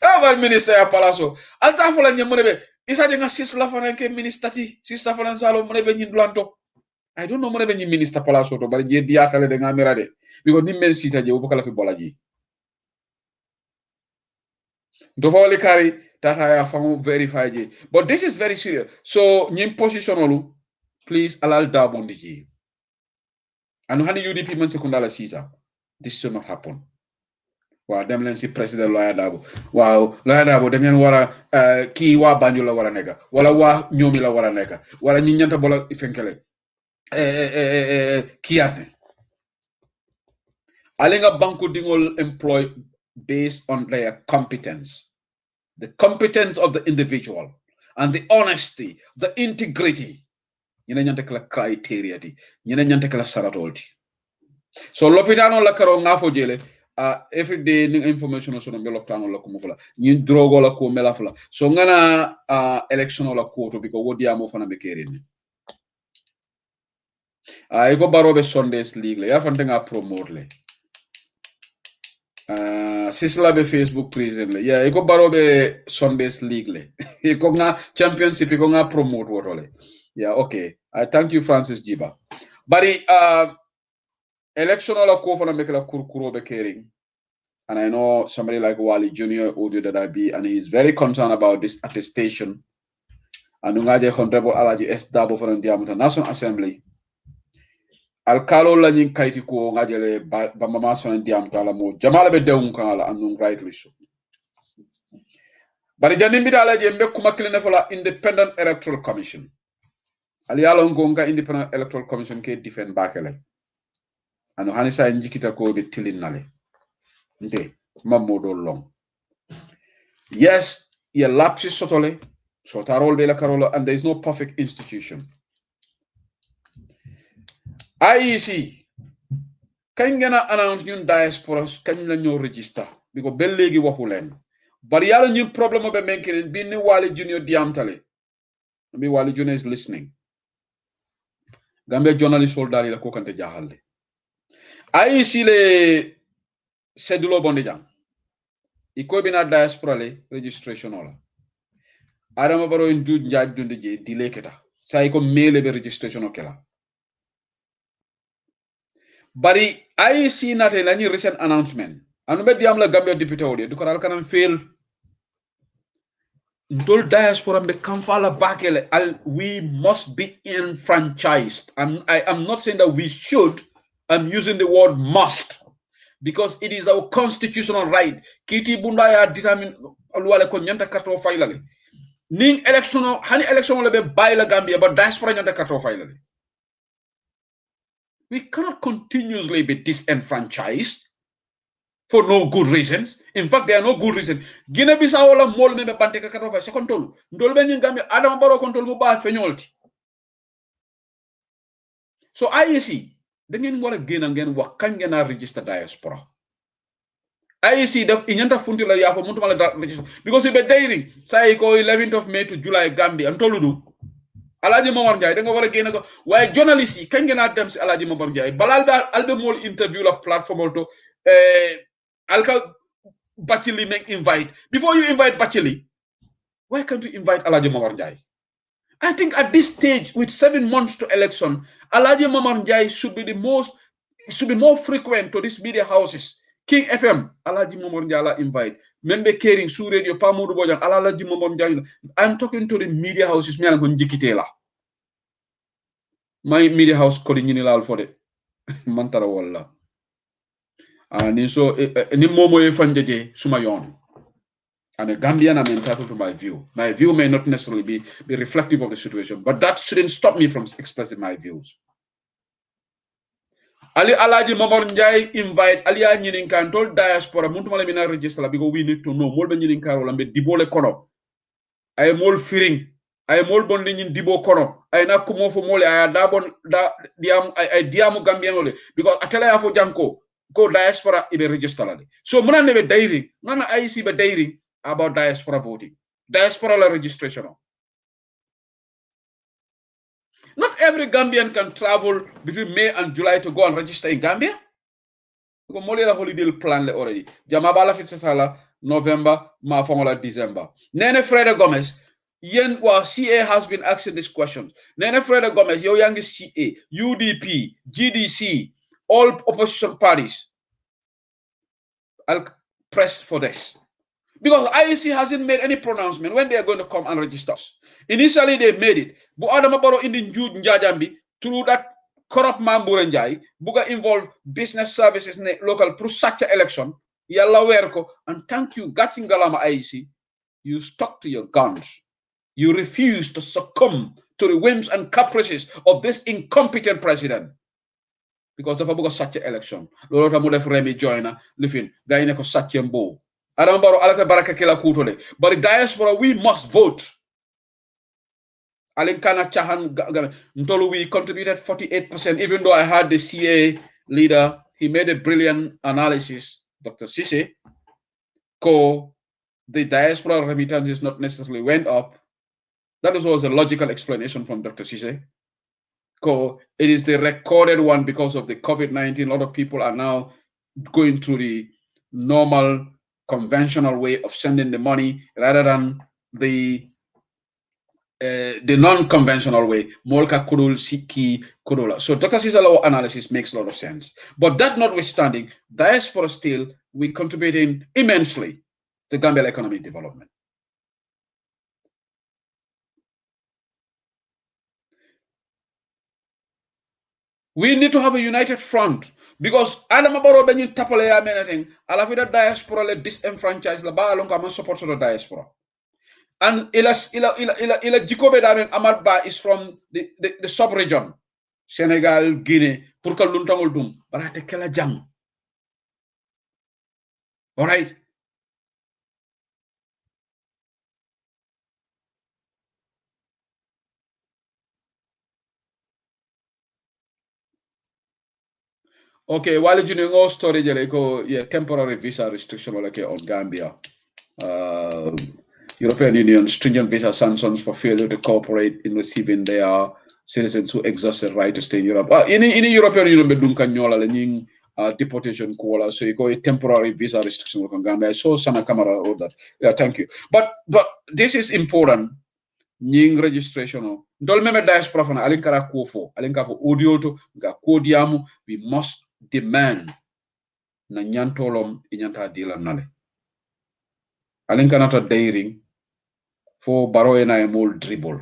Aval minister ya palaso. Alta fola nyamone isa de nga sis la fana ke ministati. Sis la fana salo mo be nyindlanto. I don't know mo be minister palaso to bari je diatale de ngamira de. Because ni men sita je ubukala fi bolaji. Dovoli carry that I have found verified. But this is very serious. So, in position olu, please allow that bondage. And how UDP man secondala Caesar? This should not happen. Wow, dem len si president lawyer dabo. Wow, lawyer dabo dengan wara ki wa banjo la wara neka. Wala wa nyomi la wara neka. Wala ñiñanta bola ifenkele. Kiate. Alenga banku dingol employ based on their competence. The competence of the individual and the honesty, the integrity. Ñene ñante kala criteria di. Ñene ñante kala saratolti. So l'opitano la karo ngafo jele every day ning information so no l'opitano la kumufula. Ñin drogo la ko melafula. So ngana election la ko to biko wodi amo fana be kereni. Iko barobe Sundays league le ya fante nga promote le. Sisla be Facebook prison le. Yeah, iko barobe Sundays league le. Iko nga championship iko nga promote wotole. Yeah, okay. I thank you, Francis Jiba. But election la ko fana make la kurkuro be kering. And I know somebody like Wali Jr. audio that I be, and he's very concerned about this attestation. And ungaje honorable Alaji S. Dabo for the National Assembly. Alkalo la nyin kaiti ko ngajele bamama so ndiam tala mo jamala be deun kala anun rightly so. Bari janim bi dala je mbe kuma kline fola Independent Electoral Commission. Ali yalo ngonga Independent Electoral Commission ke defend bakele. Ano hanisa njikita ko be tilin nale. Nte mamodo long. Yes, ye lapses sotole so tarol be la karola, and there is no perfect institution. IEC kañ ngena announce ñun diaspora kañ la ñoo register because ba legi waxu len bari yalla ñun problème be menkenen bi ni Wali Junior diamtale bi Wali Junior is listening. Gambia journalist soldat la ko kante jaxalle IEC le sedulo bonde jang iko bina diaspora le registration ola Adama Barrow indu njaaj dunde je dile keta sa iko mele be registration okela. Bari IEC nate la ni recent announcement anu be diam la Gambia député wodi du ko dal kanam fail ndol diaspora be kamfala bakele we must be enfranchised. I am not saying that we should. I'm using the word must because it is our constitutional right. Kiti bunda ya determine alwale ko nyanta karto failale ning election hani election le be bay la Gambia but diaspora nyanta karto failale. We cannot continuously be disenfranchised for no good reasons. In fact, there are no good reasons. Guinea-Bissau la mol me bante ka karofa se control. Ndol be Gambia Adama Barrow control mu ba feñolti. So IEC da ngeen wara gëna ngeen wax kañ ngeen register diaspora. IEC def iñanta funti la yafo mutuma la register because you be dating say ko 11th of May to July Gambia am toludu Alaji Momar Njai da nga wara gene ko waye journalist yi kañ ngeen dem ci Alaji Momar Njai balal ba albe mol interview la platform to alka Bachili make invite before you invite Bachili why can't you invite Alaji Momar Njai? I think at this stage with 7 months to election Alaji Momar Njai should be more frequent to these media houses. King FM Alaji Momar Njai la invite membe caring su radio pa Modou Bojang Alaji Momar Njai. I'm talking to the media houses mi ko njikite la my media house ko ni la al fode mantara walla ni so ni momo e fanjeje suma yon. I'm a Gambian, I'm entitled to my view. My view may not necessarily be reflective of the situation, but that shouldn't stop me from expressing my views. Ali Alaji Momar Njai invite Alia Nyininkan told diaspora Muntumala Mina register because we need to know more than Nyininkan Lambe Dibole Kono. I am all fearing. I am all bonding in Dibo Kono. ay na kumo fo mole ay dabon da diam ay diamu gambianole because atela ya fo janko ko diaspora ibe register la so muna nebe dairi nana IEC be dairi about diaspora voting diaspora la registration. Not every Gambian can travel between May and July to go and register in Gambia. Because mole la holiday plan le already. Jamabala fitasala November, Mafongola December. Nene Freda Gomez, yen wa CA has been asking these questions. Nene Freda Gomez, your youngest CA, UDP, GDC, all opposition parties. I'll press for this. Because IEC hasn't made any pronouncement when they are going to come and register us. Initially, they made it. But Adama Barrow in the Njajambi, through that corrupt man Burenjai, Buga involve business services in the local through such an election. Yalla werko, and thank you, Gatin Galama IEC. You stuck to your guns. You refuse to succumb to the whims and caprices of this incompetent president. Because of a Buga such an election. Lolo Tamudef Remy Joiner, living, Gaineko Satyambo. Adam Barrow alata baraka kila kutole. But the diaspora, we must vote. Alinkana Chahan Ntolu, we contributed 48%, even though I had the CA leader, he made a brilliant analysis, Dr. Sise. The diaspora remittances not necessarily went up. That was a logical explanation from Dr. Sise. It is the recorded one because of the COVID-19. A lot of people are now going through the normal conventional way of sending the money rather than the non-conventional way. Molka Kudul Siki Kudula. So Dr. Cisalo's analysis makes a lot of sense. But that notwithstanding, diaspora still, we contributing immensely to Gambia economic development. We need to have a united front because Adam Barrow Benin Tapole ya menating alafida diaspora le disenfranchise la ba alonga man support the diaspora. And ila Jikobe Damen Ahmad Ba is from the sub-region. Senegal, Guinea, Purka Luntangol Dum, Barate Kela Jang. All right. Okay, while you know story go temporary visa restriction on Gambia. European Union stringent visa sanctions for failure to cooperate in receiving their citizens who exhaust their right to stay in Europe. In the European Union, deportation kola, so you go a temporary visa restriction on Gambia. I saw Sana Kamara all that. Yeah, thank you. But this is important. Nying registration. Don't remember diaspora for alinkara kofo, alinka for audio to ga kodiamu. We must demand na nyantolom inyanta dila nale. Alinka nata daring for Barrow and I mol dribble.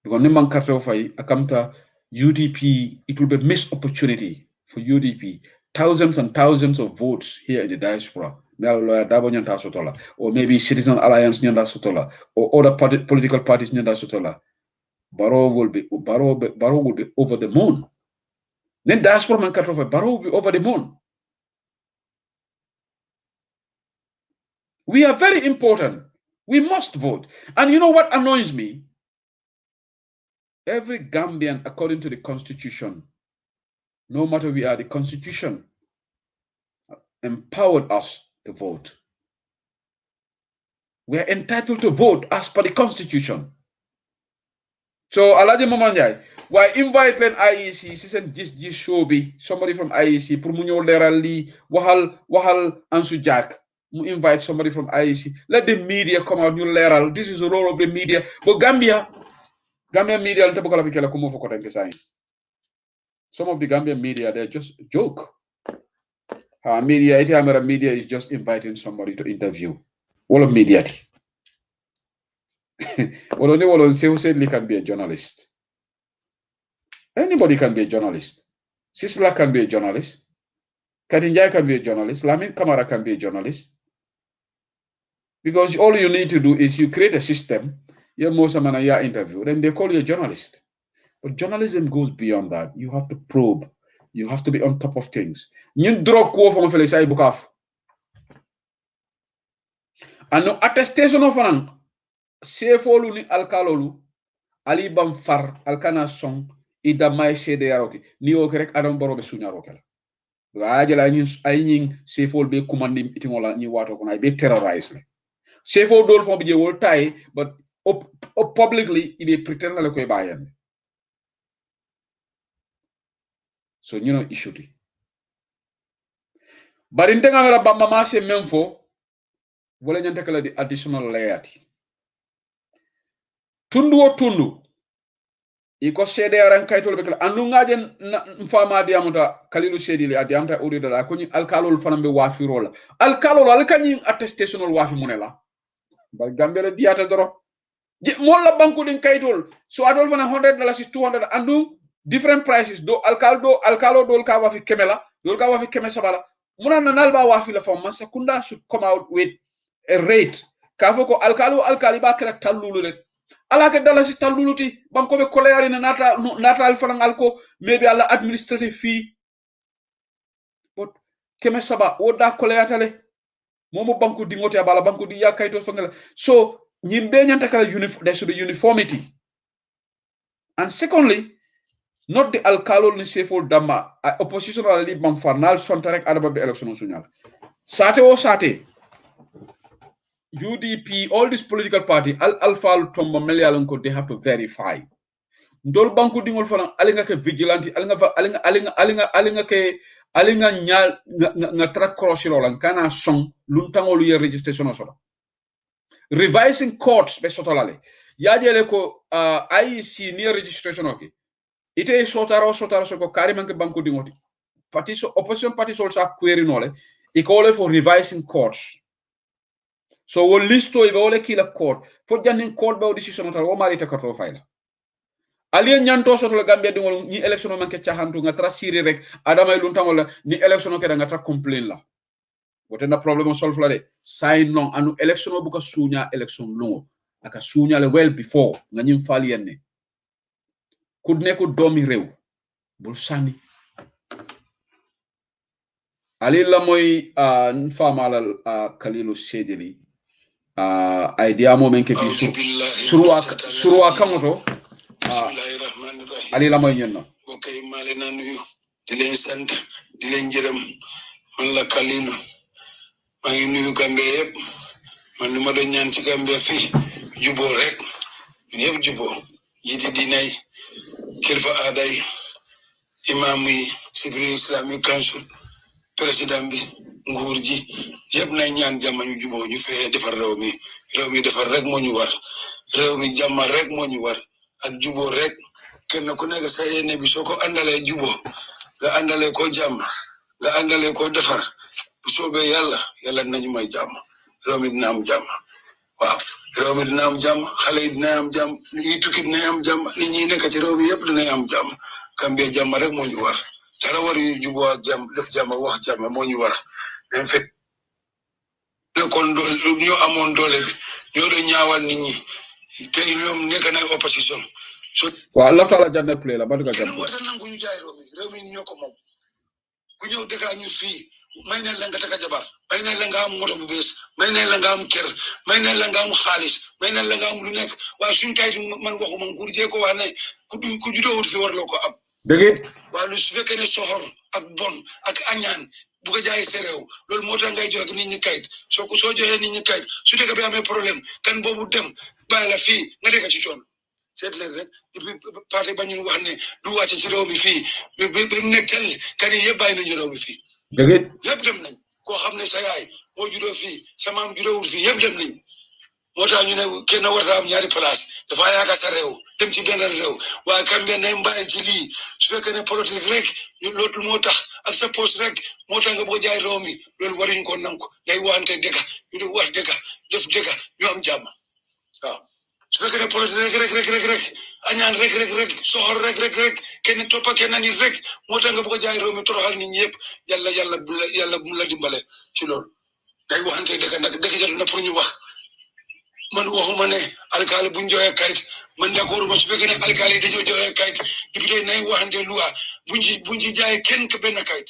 Because Niman Carter akamta UDP, it will be a missed opportunity for UDP. Thousands and thousands of votes here in the diaspora. Or maybe Citizen Alliance Nyanda Sotola, or other political parties Nyanda Sotola. Barrow will be over the moon. Then diaspora man Carter Barrow will be over the moon. We are very important. We must vote. And you know what annoys me? Every Gambian, according to the Constitution, no matter we are, the Constitution empowered us to vote. We are entitled to vote as per the Constitution. So, Alaji Mamanjai, why invite len IEC, sisen just show be somebody from IEC, pour munyo lerali, wahal Ansu Jack, invite somebody from IEC. Let the media come out, new leral. This is the role of the media. But Gambia media, some of the Gambian media, they're just a joke. Media is just inviting somebody to interview. All of media. Who can be a journalist. Anybody can be a journalist. Sisla can be a journalist. Kadinjai can be a journalist. Lamin Kamara can be a journalist. Because all you need to do is you create a system. You're Mosamanaya interview, then they call you a journalist. But journalism goes beyond that. You have to probe. You have to be on top of things. You draw quo from Felisai Bukaf. And no attestation of an CFO ni alkalolu ali bam far alkana song ida may cede yaroki ni o rek adam Barrow be suñaro kala ajala ñin ay ñin sefol be commandi itingola ñi wato ko be terrorize le sefo dol fo be je wol tay but publicly ibe pretend la koy bayan so you know issue ti bari ndenga mera bamba ma se même fo wala ñante kala di additional layati tundu iko sede yaran kaytol be kala andu ngajen fama di amuta kalilu sedi li adi amta uri dala ko ni alkalol fanambe wafirola alkalol alkani attestation wafi munela ba gambele diata doro molla banku din kaytol so adol fana $100 $200 andu different prices do alkalo do ka wafi kemela do ka wafi keme sabala munana nalba wafi la fam secunda should come out with a rate ka foko alkali ba kala tallulu rek ala ke dalasi talluluti banko be kolayari na nata alfanan alko maybe ala administrative fee but keme saba woda kolayatale momo banko di ngote abala banko di yakayto fangala so nyimbe nyanta kala there should be uniformity. And secondly, not the alkalo ni sefol dama opposition ala li bam farnal sontarek adaba be election sunyal sate o sate UDP, all this political party, Alpha Tomba Melialanko, they have to verify. Ndol banku dingol fana alinga ke vigilante alinga nyal nga track crossiro lan kana song luntangolu ye registration solo. Revising courts be sotolale. Yajele ko IEC near registration okay. Ite sotaro so ko kariman ke banku dingoti. Opposition parties also query nole. Ikole for revising courts. So we'll list to ole kila court for janning court ba decision otal o mari takato fayla alien nyanto soto la Gambia dingol ni election manke chahantu nga trasiri rek adama luntangol ni election ke nga tra complain la wotena problem solve la de sign non anu election bu ko sunya election lungo aka sunya le well before nga nyim fali yenne kudne ko domi rew bul sani ali la moy nfama la kalilu sedeli idea moment ke surwa kamoto ali la moy ñenno okay male na nuyu di len sant di len jërem man la Kalilu ma ngi nuyu Gambia yépp man luma do ñaan ci Gambia fi jubo rek ñepp jubo yiti dinay kilifa aaday imam yi civil islamic council président bi nguur ji yépp na ñaan jàmm ñu jubo ñu fexé defar réew mi defar rek moo ñu war réew mi jàmm rek moo ñu war ak jubo rek kenn ku nekk sa yene bi soko andale jubo nga andale ko jàmm nga andale ko defar bu soobee yàlla nañu may jàmm réew mi dina am jàmm waaw réew mi dina am jàmm xale yi dina am jàmm ñi tukki dina am jàmm nit ñi nekk ci réew mi yépp dina am jàmm Gambia jàmm rek moo ñu war dara war yu jubo ak jàmm def jàmm wax jàmm moo ñu war même fait kon ñoo amoon doole bi ñoo do ñaawal nit ñi tey ñoom nekk na opposition so wa Allah taala janna play la badu ga jàmm wata nangu ñu jaay réew mi ñoo ko moom ku ñëw dëkk ñu fii may na la nga taka jabar may na la nga am moto bu bees may na la nga am kër may na la nga am xaalis may na la nga am lu nekk waaye suñ kayit man waxuma nguur jee ko wax ne ku judoowut fi war loo ko am dëgg waaye lu su fekkee ne soxor ak bon ak añaan bu ko jaay sa réew loolu moo tax ngay joxe nit ñi kayit soo joxee nit ñi kayit su dëkk bi amee problème kan boobu dem bàyyi la fii nga dëkk ci coon seet leen rek parti ba ñu wax ne du wàcce ci réew mi fii ba mu nekk tel kan yi yëpp bàyyi nañu réew mi fii dëgg yëpp dem nañ koo xam ne sa yaay moo juddoo fii sa maam juddoowul fii yëpp dem nañ moo tax ñu ne kenn warta am ñaari place dafa yaakaar sa réew dem ci benn réew waaye kan benn nay mbaay ci lii su fekkee ne politique rek loolu moo tax ak sa poste rek moo tax nga bëgg jaay réew mi loolu waruñu ko nangu day waxante dëgg ñu di wax dëgg def dëgg ñu am jàmm waaw su fekkee ne politique rek añaan rek soxor rek kenn toppa kenn nit rek moo tax nga bëgg jaay réew mi toroxal nit ñi yëpp yàlla bu la dimbale ci loolu day waxante dëgg nag dëgg jot na pour ñu wax man waxuma ne alkaali buñ joxee kayit man d'accord ma su fekkee ne alkaali dañoo joxee kayit député nañ waxante loi buñ ci jaay kenn ke benn kayit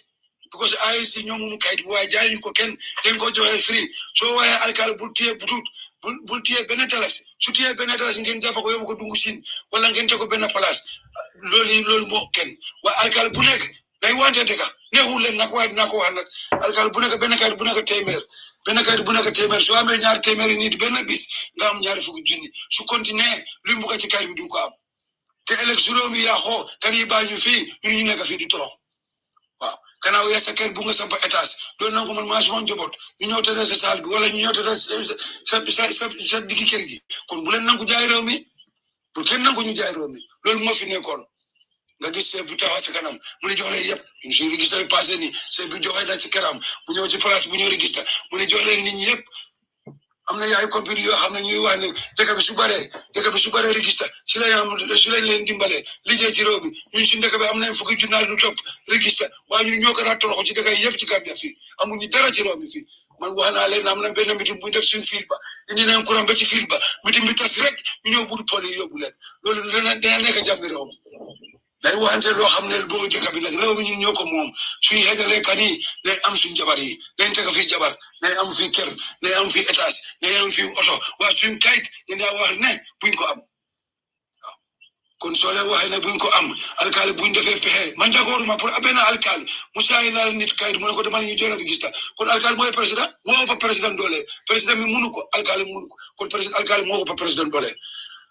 because IC ñoom kayit bu waaye jaayuñ ko kenn dañ ko joxe free soo waaye alkaali bul téye butut bul téye benn talas su téye benn talas ngeen jàpp ko yóbbu ko dungu siin wala ngeen teg ko benn place loolu moo kenn waaye alkaali bu nekk day wante dëgg neexul leen nag waaye dinaa ko wax nag alkaali bu nekk benn kayit bu nekk téeméer soo amee ñaar téeméeri nit benn bis nga am ñaari fukki junni su continuer lu mu bugg ci kayit bi du ko am te ëllëg su réew mi yàqoo kan yi bàyyi ñu fii ñun ñu nekk fii di torox waaw kanaaw yaa sa kër bu nga samp étage doon nangu man maa suma njaboot ñu ñëw tëddee sa saal bi wala ñu ñëw tëddee sa diggi kër gi kon bu leen nangu jaay réew mi pour kenn nangu ñu jaay réew mi loolu moo fi nekkoon nga gis seet bu taxaw sa kanam mu ne jox leen yëpp ñu si registre passé ni seet bi joxe da ci këram mu ñëw ci place bu ñëw registre mu ne jox leen nit ñi yëpp am na yaay compagnie yoo xam ne ñuy wax ne dëkk bi su baree registre si lañ leen dimbalee liggéey ci réew bi ñun suñu dëkk bi am nañ fukki junnaal lu topp registre waaye ñun ñoo ko daa toroxu ci dëkk yi yëpp ci Gambia fii amuñu dara ci réew mi fii man wax naa leen am na benn meeting bu def suñu fiil ba indi leen courant ba ci fiil ba meeting bi tas rek ñu ñëw budi pol yi yóbbu leen loolu dina nekk jàmmi réew mi day waxante loo xam ne boobu dëkk bi nag réew mi ñun ñoo ko moom suñu xejalee kan yi day am suñu jabar yi dañ teg fii jabar day am fii kër day am fii étage day am fii oto waaye suñu kayit yéen daa wax ne buñ ko am waaw kon soo leen waxee ne buñ ko am alkaali buñ defee pexe man d'accorduma pour benn alkaali mu saayi naa la nit kayit mu ne ko demal ñu joxe registre kon alkaali mooy président moo ëpp président doole président mi munu ko alkaali munu ko kon président alkaali moo ëpp président doole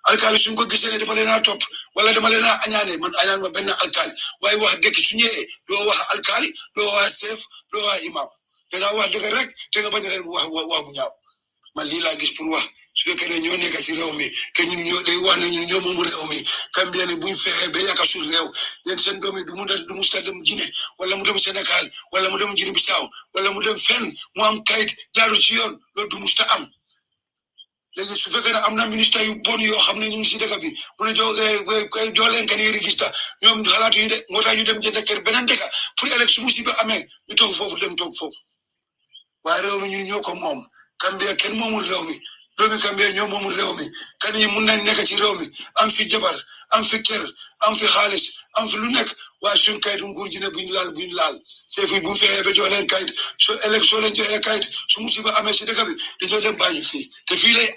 alkaali suñ ko gisee ne dama leen a topp wala dama leen a añaane man añaan ma benn alkaali waaye wax dëkk su ñëwee doo wax alkaali doo wax chef doo wax imam da ngaa wax dëgg rek te nga bañ a leen wax bu ñaaw man lii laa gis pour wax su fekkee ne ñoo nekk ci réew mi te ñun ñoo day wax ne ñun ñoo moomu réew mi Gambia ne buñ fexee ba yàq suñu réew yéen seen doom yi du mu dem Guinée wala mu dem Sénégal wala mu dem Guinée Bissau wala mu dem fenn mu am kayit jaaru ci yoon loolu du musta am léegi su fekkee ne am na ministère yu bon yoo xam ne ñu ngi si dëkk bi mu ne joo leen kan yi registre ñoom xalaatuñu de moo tax ñu dem jënd kër beneen dëkk pour élection su musiba amee ñu toog foofu dem toog foofu waaye réew mi ñun ñoo ko moom Gambia kenn moomul réew mi doomi Gambia ñoo moomul réew mi kan yi mun nañ nekk ci réew mi am fi jabar am fi kër am fi xaalis am fi lu nekk waaye suñ kayit nguur ji ne buñ laal c'est fi bu feexee ba jox leen kayit soo élection leen joxee kayit su musiba amee si dëkk bi dañoo dem bàyyi fii te fii lay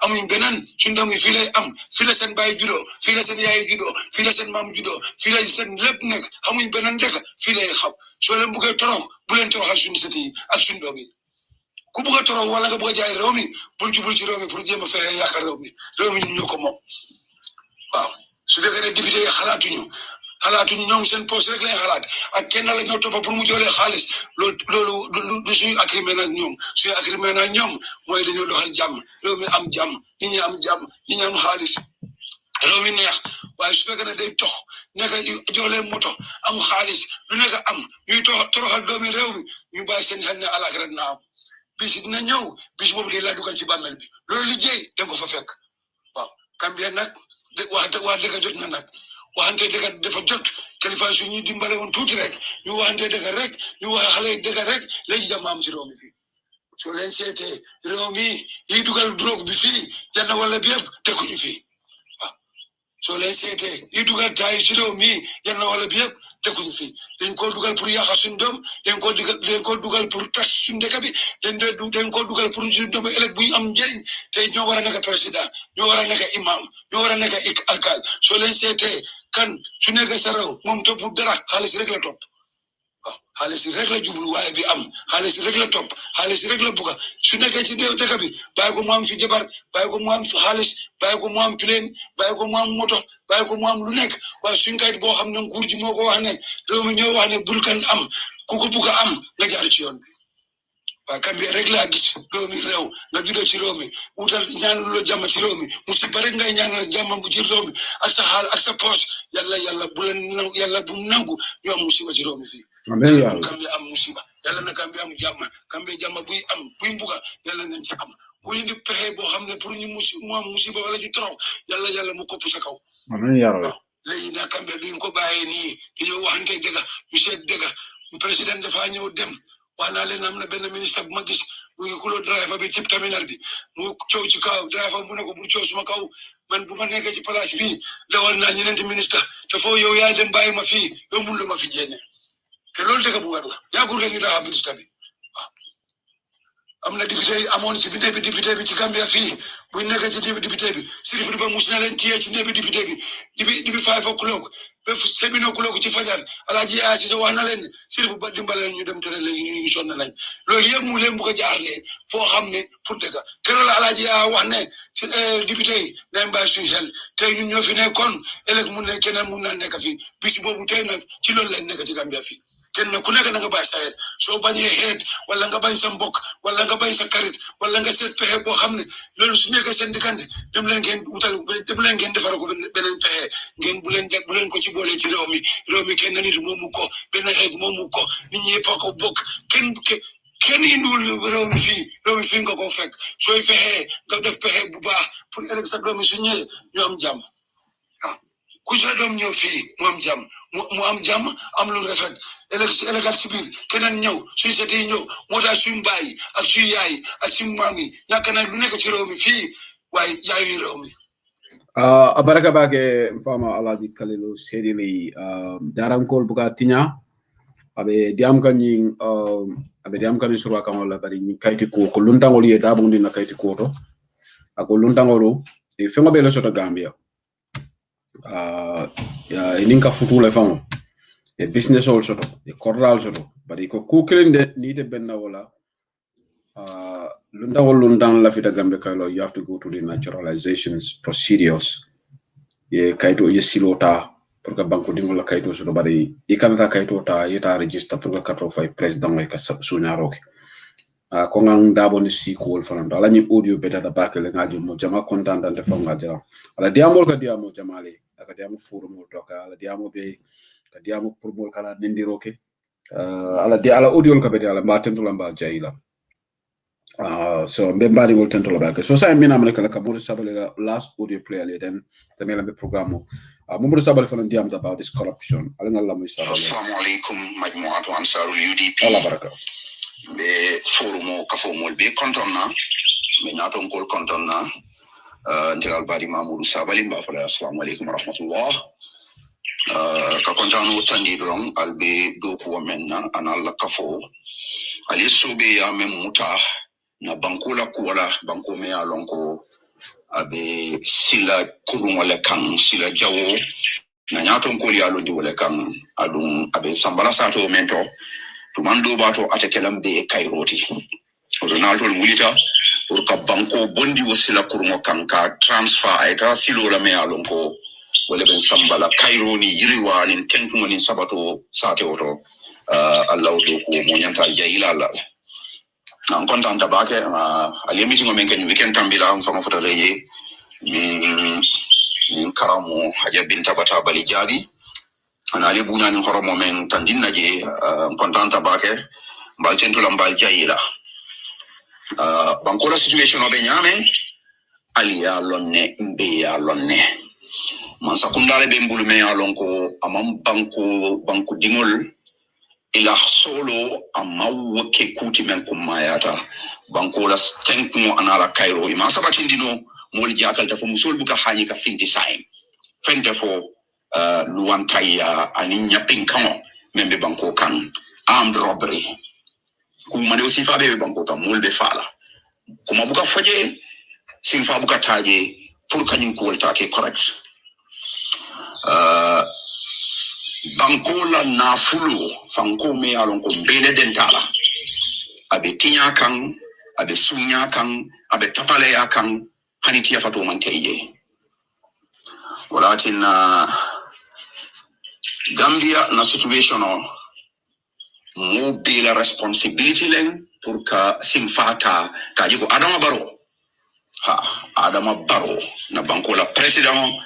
amuñ beneen suñ doom yi fii lay am fii la seen baay juddoo fii la seen yaay juddoo fii la seen maam juddoo fii la seen lépp nekk amuñ beneen dëkk fii lay xam soo leen buggee torox bu leen toroxal suñu sët yi ak suñ doom yi ku bugg a torox wala nga bugg a jaay réew mi bul jubul ci réew mi pour jéem a fexe yàq réew mi ñun ñoo ko moom waaw su fekkee ne député yi xalaatuñu ñoom seen poste rek lañ xalaat ak kenn la ñoo toppa pour mu joolee xaalis loolu du suñu agrément ak ñoom suñu agrément ak ñoom mooy dañoo doxal jàmm réew mi am jàmm nit ñi am jàmm nit ñi am xaalis réew mi neex waaye su fekkee ne day tox nekk joolee moto am xaalis lu nekk am ñuy toroxal doomi réew mi ñu bàyyi seen xel ne alaxira dina am bis dina ñëw bis boobu day la dugal ci bàmmeel bi loolu liggéey da nga ko fa fekk waaw Gambia nag wax dëgg jot na nag waxante dëgg dafa jot kilifa su ñu dimbale woon tuuti rek ñu waxante dëgg rek ñu wax xale dëgg rek léegi jàmm am ci réew mi fii soo leen seetee réew mi yi dugal drogue bi fii janna wala bi yëpp tekkuñu fii waaw soo leen seetee yi dugal taay ci réew mi janna wala bi yëpp tekkuñu fii dañ ko dugal pour yàqa suñu doom dañ ko dugal pour tas suñu dëkk bi dañ ko dugal pour suñu doom ëllëg bu ñu am njëriñ te ñoo war a nekk président ñoo war a nekk imam ñoo war a nekk alkaal soo leen seetee kan su nekk sa réew moom topp dara xaalis rek la topp waaw xaalis rek la jublu waaye bi am xaalis rek la topp xaalis rek la buga su nekkee ci dëkk bi bàyyi ko mu am fi jabar bàyyi ko mu am fi xaalis bàyyi ko mu am plane bàyyi ko mu am moto bàyyi ko mu am lu nekk waaye suñ kayit boo xam ne nguur ji moo ko wax ne réew mi ñoo wax ne bul kan am ku ko buga am nga jaar ci yoon bi waaye Gambia rek laa gis doomi réew nga juddoo ci réew mi wutal ñaanuloo jàmm ci réew mi musiba rek ngay ñaanal jàmm bu ci réew mi ak sa xaal ak sa poche yàlla bu leen yàlla bu nangu ñu am musiba ci réew mi fii Gambia am musiba yàlla na Gambia am jàmm Gambia jàmm buy mbuga yàlla nañ ci am bu indi pexe boo xam ne pour ñu mu am musiba wala ñu torox yàlla mu kopp sa kaw waaw léegi nag Gambia duñ ko bàyyee nii dañoo waxante dëgg ñu seet dëgg président dafa ñëw dem wax naa leen am na benn ministre bu ma gis mu ngi kuloo driver bi ci terminal bi mu coow ci kaw driver mu ne ko bu coow suma kaw man bu ma nekkee ci place bi dawal naa ñeneenti ministre te foo yow yaa dem bàyyi ma fii yow mun la ma fi jénne te loolu dëgg bu war la yàggul rek ñu daa am ministre bi am na député yi amoon ci député bi ci Gambia fii buñ nekk ci député bi Sirif ba mus na leen téye ci député bi dibi 5 o'clock ba 7 o'clock ci fajar Alaaji Asisa wax na leen Sirif ba dimbale ñu dem tere léegi ñu ngi sonn nañ loolu yëpp mu leen bu ko jaarlee foo xam ne pour dëgg keroog la Alaaji wax ne ci député yi nañ bàyyi suñu xel tey ñun ñoo fi nekkoon ëllëg mun ne keneen mun na nekk fii bis boobu tey nag ci loolu lañ nekk ci Gambia fii kenn ku nekk na nga bàyyi sa xeet soo bañee xeet wala nga bañ sa mbokk wala nga bañ sa karit wala nga seet pexe boo xam ne loolu su nekkee seen diggante dem leen ngeen defar ko beneen pexe ngeen bu leen ko ci boole ci réew mi kenn nit moomu ko benn xeet moomu ko nit ñi yëpp a ko bokk kenn indiwul réew mi fii nga ko fekk sooy fexee nga def pexe bu baax pour ëllëg sa doom yi su ñëwee ñu am jàmm waaw ku sa doom ñëw fii mu am jàmm mu am jàmm am lu rafet ëllëgaat si biir keneen ñëw suy setee ñëw moo tax suñu baay ak suñu yaay ak suñu maam yi ñàkk na lu nekk ci réew mi fii waaye jaayu réew mi abaraka bake mfama Alhaji Kalilu sedili darankol buka tinya abe diam kan surwa kan wala bari ni kayti ko luntangol ye dabon dina kayti ko to ako luntangolo e fengo be le soto Gambia ya ininka futule fango e business all soto e corral soto bari ko kukelinde ni de benna wala luntang la fita Gambia kalo you have to go to the naturalizations procedures ye kaito ye silota pour que banko dingol la kaito soto bari e kanata kaito ta yeta register pour que kato fay president way ka suñaroke ko ngang dabo ni sikol fanando ala ni audio beta da bakale ngaji mo jama content ante fanga jara ala diamol ka diamo jamale aka diamo furu mo doka ala diamo be ka diamo pour mo kala nendiroke ala audio ka beta ala matentu lamba jayila so mbembadi ngol tento labake so sa mina amana kala kamuri sabale last audio play ale then tamela be programme Muhammad Sabali for them about this corruption. Assalamu alaikum majmuatu ansarul UDP. Allah baraka. Be forumo kafomol be kontonna be nyaton kol kontonna ndilal badi Muhammad Sabali ba fa assalamu alaikum wa rahmatullah. Ka kontano tandi dron albe do ko menna analla kafo ali sobe ya mem muta na bankola kuwala banko me alonko abe sila kurun wala kan sila jawo na nyaton ko lialo di wala kan adun abe sambala sato mento to mando bato atekelam be kairoti Ronaldo mulita pour ka banko bondi wo sila kurun kan ka transfer eta silo la me alonko wala ben sambala kaironi yiriwa nin tenku nin sabato sate oto Allah do ko mo nyanta jayila la nan kontanta bake ali meeting o men ken weekend tambila am fama foto leye min karamo haja binta bata bali jadi ana ali bunya ni horomo men tandinna je kontanta bake mbal tentula mbal jayila bankola situation obe nyame ali ya lonne mbe ya lonne man sakundale be mbulu me ya lonko amam banko dingol ila solo amawo ke kuti men kumayata bankola tenkumo anala kairo ima sabati ndino mol jakal dafa musul buka hani ka finti sai fente fo luwantaya ani nyapin kamo membe banko kan armed robbery kuma de aussi fabe banko ta mol be fala kuma buka faje sinfa buka taje pour kanyin ko walta ke correct bankola na fulo fanko me alon ko bele dentala abe tinya kan abe sunya kan abe tapale ya kan haniti ya fato man teye walatin Gambia na situation mo be la responsibility len pour ka simfata ka jiko Adama Barrow na bankola president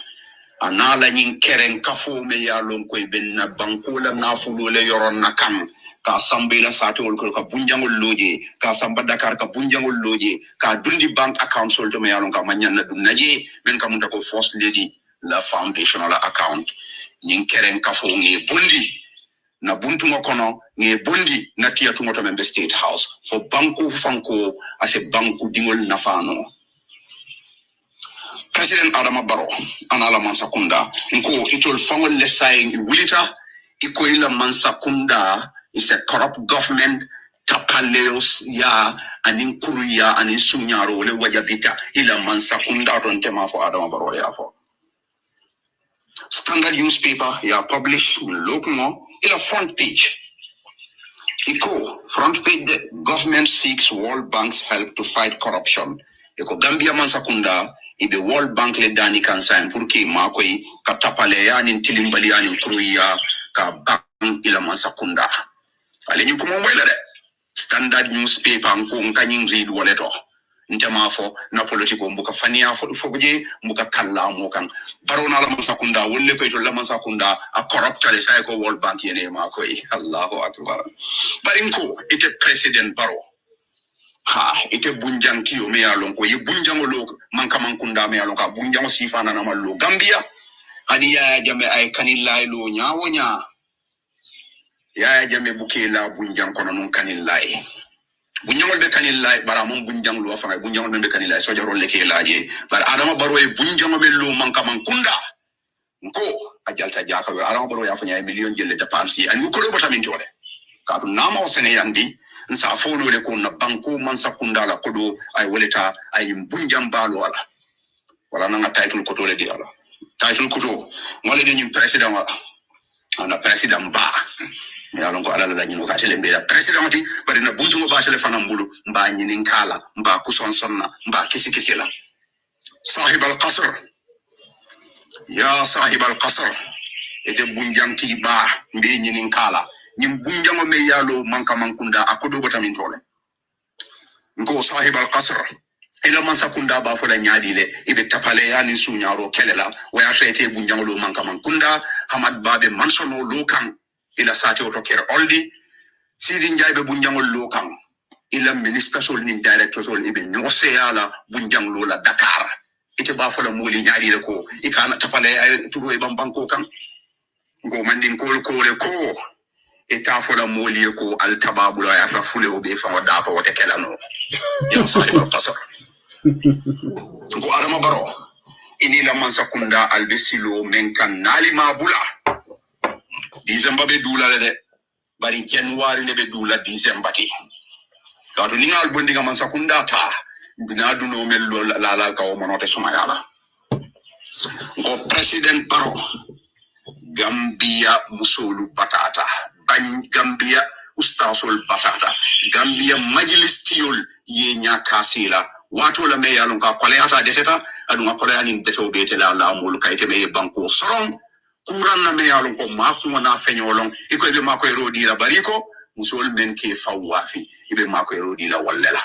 anala nyin keren kafo me ya lon koy ben na bankola nafulo le yoron na kam ka sambela satol ko ka bunjangol loje ka samba Dakar ka bunjangol loje ka dundi bank account sol to me ya lon ka manyan na dum naje men ka munta ko first lady la foundational account nyin keren kafo ngi bundi na buntu ngokono ngi bundi na tiyatu ngoto membe state house for banko fanko ase banku dingol nafano President Adama Barrow anala mansakunda nko itol fangol lesay wilita iko ila mansakunda is a corrupt government tapaleos ya anin kuruya anin sunyaro le wajabita ila mansakunda don tema fo Adama Barrow ya fo Standard newspaper ya publish lokumo ila front page iko front page the government seeks World Bank's help to fight corruption iko Gambia mansakunda ibe World Bank le dani kansa pour que makoy ka tapale ya nin tilimbali ya nin kuruya ka bank ila mansakunda ale ñu ko mo moy la de Standard newspaper ko kanyin read waleto ntama fo na politiko mbuka fania fo je mbuka kala mo kan Barrow na la masakunda wolle ko to la masakunda a corrupt kale sai ko World Bank yene ma ko Allahu akbar barinko ite president Barrow ite bunjanki o me alon ko ye bunjango lo manka mankunda me alon ka bunjango sifana na mallo Gambia ani ya jame ay kanilay lo nyawonya ya jame bukela bunjango non kanilay bunjangol be kanilay bara mom bunjang lo fa bunjangol be kanilay so jarol le ke laaje bar Adama Barrow e bunjango me lo manka mankunda ko ajalta jaka Adama Barrow ya fa nyaay million jelle dépense ani ko lo botamin tole ka to nama o sene yandi nsa fono le ko na banko man sakunda la kodo ay woleta ay bunjam balo wala na title ko to le di ala title ko to ngole de nyim president wala ana president ba mi alon ko ala la nyino ka tele be la president ti bari na buntu mo ba tele fanam bulu mba nyinin kala mba kuson sonna mba kisi la sahib al qasr ya sahib al qasr ede bunjam ti ba mbe nyinin kala nyim bunjam me yalo manka mankunda akodo botamin tole ngo sahib al qasr ila mansakunda ba fo la nyaadi le ibe tapale yani sunyaro kelela waya trete bunjam lo manka mankunda hamad babe mansono lokan ila sati oto ker oldi sidi njaybe bunjangol lokan ila minister sol ni director sol ibe nyose yala bunjanglo la Dakar ite ba fola moli nyaadi le ko ikana tapale ay turo e bambanko kan ngo mandin ko eta fola moli ko al tababula ya rafule obe fa wada ko wote kelano ya sahibul qasr ngo Adama Barrow ini la mansakunda albesilo menkan nali mabula December be dula le de bari January le be dula December ti kato ni ngal bondi man sakunda ta bina du no mel la ka o monote suma yala ngo president Barrow Gambia musolu batata ban Gambia ustasol batata Gambia majlis tiol ye nya kasila wato la me yalon ka koleata deteta adu ngakole ani deto be tela la mul kayte be banko soron kuran na me yalon ko mako na fenyolon iko be mako erodi la bariko musol men ke fawafi ibe mako erodi la wallela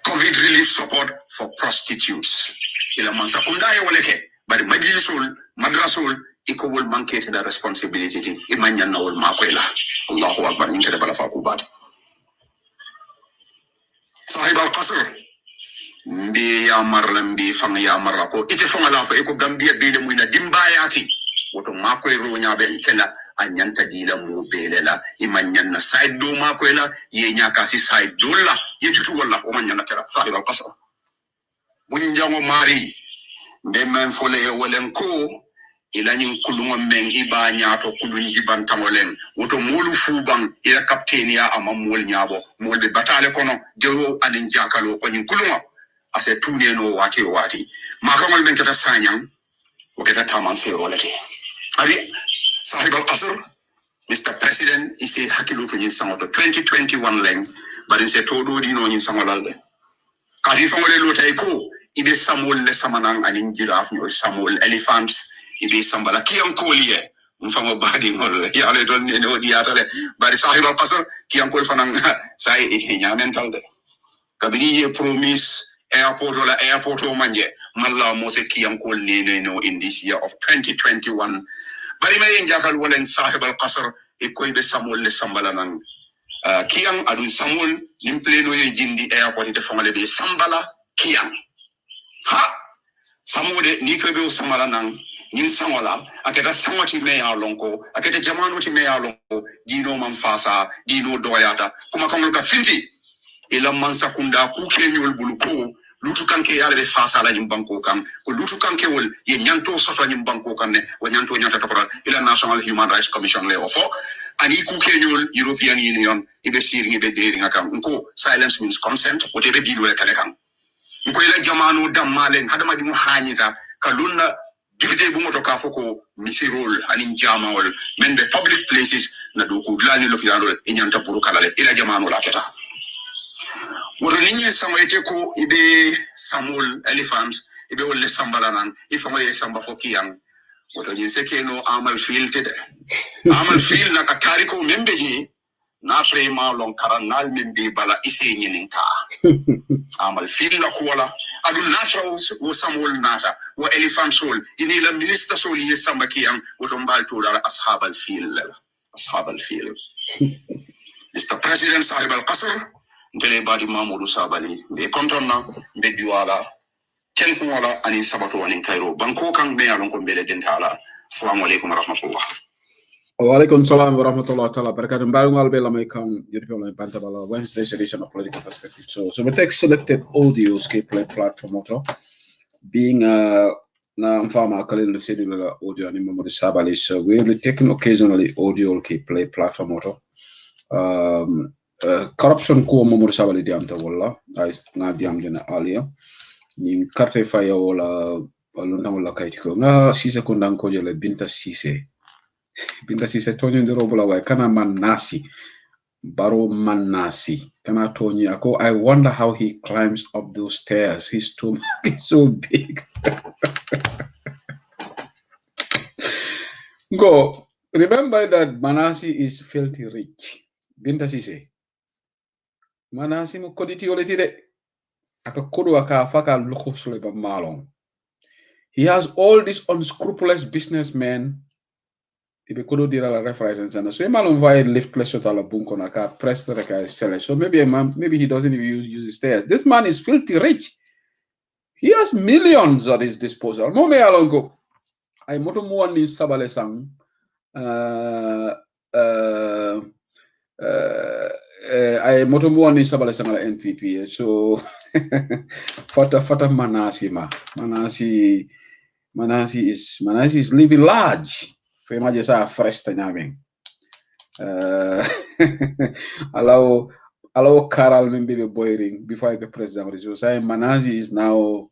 COVID relief support for prostitutes ila mansa kundaye woleke bari majlisul madrasul iko wol mankete da responsibility imanya na wol mako ila Allahu akbar ni kede bala fa ku bat sahib al qasr mbi ya marla mbi fanga ya marla ko ite fanga la fa eko Gambia be de muina dimbayati woto mako e ro nyaabe kala anyanta dila mo belela imanyan na side do mako ela ye nyaka si side do la yetutu wala o manyan na kala sahib al qasr bunjango mari be men fole e wolen ko ila nyin kulungo men iba nyaato kulun jiban tamolen woto molu fuban ila captain ya amamol nyaabo mol be batale kono dewo anin jakalo ko nyin kulungo ase tuneno wati makamol men kata sanyang o kata taman se rolati ali sahib al qasr Mr. President ise hakilu to nyin sangoto 2021 leng bari se todo di no nyin sangolalde kadi fangole lotay ko ibe samol le samanang anin giraffe no samol elephants ibe sambala kiyam koliye mfamo badi ngol ya le don ne odi atale bari sahib al qasr kiyam kol fanang sai nyamental de kabiri ye promise airport o manje malla mo se kiyam kol ne no in this year of 2021 bari me njakal wolen sahib al qasr e koy be samol le sambala nan kiyam adu samol nim pleno ye jindi airport de fangale be sambala kiyam samode ni ko be o samala nan nin sangola aketa sangoti me ya lonko aketa jamanu ti me ya lonko dino man fasa dino doyata kuma kamul ka finti ila man sakunda ku kenyol buluko lutu kanke yale be fasa la nyimbanko kan ko lutu kanke wol ye nyanto soto nyimbanko kan ne wo nyanto nyanta to ila National Human Rights Commission le ofo ani ku kenyol European Union ibe siri ibe deri ngakam ko silence means consent o tebe dilu kale kan ko ila jamanu damalen hadama di mo hanyita kalunna difide bu moto ka foko misirol ani jamawol men be public places na do ko dlani lo piano e nyanta buru kala le ila jamanu la keta wodo ninye samoyete ko ibe samul elephants ibe wolle sambalanan ifamo ye samba fokiyang wodo nyense keno amal filte de amal fil na katariko membeji na frema long karanal membe bala ise nyeninka amal fil la kuwala adu natra wo samul nata wo elephant soul ini la minister soul ye samba kiyang wodo mbal to dala ashabal fil Mr. President Sahib al-Qasr Mbele badi Mamoudou Sabali be kontonna be biwala ken ko wala ani sabato woni Cairo banko kan me alon ko mbele dentala assalamu alaykum wa rahmatullah wa alaykum salam wa rahmatullah ta'ala barakatuh mbalungal be lamay kan European Pantabala Wednesday's edition of Political Perspective so we take selected audios ke play platform auto being na mfama kalil sedula audio ani Mamoudou Sabali so we will be taking occasionally audio ke play platform auto corruption ko Mamoudou Sabali diamta wala ay nga diam jena alia ni carte faya wala lunda wala kayti ko nga 6 secondes ko jele Binta Cissé tonyo ndiro bula way kana man nasi Barrow man nasi kana tonyo ako I wonder how he climbs up those stairs his stomach is so big go remember that Manasi is filthy rich Binta Cissé Manasi mo koditi oleti de aka kodo aka faka loko sule ba malong he has all these unscrupulous businessmen ibe kodo dira la reference and so malong vai lift place to la bunko na ka press the ka sell so maybe he doesn't even use his stairs this man is filthy rich he has millions at his disposal mo me alongo ay moto mo woni sabale sang I moto mo ni sabale sangala NPP so fata Manasi is living large fe ma jesa fresh tanyaming allow Carol membe boiling before I get president so say Manasi is now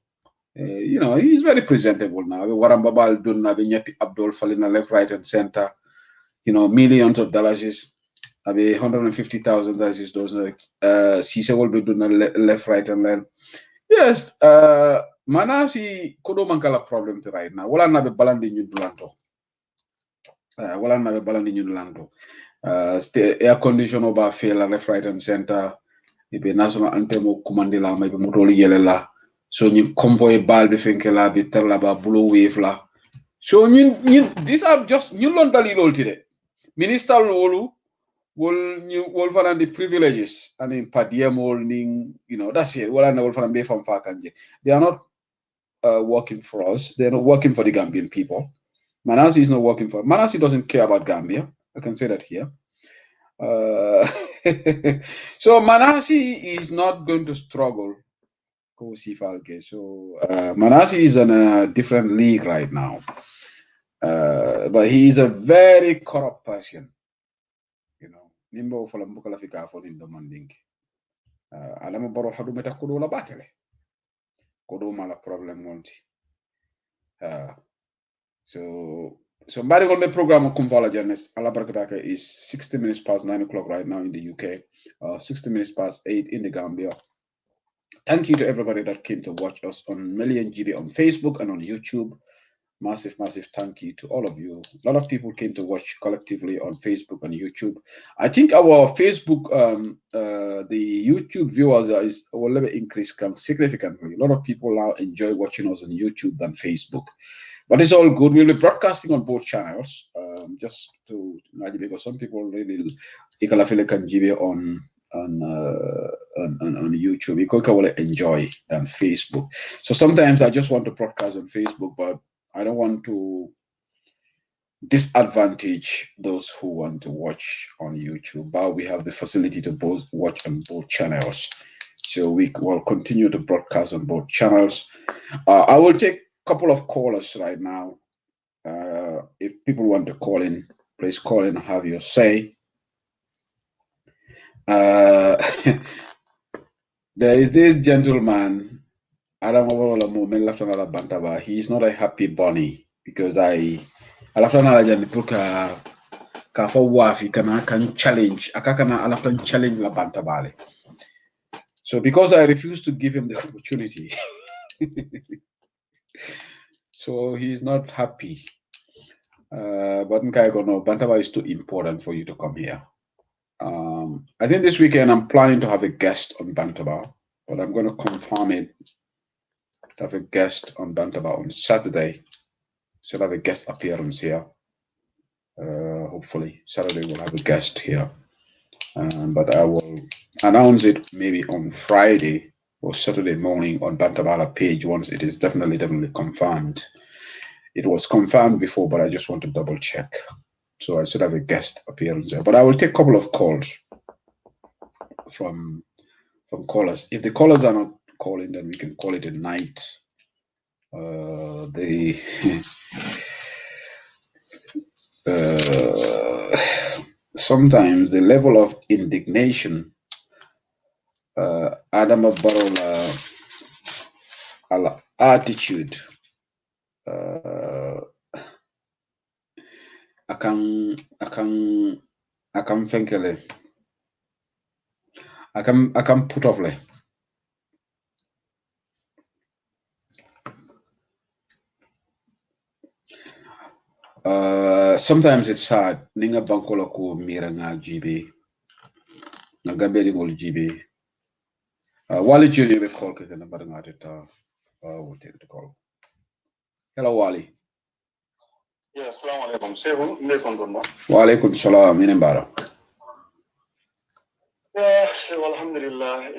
he's very presentable now Waramba Bal Dunna Vignati Abdul Falina left right and center millions of dollars Abe 150,000 that is those Cisse will be doing left, right, and left. Yes, Manasi kodo mankala problem to right now. Wala na be balandi nyudulanto. Air condition oba fail left, right, and center. Ibe national anthem o kumandila maybe motoli yelela. So you convoy bal be fenkela be terla ba blue wave la. So these are just new londali lol today. Minister Lolu will find the privileges and in padiem that's it. Well, I know from Fakanje. They are not working for us. They're not working for the Gambian people. Manasi is not working for Manasi doesn't care about Gambia. I can say that here. So Manasi is not going to struggle. So Manasi is in a different league right now. But he is a very corrupt person. Nimbo fola mbukala fika fo lindo mandingi alama baro hadu meta kodo la bakele kodo mala problem monti so mbari ngol me program kumvala journalist ala barakataka is 60 minutes past 9 o'clock right now in the UK 60 minutes past 8 in the Gambia. Thank you to everybody that came to watch us on Million GB on Facebook and on YouTube. Massive thank you to all of you. A lot of people came to watch collectively on Facebook and YouTube. I think our Facebook, the YouTube viewers will never increase significantly. A lot of people now enjoy watching us on YouTube than Facebook. But it's all good. We'll be broadcasting on both channels, just to because some people really on YouTube. You can enjoy than Facebook. So sometimes I just want to broadcast on Facebook, but I don't want to disadvantage those who want to watch on YouTube, but we have the facility to both watch on both channels. So we will continue to broadcast on both channels. I will take a couple of callers right now. If people want to call in, please call in and have your say. There is this gentleman, Adam Bantaba. He is not a happy bunny because I Kafa wafi can challenge challenge la Bantabale. So because I refuse to give him the opportunity, so he is not happy. But Bantaba is too important for you to come here. I think this weekend I'm planning to have a guest on Bantaba, but I'm going to confirm it. To have a guest on Bantaba on Saturday. Should have a guest appearance here. Hopefully Saturday we'll have a guest here. But I will announce it maybe on Friday or Saturday morning on Bantabala page once it is definitely confirmed. It was confirmed before, but I just want to double check. So I should have a guest appearance there. But I will take a couple of calls from callers. If the callers are not calling, then we can call it a night. Sometimes the level of indignation Adam Barrow attitude akan fenkele akan put off le sometimes it's hard ninga bankola ko mira nga jibe nga gambe ngol jibe Wally Junior with call ke na baranga teta we'll take the call. Hello Wally. Yeah, assalamu alaikum. Sehu, wa alaikum salam min Barrow. Yeah, alhamdulillah.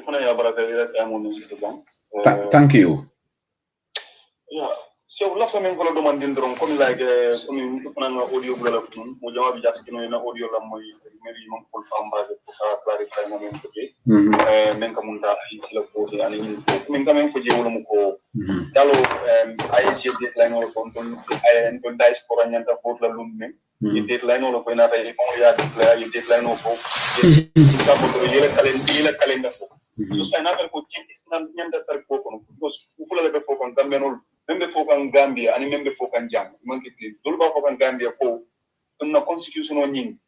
Thank you. Yeah. So last time I'm going to demand in the room, come like audio blog, Mujama just in audio la moy maybe you full farm by the clarify moment today. Menkamunda is la photo and in Menkamen for Jolomuko. Dalo IC deadline or control and Diaspora and the Port la Lumen. You deadline or when I declare you deadline of calendar. So another could is not that because Ufula the folk on Gambia, member folk on Gambia, and member folk on Jam, monkey, Dulba folk on Gambia, no constitution on yin.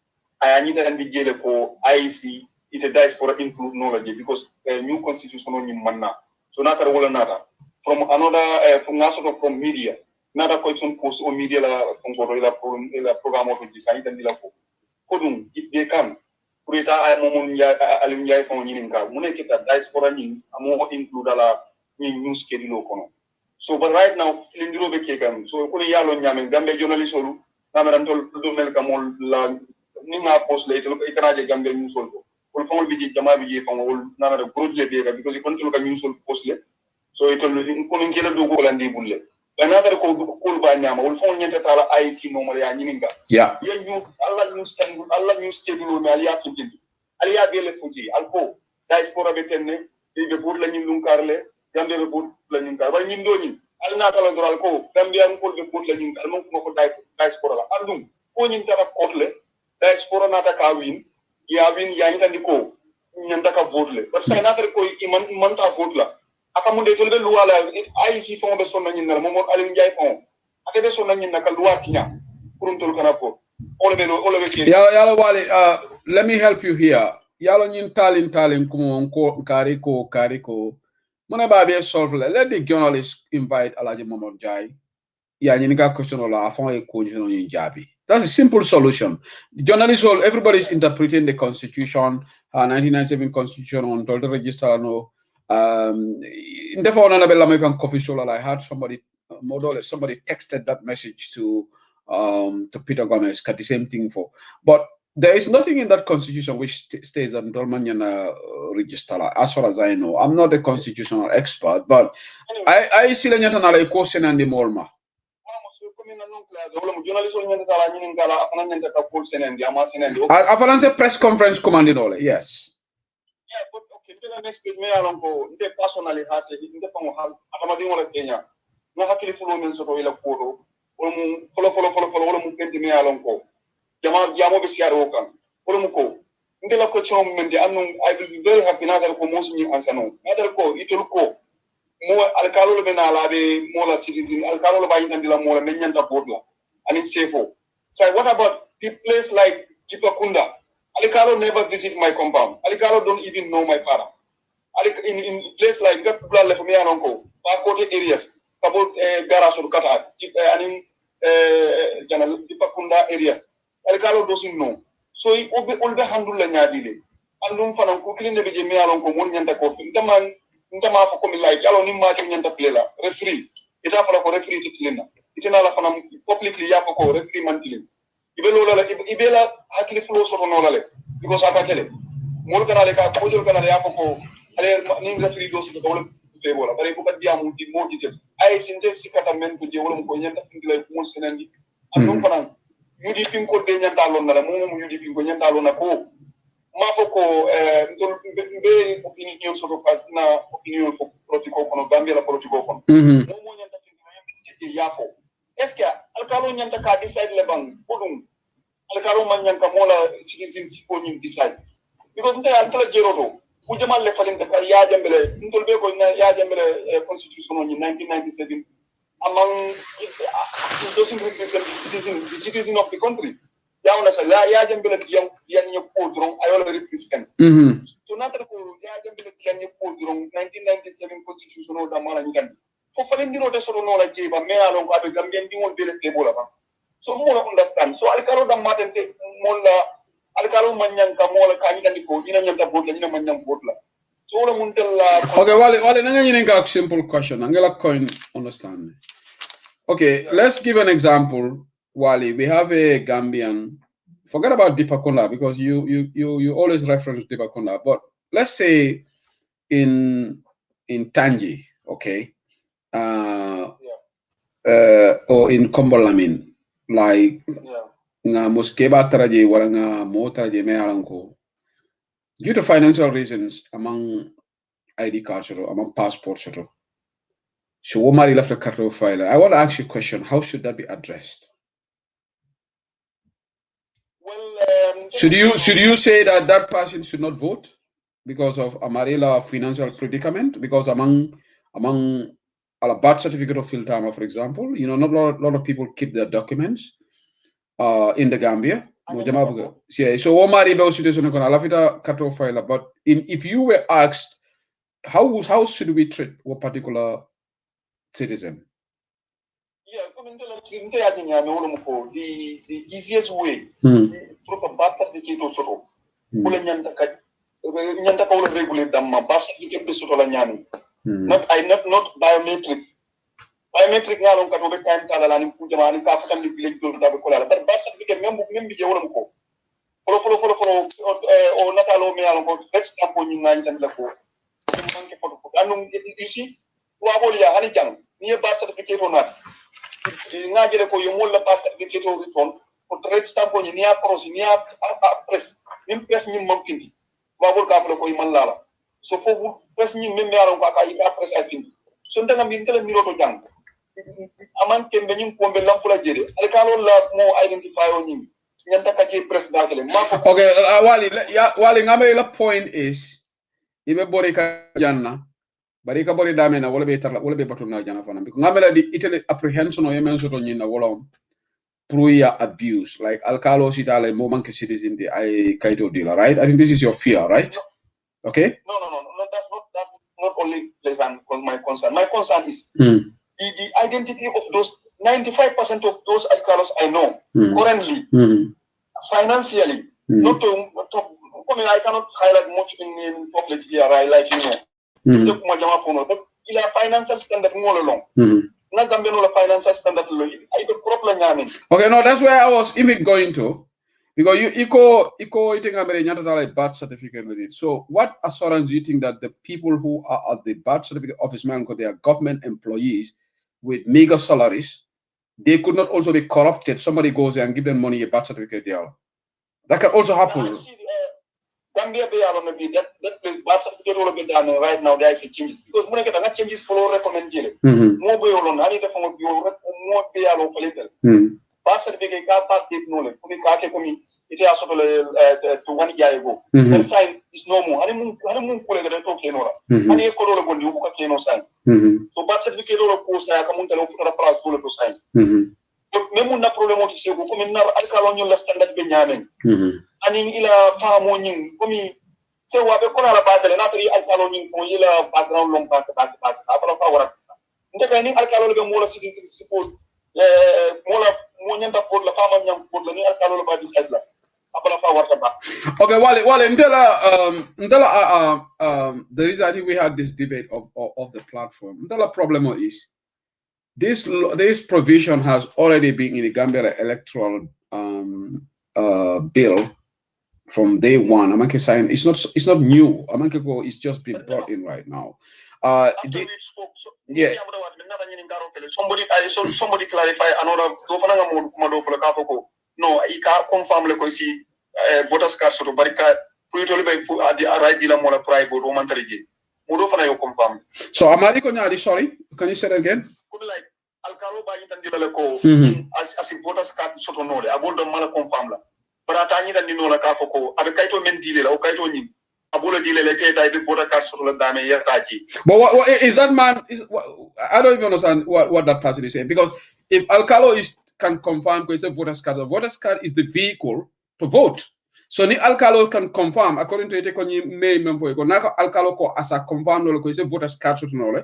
I need to be jail for IEC, it a diaspora include knowledge because a new constitution on yin manna. So not a whole another. From another, from media, another question post on media from program of the kind and the if they come. Kurita ay momon ya alim ya fon nyinin ka mune kita diaspora nyin amo include la news kedilo kono so but right now filindiro be kekam so ko yalo nyame gambe journalist olu namaran tol do mel kamol la ni ma post le to ikanaje gambe news olu ko fon bi di jama bi fon wol namara groupe le be because kon to ka news olu post le so itol ko min kela do ko landi bulle another ko ba nyama wol fon nyenta tala IC no ya nyininga yeah you Allah news kedilo me aliya tindi aliya bele fuji alko diaspora be tenne be bur la nyim karle gambe be bur la nyim kar ba nyim do nyim alna tala doral ko gambia ko be bur la nyim kar mon ko diaspora la andum ko nyim tara kotle diaspora nata ka win ya ngi ko nyanda ka vote le but say another ko man ta vote la akamunde to be luwala IC fon be sonna nyim na mo alim jay fon akebe sonna nyim na ka luwa tinya kuruntul kana ko Yala Wali, let me help you here. Yalo nyin talin kumo kariko. Muna babi solve. Let the journalist invite Alaji Momod Jai. Yeah, nyinika question ola afon e kunjino nyin jabi. That's a simple solution. The journalists, everybody's interpreting the Constitution, 1997 Constitution on the register. No, in the phone, American coffee show. I had somebody texted that message to Peter Gomez, got the same thing for. But there is nothing in that Constitution which states that Dolmanian register. As far as I know, I'm not a constitutional expert, but I see the question and the Morma. A press conference commanding all, yes. Yeah, but Kentela next page me alon ko nde personally hase nde fango hal atamadi wala Kenya no hakili fulo men soto ila kodo wala mu folo wala mu penti me alon ko jama jamo be siaro kan wala mu ko nde la question men de anu I will be very happy na ko mo sunyi ansano na ko itul ko mo alkalo be na la be mo la citizen alkalo ba yitandi la mo la men nyanta bodla and it's safe. So what about the place like Chipakunda? Alikaro never visit my compound. Alikaro don't even know my father. In place like that, people left me and Pakote areas, about Garage or Kata, and in Chipakunda areas. Alikaro doesn't know. So he will be handled and yadile. And don't find quickly never give me along one yanta coffin. The man, Intama for coming like Yalo Nimma Yanta Plela, referee. It have a referee to Tlina. It's another from publicly Yapoko, referee monthly. Ibela hakili flow soto nolale because atakele mol kanale ka kodol kanale yapoko ale ni referee do soto wala te wala bare ko kadi amu di modi tes ay sinte sikata men ko je wala ko nyanta findile ko senandi andum fanan yudi pin ko de nyanta lon na mo yudi pin ko nyanta lon na ko ma foko ndol be opinion soto na opinion ko protocol kono Gambia la protocol kono mo nyanta findile yafo est-ce que alkalo nyanta ka decide le bang bodum alkalo man nyanka mola citizen sipo nyin decide because nte altala jeroto ujamal le falin ka ya jambele ntol be ko ya jambele constitution on 1997 among doesn't represent the citizen of the country ya ona sa ya jambele yan ko dron ayola represent so nata ko ya jambele yan ko dron 1997 constitution o da mala nyikan fo falin diro de soro no la jeba me alon ko abe gambien di won bele tebola ba so mo understand so alkalo da matente molla alkalo manyanka mola kanyi kandi ko ina nyanta botla ina manyam botla so wala muntella okay wale nanga nyine ka simple question angela coin understand okay yeah. Let's give an example. Wally, we have a Gambian, forget about Dipakonda because you always reference Dipakonda, but let's say in Tangi, okay, or in Kombolamin, like nga moskeba taraje wala nga mo taraje me alanko due to financial reasons among ID cards or among passports or so Omari left a cartel file. I want to ask you a question. How should that be addressed? Well, should you say that person should not vote because of Amarela financial predicament? Because among a birth certificate of Filtama, for example, you know, not a lot of people keep their documents in the Gambia. Yeah, so Omari situation cartel file. But if you were asked how should we treat a particular citizen? Yeah, the easiest way to birth certificate also. Not biometric. Biometric nga long katobe time kala ni kujamani ka fatam di village do da ko la but birth certificate même bi jewol ko folo o natalo me alon ko next step ko ni ngani tan la ko manke foto ko anum ici wa bol ya hani jang ni birth certificate on nat nga jele ko yo mol la birth certificate o return ko trade stamp ko ni ya cross ni ya press ni press ni mom findi wa bol ka folo ko man lala so fo press ni même alon ko ka press ay findi so ndanga min tele miro to jang aman kembe nyum ko be lamfula jede alkalo la mo identify o nyim nyanta ka ci president le mako okay wali ngame la point is ibe bori ka janna bari ka bori dame na wala be tarla wala be batuna janna fana because ngame la di itele apprehension o yemen soto nyina wala pruya abuse like alkalo sitale mo manke citizen di ay kaito deal, right? I think this is your fear, right? No. Okay, No, that's not only my concern. My concern is the identity of those 95% of those alkalos I know currently, financially, not to I mean, I cannot highlight much in public here, right? Like but il a financial standard more along. Not the financial standard. Okay, no, that's where I was even going to. Because you eco eating a birth certificate with it. So what assurance do you think that the people who are at the birth certificate office man, because they are government employees with mega salaries, they could not also be corrupted? Somebody goes there and give them money, a birth certificate there. That can also happen. Gambia be alone be that place bar certificate all be done right now there is a changes because when get that changes follow recommend jele mo be alone ani def mo be alone for little bar certificate ka pass deep knowledge kumi ka ke kumi ite asoto to one year ago the sign is no more ani mun ko le to ke no ani ko lo bondi ko ke no sign so bar certificate lo ko sa ka mun tele futa place to sign même na problème o ci ko comme na alkalo ñu la standard be ñamen ani ila famo ñing comme se wa be ko la batale na tari alkalo ñing ko ila background long back apala fa wara ndeka ni alkalo be mo la sidi ko mo la mo ñanta pour la fama ñam pour la ni alkalo ba di side la apala fa wara ba okay wale ndela the reason I think we had this debate of the platform ndela problem is this provision has already been in the Gambia electoral bill from day one. Amanke saying it's not new. Amanke go is just been brought in right now. Somebody clarify another no I can't confirm le ko si voters card so barika puito le bay fu adi right dila mo la private vote man tariji mo do fana yo confirm so amari ko nyaari sorry can you say that again could like alkalo ba yitan dila ko as voters card so to no le abol do mala confirm la barata nyi tan no la ka foko abe kayto men dile la o kayto nyi abolo dile le kayta de voter card so la dame yertaji but what is that man I don't even understand what that person is saying because if alkalo can confirm because the voters card is the vehicle to vote. So ni alkalo can confirm according to it may member ko naka alkalo ko as a confirm no ko voters card so no.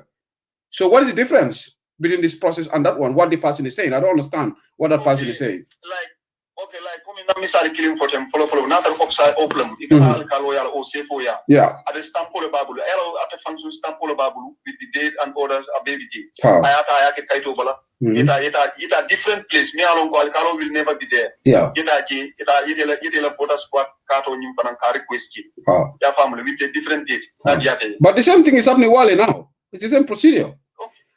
So what is the difference between this process and that one? What the person is saying? I don't understand what that person is saying. Like come in misali killing for them follow na tar upside open ikana alkalo ya o sefo ya at the stamp for the bible elo at the function stamp for the bible with the date and orders a baby date ayata ayake kaito bala it a different place me along ko alkalo will never be there ita voters squad kato nyim fanan ka request ki ya family with a different date but the same thing is happening Wale now. It's the same procedure.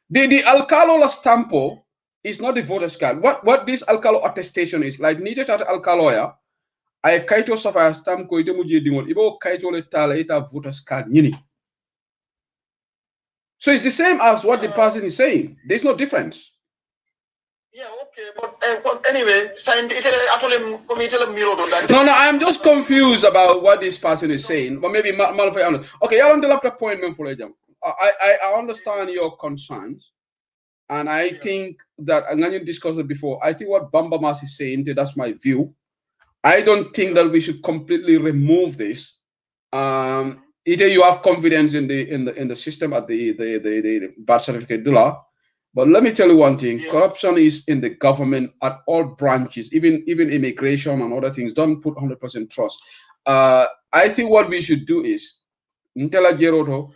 The alkalo la stampo is not the voter's card. What this alkalo attestation is like needed at alkaloya I kaito safa stamp ko ite mujie dingol ibo kaito le tala ita voter's card nyini. So it's the same as what the person is saying. There's no difference. Yeah, okay, but anyway, no, I'm just confused about what this person is saying. But maybe okay, I don't tell after point for I understand your concerns. And I think that, and you discussed it before, I think what Bambamas is saying, that's my view. I don't think that we should completely remove this. Either you have confidence in the system at the birth certificate DULA, but let me tell you one thing: corruption is in the government at all branches, even immigration and other things. Don't put 100% trust. I think what we should do is, Ntela Jeroto,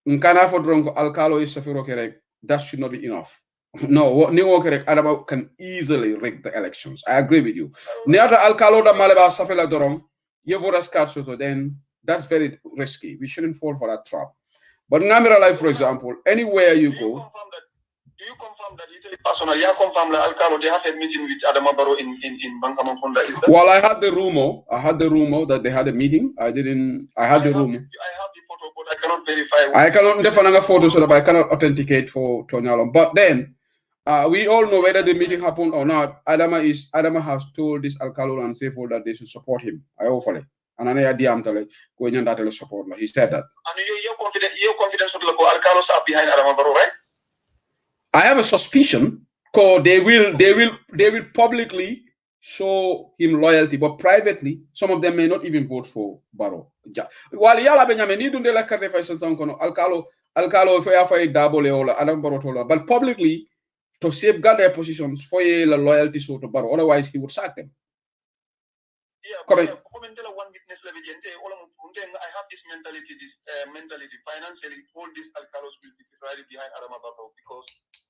Nkana for Dronko Alkalo is Safiro Kerek. That should not be enough. No, what New York Adama can easily rig the elections. I agree with you. Near Alcalo da Malaba Safela Dorom, you vote as card so then that's very risky. We shouldn't fall for that trap. But in Namira Life, for example, anywhere you go. Do you confirm that you personally confirm that Alcalo they have a meeting with Adama Barrow in Bankamafunda? Is that? Well, I had the rumor that they had a meeting. I had the rumor. I have the photo, but I cannot verify. I cannot define a photo so that I cannot authenticate for Tonyalom. But then we all know whether the meeting happened or not. Adama has told this Alcalo and Sefo that they should support him. I offer it. And I going and that support. He said that. And you're confident that Alcalos are behind Adama Barrow, right? I have a suspicion because they will publicly show him loyalty, but privately, some of them may not even vote for Barrow. While yala Benjamin, you don't like Alcalo for double Adam Barrow, but publicly to safeguard their positions for loyalty to Barrow, otherwise he would sack them. Yeah, one witness I have this mentality financially all these Alcalos will be right behind Adama Barrow because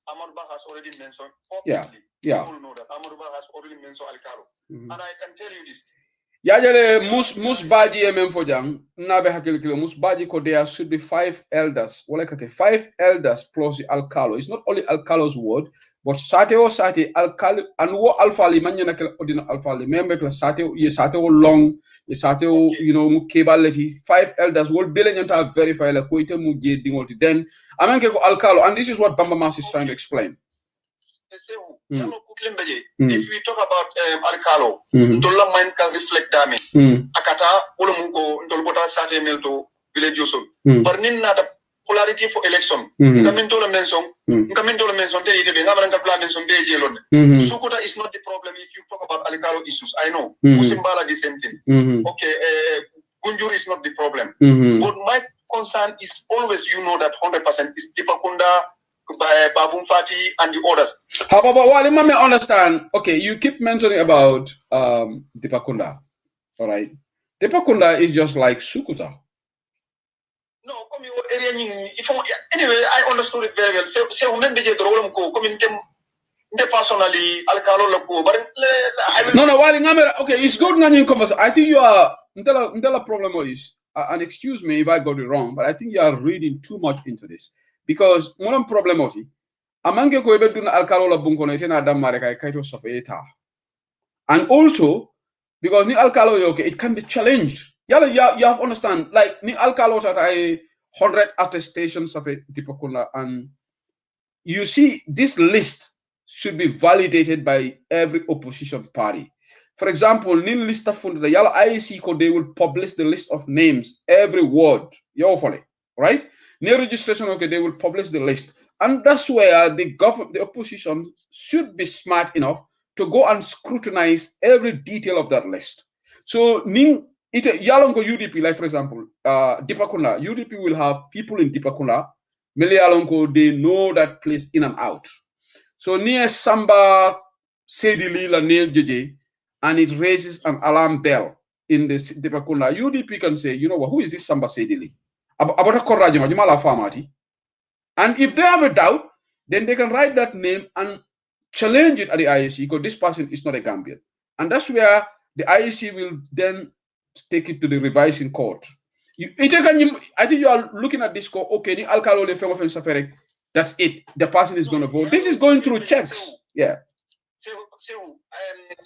Amarba has already mentioned publicly. People know that Amarba has already mentioned Alcalo. And I can tell you this. Yajale mus baji emem fojang nabe hakil kilo mus baji ko there should be 5 elders. Wala kake 5 elders plus the alcalo. It's not only alcalo's word, but sate o sate alcalo and wo alfali manya na kala odina alfali. Membe kala sate ye sate o long ye sate o you know mu kebaleti 5 elders will bill nyanta verify la ko ite mu je dingolti. Then amenke ko alcalo, and this is what Bamba Mas is trying to explain. If we talk about alcalo, ndola mind can reflect dami. Akata wala mungo ndolbota sate melto village yoso. Barnin na the polarity for election. Nkamintola mention te ite benga maranga plan mention de jelon. Sukuta is not the problem if you talk about alcalo issues. I know. Musimbala the same thing. Okay, Gunjur is not the problem. But my concern is always, you know, that 100% is Dipakunda, Babum Fati, and the others. However, while let me understand, okay, you keep mentioning about Dipakunda, all right? Dipakunda is just like Sukuta. No, anyway, I understood it very well. So, personally, okay, it's good. I think you are. Until problem is, and excuse me if I got it wrong, but I think you are reading too much into this because one problem is, amange ko ebe dun alkalo la bunkono ite na damare kai kaito sofeta, and also because ni alkalo yoke it can be challenged. You have to understand, like ni alkalo that I 100 attestations of it dipakuna, and you see this list should be validated by every opposition party. For example, nil list of the yellow IEC code, they will publish the list of names, every word. Right? Near registration, okay, they will publish the list. And that's where the opposition should be smart enough to go and scrutinize every detail of that list. So ning it yalongo UDP, like for example, Dipakuna, UDP will have people in Dipakuna, Melialongo, they know that place in and out. So near Samba Sedili la near JJ, and it raises an alarm bell in the Dipakunda. UDP can say, you know what, who is this Samba Sedili? And if they have a doubt, then they can write that name and challenge it at the IEC because this person is not a Gambian. And that's where the IEC will then take it to the revising court. I think you are looking at this court, okay, that's it. The person is going to vote. This is going through checks. Yeah. So,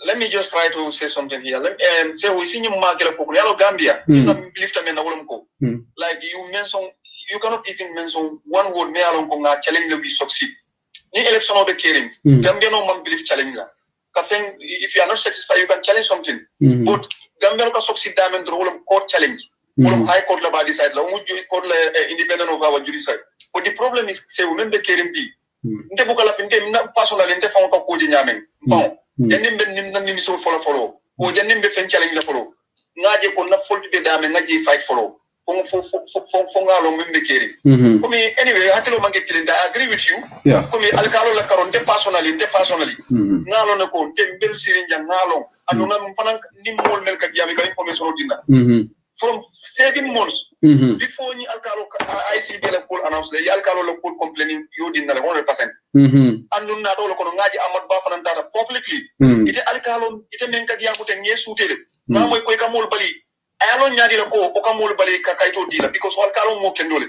let me just try to say something here. Say we see Gambia. Like you mentioned, you cannot even mention one word challenge will be succeed. Ni election of the caring. Gambia no man believe challenge. If you are not satisfied, you can challenge something. But Gambia can succeed diamond court challenge. High court la decide la court independent of our judiciary. But the problem is say we member caring be. Nte bukala pinte personally nte fa ko di nyameng. Bon. Janim ben nim so follow. O janim be fen challenge la follow. Ngaje ko na fault be dame ngaje fight follow. Fonga lo member caring. Anyway, hakilo mangi kilinda I agree with you. Yeah. Komi alkalo la karon nte personally. Ngalo na ko nte bel sirinja ngalo. Anu na mfanan nim mol mel ka diami ka information dina. From 7 months before ni alkalo ICB la pool announced the alkalo la pool complaining you did not 100%. And nun na do ko ngaji amad ba fananta publicly. Ite alkalo ite men ka diamu te nge sutere. Na moy koy ka mol bali. Ayalo nyaadi la ko o ka mol bali ka kayto dila because alkalo mo kendole.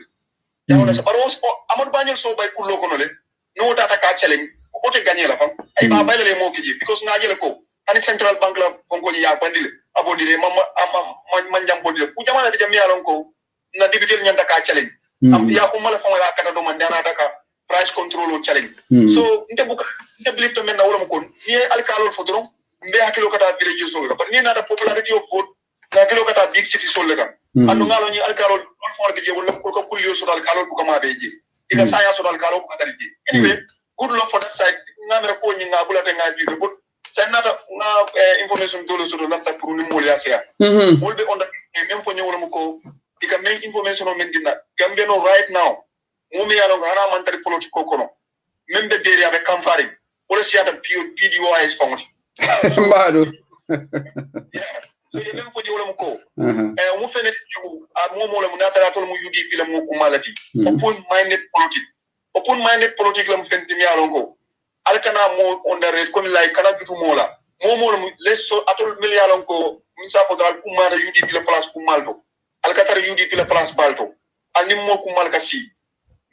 Ya wona sa baros amad ba ñol so bay kullo ko nole. No tata ka challenge o te gagner la fam. Ay ba bay la mo kiji because ngaji la ko ani central bank la konko ni ya bandile abondire manjam bodile ku jamana de jamia lon ko na dividel nyanda ka challenge am ya ko mala fama la kana do man dana daka price control o challenge so nte believe to men na wala ko ni alkalo fodron mbe hakilo kata village so ga ni na da popularity of vote na hakilo kata big city so lega andu ngalo ni alkalo on for de wala ko kulio so alkalo ko ma beji ina saya so alkalo ko kata anyway good luck for that side ngamere ko ni ngabula te ngaji but c'est not information dolo so la pour ni molia sia will be on the même fo ñewol mu ko dika make information on mendina Gambia no right now mo mi yalo ngara man tari politique ko no même be deri avec campagne wala sia da PDOIS fonction mbado so ye même fo ñewol mu ko mu fene mo mo la mu natara tol mu UDP la mu ko malati open minded politique la mu fenti mi yalo ko alkana mo on the red comme like kana jutu mola mo let's so atol million ko minsa podal kumara UDP la place kumalto alkatara UDP la place balto animmo kumal kasi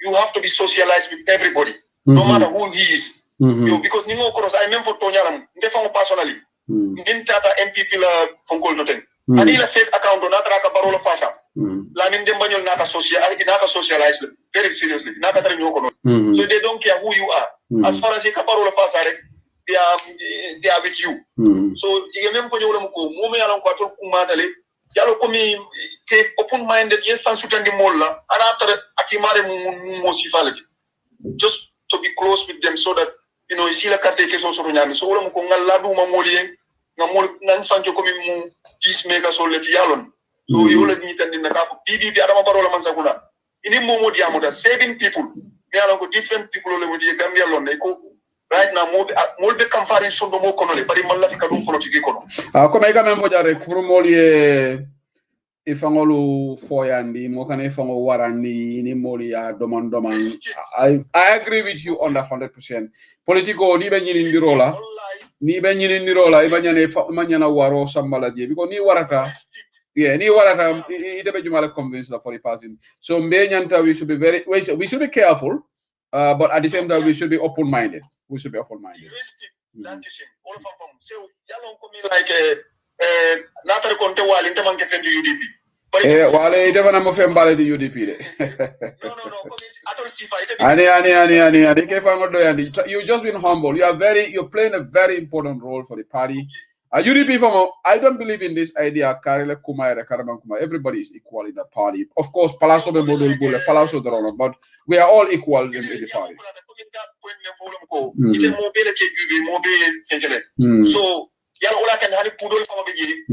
you have to be socialized with everybody no matter who he is because ningo cross I même for tonyalam ndefango personally nintata MPP la fonkol to ten ani la fake account na traka Barrow la fasa la min dem bagnol naka socialize very seriously naka tara ñoko non so they don't care who you are as far as ka Barrow la fasa rek they are with you so you même ko ñewlam ko mo me yalan ko to kumatale yalo ko mi ke open minded yes fan sutandi molla ana after akimare mo sifalati just to be close with them so that you know isi la carte ke so so nyami so wala ko ngal la duma moliyen ngamol nan fanjo ko mi mu peacemaker so leti yalon so yola ni tan na ka bibi adama Barrow la man sakuna ini mo diamo da 7 people me yalon ko different people le mo di Gambia lon ko right now mo be kamfari so do mo kono le bari man la fi kadum politique kono comme ay quand même fo jare pour molie ifangolu foyandi mo kan ifango warandi ni moli ya doman I agree with you on that 100%. Politico ni be nyini ndirola iba nyane manyana waro sambala je because ni warata ite be jumala convince for the person so mbe nyanta we should be careful but at the same time we should be open minded natare konte wali nte manke fendi UDP wale ite bana mo fembale di UDP de no atol sifa ite ani ke fango do yandi you just been humble you're playing a very important role for the party UDP famo I don't believe in this idea karele kumaire karaman kuma everybody is equal in the party of course palaso be modul bule palaso drono but we are all equal in the party ite mo bele ke UDP mo be fengele so yalla wala kan hani pudol famo be ji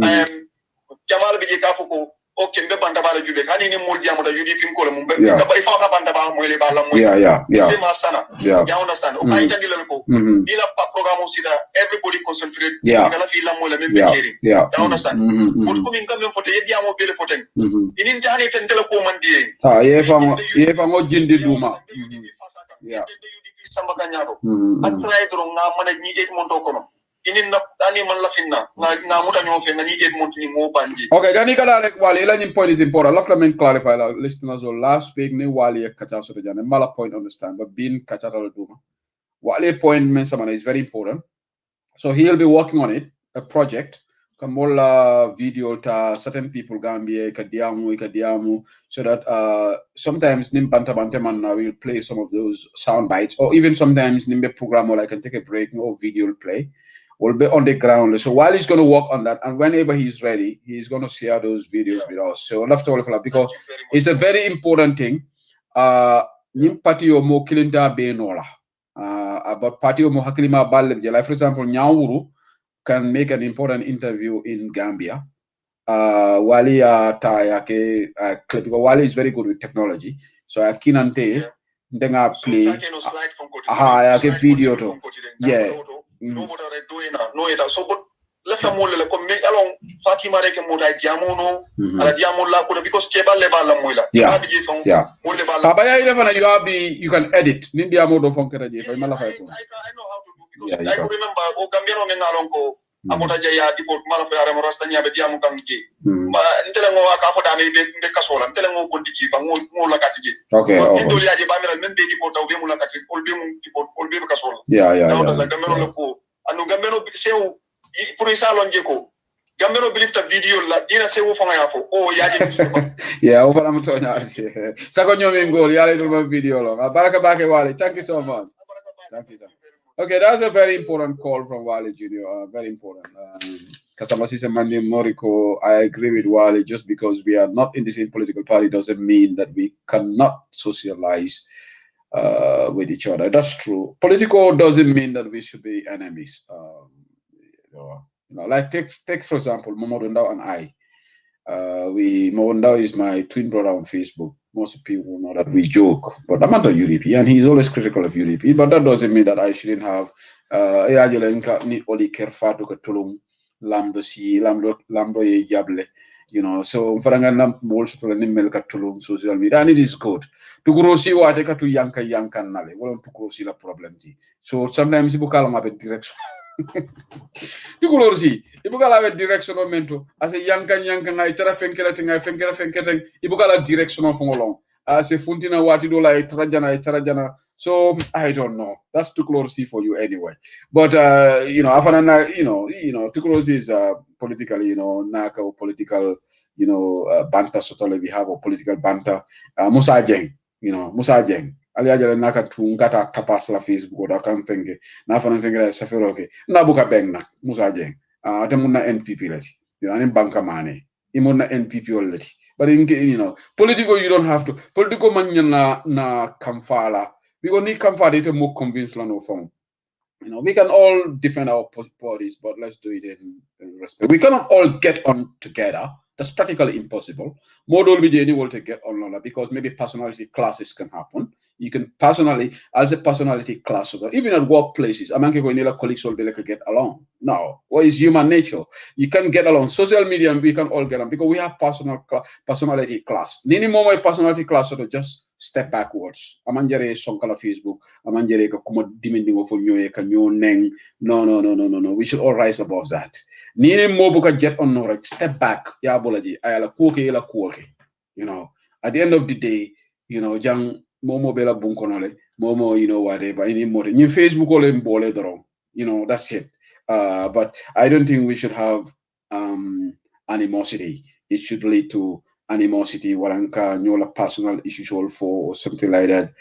jamal be ji kafuko okay mbe banda bala jube hani ni mo diamo da UDP ko le mbe ka bari fa ka banda ba mo le bala mo c'est ma sana you understand o kay tandi le ko ni la programme aussi da everybody concentrate ngala fi la mo le même kiri you understand mo ko min kam foto ye diamo bele foto inin tani tan tele ko man die ye fa ngo jindi duma UDP samba kanyado atray dro nga mana ni et mon to kono inin na ani man la finna nga muta ñoo fe nga ni et mon ni mo banji okay gani kala rek wali la ñim point is important lafta men clarify la listeners or last week ni wali e kacha so jane mala point understand but bin kacha la duma wali point men samana is very important so he'll be working on it a project kamola video ta certain people Gambia kadiamu so that sometimes nim banta man will play some of those sound bites or even sometimes nimbe program or I can take a break or video play will be on the ground. So while he's going to work on that, and whenever he's ready, he's going to share those videos with us. So because it's a very important thing. Party o mo kilinda be nola. About party o mo hakilima balle. Like for example, Nyawuru can make an important interview in Gambia. Wali because Wali is very good with technology. So I kinante ndenga play. Video to no more no so but let's say more le comme alon Fatima rek mo dai diamo no ala diamo la ko because keba le bala moila mo le bala baba ya ile you can edit ni diamo do fon kera je fa mala fay fon I know how to do because I remember o gambero men alon ko amota jaya di ko mala fa yare mo rasta nyabe diamo kam ke ma ntele ngo ka fo dame be kasola ntele ngo bondi ci fa mo la katije okay ndo liaje ba mel men be di ko taw be mo la katije ol be kasola da gambero le ko anu gambero sew pour isalon je ko gambero bilifta video la dina sew fa nga fo o yaji o fana mo tonya sako nyomi ngol yale dum video lo baraka bake wali thank you so much okay that's a very important call from Wali Junior very important Kasamasi Mandi Moriko I agree with Wali just because we are not in the same political party doesn't mean that we cannot socialize with each other. That's true. Political doesn't mean that we should be enemies. Like take for example, Momodundao and I. Momodundao is my twin brother on Facebook. Most people know that we joke, but I'm not a UDP, and he's always critical of UDP. But that doesn't mean that I shouldn't have ni oli kerfatu katulung lamdo si lamdo ye jable. So mfaranga nam bolso to nimmel katulung social media, and it is good. Tukurosi wate katu yankan nale. Wala tukurosi la problem ti. So sometimes ibu kala mabe direction. Tukulor si ibuka la direction o mento as yankan ngai tara fenkela tinga fenkera ibuka la direction of ngolong as funtina wati do la tarajana. So I don't know, that's Tukulor si for you anyway, but afana Tukulor si is politically naka political banter sort of we have a political banter. Musa Jeng aliajala naka tungata tapas la Facebook da kan fenge na fana fenge la saferoke na buka beng nak Musa Jeng ate munna NPP lati ani banka mane imunna NPP lati but political you don't have to political man na kamfala because ni kamfala ite mo convince la no form. We can all defend our parties, but let's do it in respect. We cannot all get on together. That's practically impossible. Model BJD will get on because maybe personality classes can happen. You can I'll say personality class, even at workplaces, colleagues will be like get along. No, what is human nature? You can get along. Social media, and we can all get on because we have personality class. Nini more personality class, so just step backwards. Amanjere sonkala Facebook. Amanjere ka kuma dimendingo fo nyoye ka neng. No. We should all rise above that. Nini mo buka jet on no right. Step back. Ya bolaji. Ayala kuoke. At the end of the day, jang momo bela bunkonole. Momo, whatever. Any more. In Facebook ole mbole dron. That's it. But I don't think we should have animosity. It should lead to animosity, waranka nyola personal issues all for or something like that.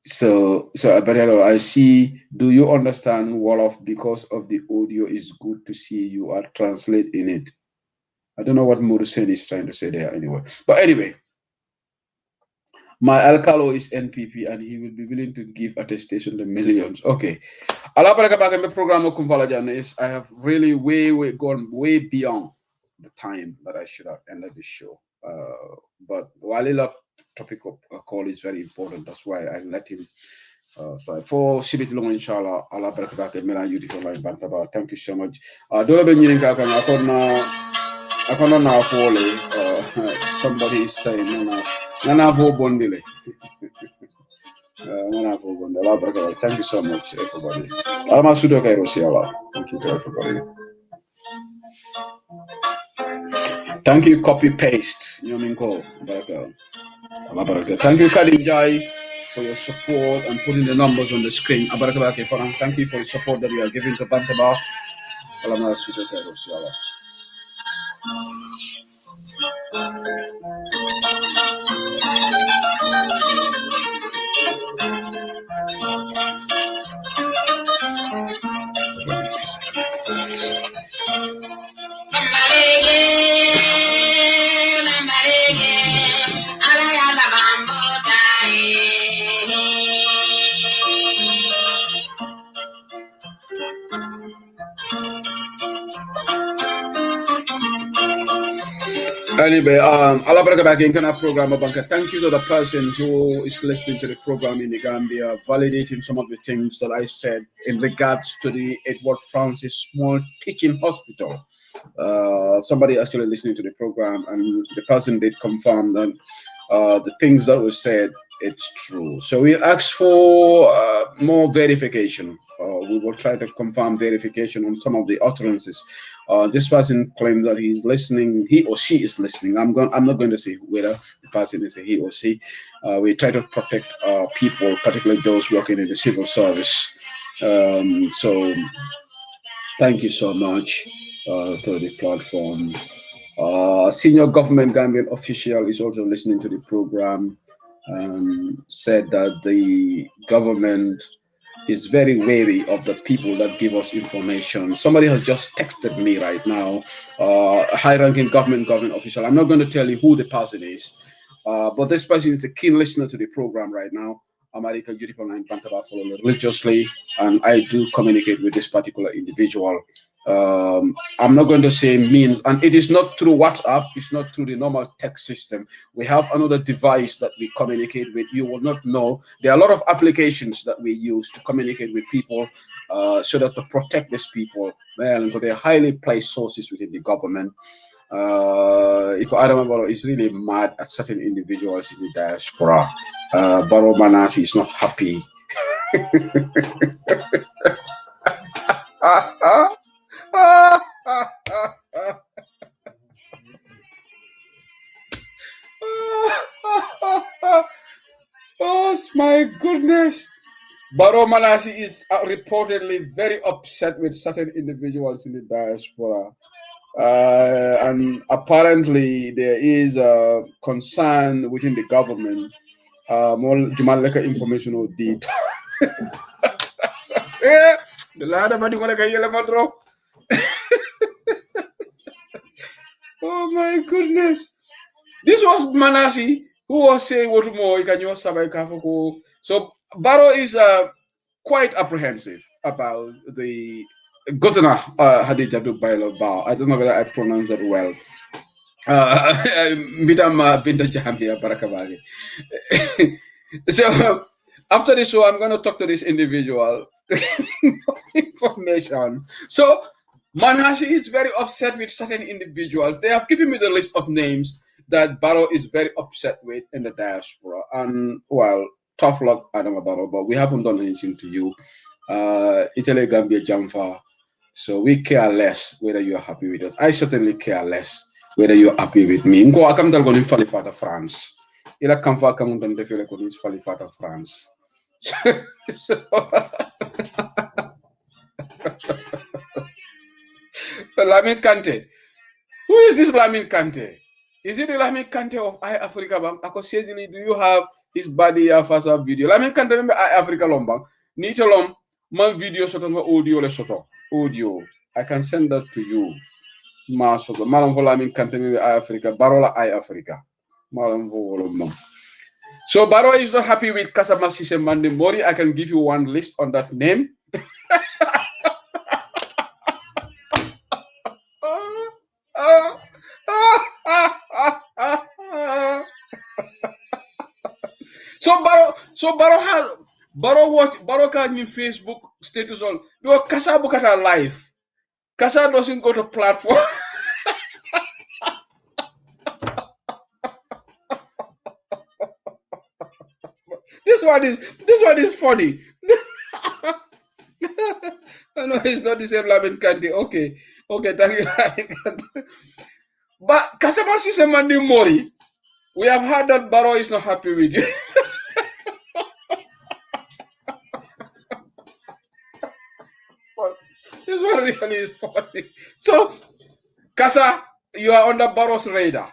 So I see. Do you understand Wolof? Because of the audio is good to see you are translating it. I don't know what Murusen is trying to say there anyway. But anyway, my alcalo is NPP and he will be willing to give attestation to millions. Okay. The program of Kumfalajan is I have really gone way beyond the time that I should have ended the show. But Walila topic of call is very important. That's why I let him so for Sibit Long inshallah Allah barakabake mela yuti for line bantaba. Thank you so much. Dola be nyirin ka kan akona na fole somebody is saying nana vo bondile. Allah barakabake. Thank you so much everybody. Alma sudo kay Rosiala. Thank you to everybody. Thank you, copy paste. Thank you, Kadinjai, for your support and putting the numbers on the screen. Thank you for the support that you are giving to Bantaba. Anyway, Allah barakabake in Kana program Banka. Thank you to the person who is listening to the program in the Gambia, validating some of the things that I said in regards to the Edward Francis Small Teaching Hospital. Somebody actually listening to the program, and the person did confirm that the things that were said, it's true. So we asked for more verification. We will try to confirm verification on some of the utterances. This person claimed that he's listening, he or she is listening. I'm not going to say whether the person is a he or she. We try to protect people, particularly those working in the civil service. So thank you so much to the platform. Senior government Gambian official is also listening to the program. Said that the government is very wary of the people that give us information. Somebody has just texted me right now, a high-ranking government official. I'm not going to tell you who the person is, but this person is a keen listener to the program right now. America Beautiful Line Pantaba follow religiously, and I do communicate with this particular individual. I'm not going to say means, and it is not through WhatsApp, it's not through the normal text system. We have another device that we communicate with. You will not know. There are a lot of applications that we use to communicate with people so that to protect these people. Well, they're highly placed sources within the government. Barrow is really mad at certain individuals in the diaspora. Barrow Manasi is not happy. Oh my goodness. Barrow Manasi is reportedly very upset with certain individuals in the diaspora. And apparently there is a concern within the government. More Jumaleka information or deed. The lad of Madro. Oh my goodness. This was Manasi who was saying what more you. So Barrow is quite apprehensive about the Gotana Hadija Dubailo Bao. I don't know whether I pronounce that well. So after this show, I'm going to talk to this individual. Information. So Manasi is very upset with certain individuals. They have given me the list of names that Barrow is very upset with in the diaspora. And well, tough luck, Adam Barrow, but we haven't done anything to you. Italy, Gambia, Jamfa. So we care less whether you're happy with us. I certainly care less whether you're happy with me. Ngo akam dal gonin falifata France. Ila kamfa kamun don defile gonin falifata France. So, Lamin Kante. Who is this Lamin Kante? Is it the Lamin Kante of iAfrica Bank? Do you have his body as a video? Lamin Kante remember iAfrica Lombang. Nitolom man video soto ma audio le soto. Audio. I can send that to you. Ma soto. Malam vo Lamin Kante remember iAfrica. Barola iAfrica. Malam vo Lombang. So Barrow is not happy with Kasama Sise Mandi Mori. I can give you one list on that name. So Barrow can in Facebook status all. No Kasa Bukata live. Kasa doesn't go to platform. This one is funny. No, it's not the same Lamin Kante. Okay, thank you. But Kasama Sise Mandi Mori, we have heard that Barrow is not happy with you. This one really is funny. So, Kasa, you are on the Barrow's radar.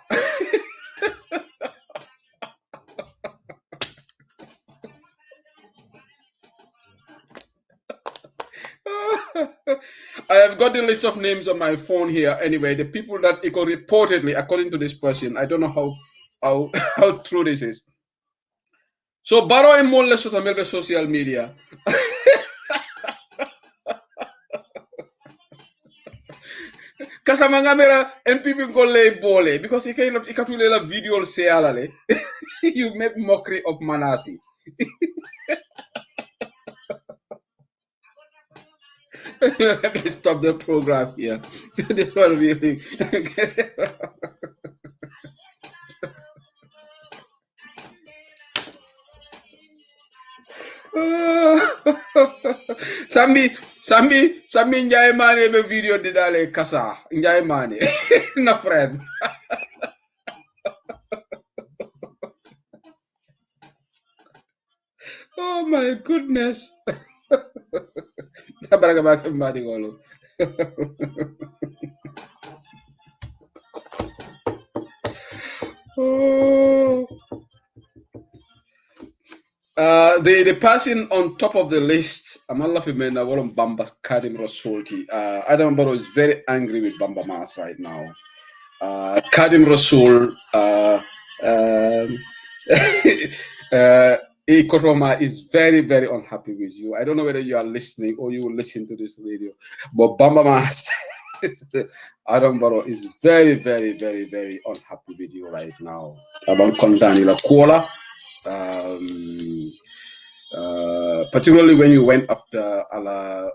I have got the list of names on my phone here. Anyway, the people that Eco reportedly, according to this person, I don't know how true this is. So Barrow and Mon Lesotho melbe social media. Kasamanga mera NPP golle bole because he cannot la video say alale. You make mockery of Manasi. Let me stop the program here. This one really. Sambi Njai Mane be video di dale Kasa. Njai Mane. No friend. Oh my goodness. The person on top of the list, Amala Fimena, Walam Bamba Kadim Rasulti. Adam Barrow is very angry with Bamba Mas right now. Kadim Rasul, Ikoroma is very, very unhappy with you. I don't know whether you are listening or you will listen to this radio, but Bamba Mas, Adam Barrow is very, very, very, very unhappy with you right now. About Kondanila Kuala. Particularly when you went after ala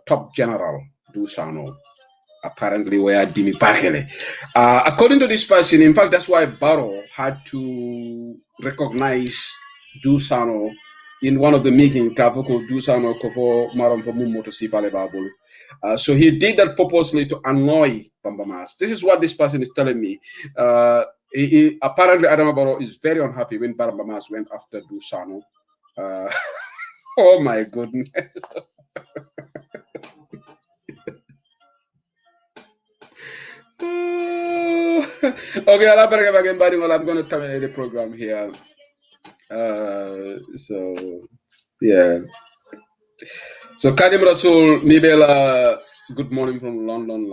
top general Dusano, apparently where Dimi Bakele. According to this person, in fact, that's why Barrow had to recognize Dusano in one of the meeting Kafoko Dusano Kofo Maram for Mumoto Sifale Babul. So he did that purposely to annoy Bambamas. This is what this person is telling me. Apparently Adama Barrow is very unhappy when Bambamas went after Dusano. Oh my goodness. Okay, I'm going to terminate the program here. So yeah. So Kadim Rasul Nibela, good morning from London.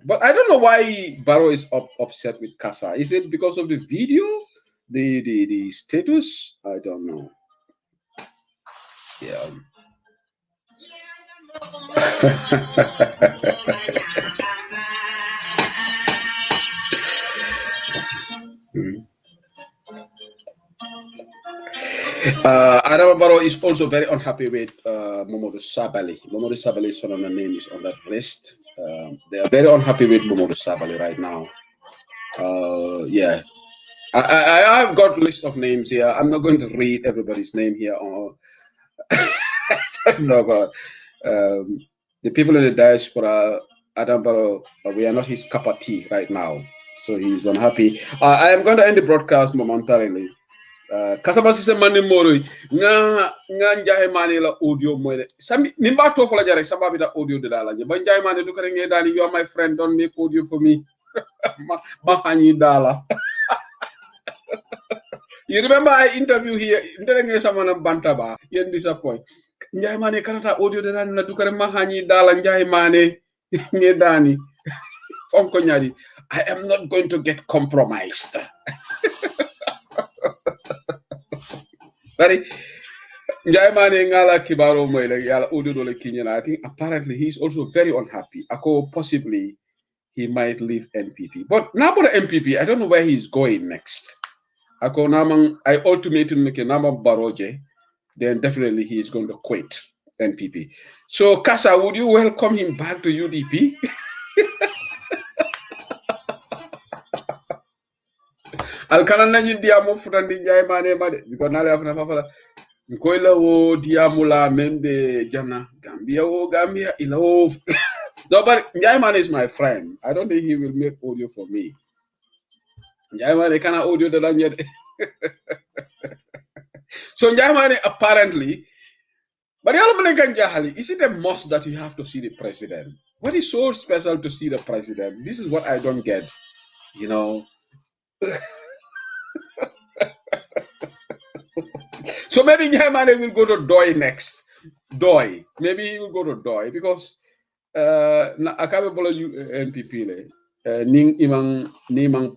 But I don't know why Barrow is upset with Casa. Is it because of the video? The status? I don't know. Yeah. Adama Barrow is also very unhappy with Momodu Sabali. Momodu Sabali's son name is on that list. They are very unhappy with Momodu Sabali right now. Yeah. I have got a list of names here. I'm not going to read everybody's name here. No, but the people in the diaspora, Adam Barrow, we are not his cup of tea right now. So he's unhappy. I am going to end the broadcast momentarily. Kasaba sise mani moro nga njahe mani la audio moyle sami nimba to fola jare sababi da audio de dala ba njahe mani du kare nge dani you are my friend, don't make audio for me. ma hani dala. You remember I interview here ndelenge samana bantaba yen disappoint njahe mani kanata audio de dani na du kare ma hani dala njahe mani nge dani fonko nyari. I am not going to get compromised. Very Njaimane ngala kibaro moyle yala audio le Kenyan. I think apparently he's also very unhappy. Ako possibly he might leave NPP. But now for the MPP, I don't know where he's going next. Ako namang I ultimatum make namang Baroje, then definitely he is going to quit NPP. So Kasa, would you welcome him back to UDP? Alkana nanyi diamo futandi Njaimane made because nale afuna fafala. Nkoila wo diamula membe jana Gambia Gambia ila wo. No, but Njaiman is my friend. I don't think he will make audio for me. Njaiman kind of audio that I get. So Njaiman apparently, but is it a must that you have to see the president? What is so special to see the president? This is what I don't get. You know. So maybe Njaiman will go to Doi next. Doi. Maybe he will go to Doi because akabe bolo NPP ning imang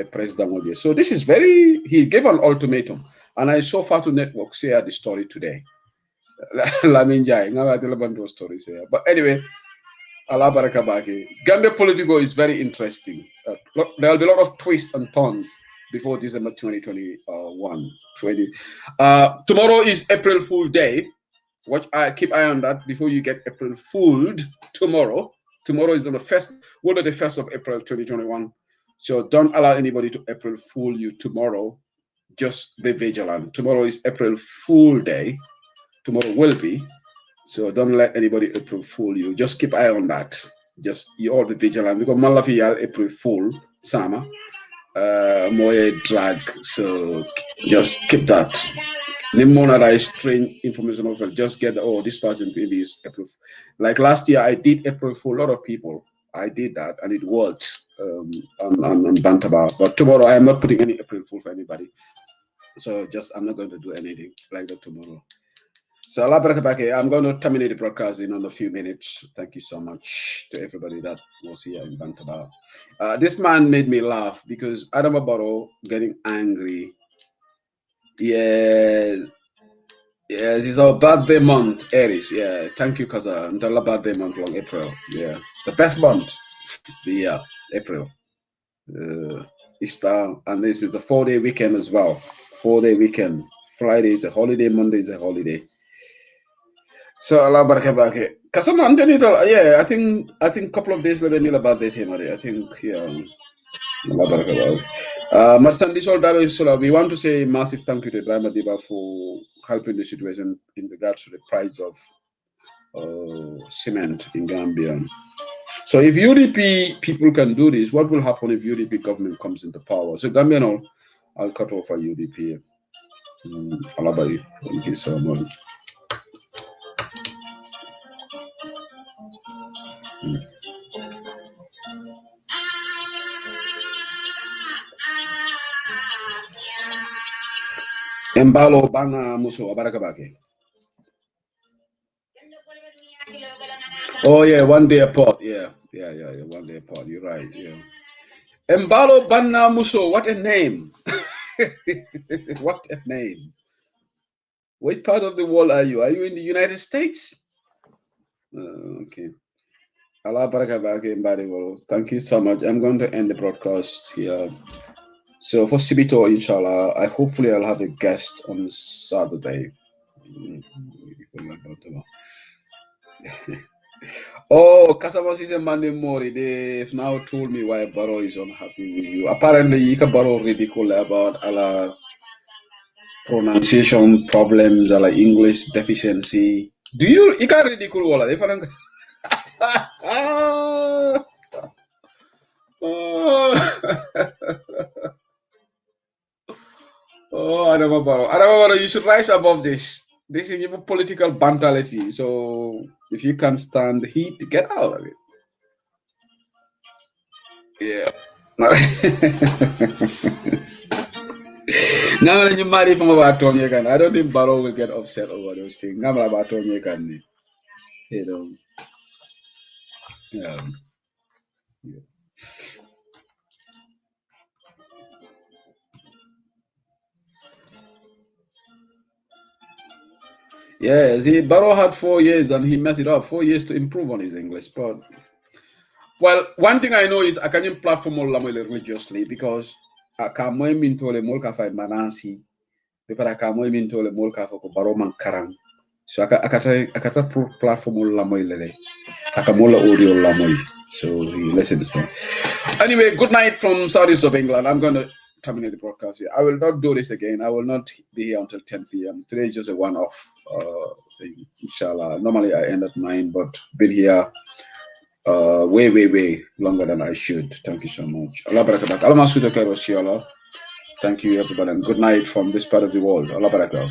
president. So this is very, he gave an ultimatum, and I so far to network share the story today. Laminjai ngawa stories here. But anyway, Allah barakabaki. Gambia political is very interesting. There will be a lot of twists and turns before December 2021. Tomorrow is April Fool Day. Keep eye on that before you get April fooled tomorrow. Tomorrow is on the 1st of April 2021. So don't allow anybody to April fool you tomorrow. Just be vigilant. Tomorrow is April Fool Day. Tomorrow will be. So don't let anybody April fool you. Just keep eye on that. Just you all be vigilant because Malafiyal April Fool Sama Moye drag. So just keep that. Nimona strange information over. Just get this person maybe is April. Like last year, I did April for a lot of people. I did that and it worked on Bantaba. But tomorrow, I am not putting any April Fool for anybody. So I'm not going to do anything like that tomorrow. So Allah barakabake, I'm going to terminate the broadcast in a few minutes. Thank you so much to everybody that was here in Bantaba. This man made me laugh because Adama Barrow getting angry. Yeah, yes, it's our birthday month, Aries. Yeah, thank you, Kaza. Until birthday month, long April. Yeah, the best month. The April. Easter, and this is a 4-day weekend as well. 4-day weekend. Friday is a holiday. Monday is a holiday. So Allah barakabake. Kasama Antonito. Yeah, I think a couple of days later, Nila birthday. I think We want to say massive thank you to Ibrahim Adiba for helping the situation in regards to the price of cement in Gambia. So if UDP people can do this, what will happen if UDP government comes into power? So Gambian, I'll cut off for UDP. Alabari, thank you so much. Embalo bana muso abarakabake. Oh yeah, one day apart. Yeah. One day apart. You're right. Yeah. Embalo bana muso. What a name! What a name! What part of the world are you? Are you in the United States? Okay. Allah barakabake embalo. Thank you so much. I'm going to end the broadcast here. So for Sibito, inshallah, hopefully I'll have a guest on Saturday. Oh, Kasama is a Monday Mori. They've now told me why Barrow is unhappy with you. Apparently, you can Barrow ridicule about Allah pronunciation problems, Allah English deficiency. Do you can ridicule all of that? Oh, I don't know, Barrow. You should rise above this. This is even political bantality. So if you can't stand the heat, get out of it. Yeah. Now when you marry from about Tony, I don't think Barrow will get upset over those things. I'm about Tony, you know. Yeah. Yeah, see, Barrow had 4 years and he messed it up. 4 years to improve on his English. But well, one thing I know is I can't platform all religiously because I can't mean to le molka fight manansi. Because I can't mean to le molka for Barrow man karang. So I can't platform all lamoy. I can audio lamoy. So he listens. Anyway, good night from southeast of England. I'm going to terminate the broadcast here. I will not do this again. I will not be here until 10 p.m. Today is just a one-off thing, inshallah. Normally I end at 9, but been here way longer than I should. Thank you so much. Allah barakah. Allah masuda karo. Thank you, everybody, and good night from this part of the world. Allah barakah.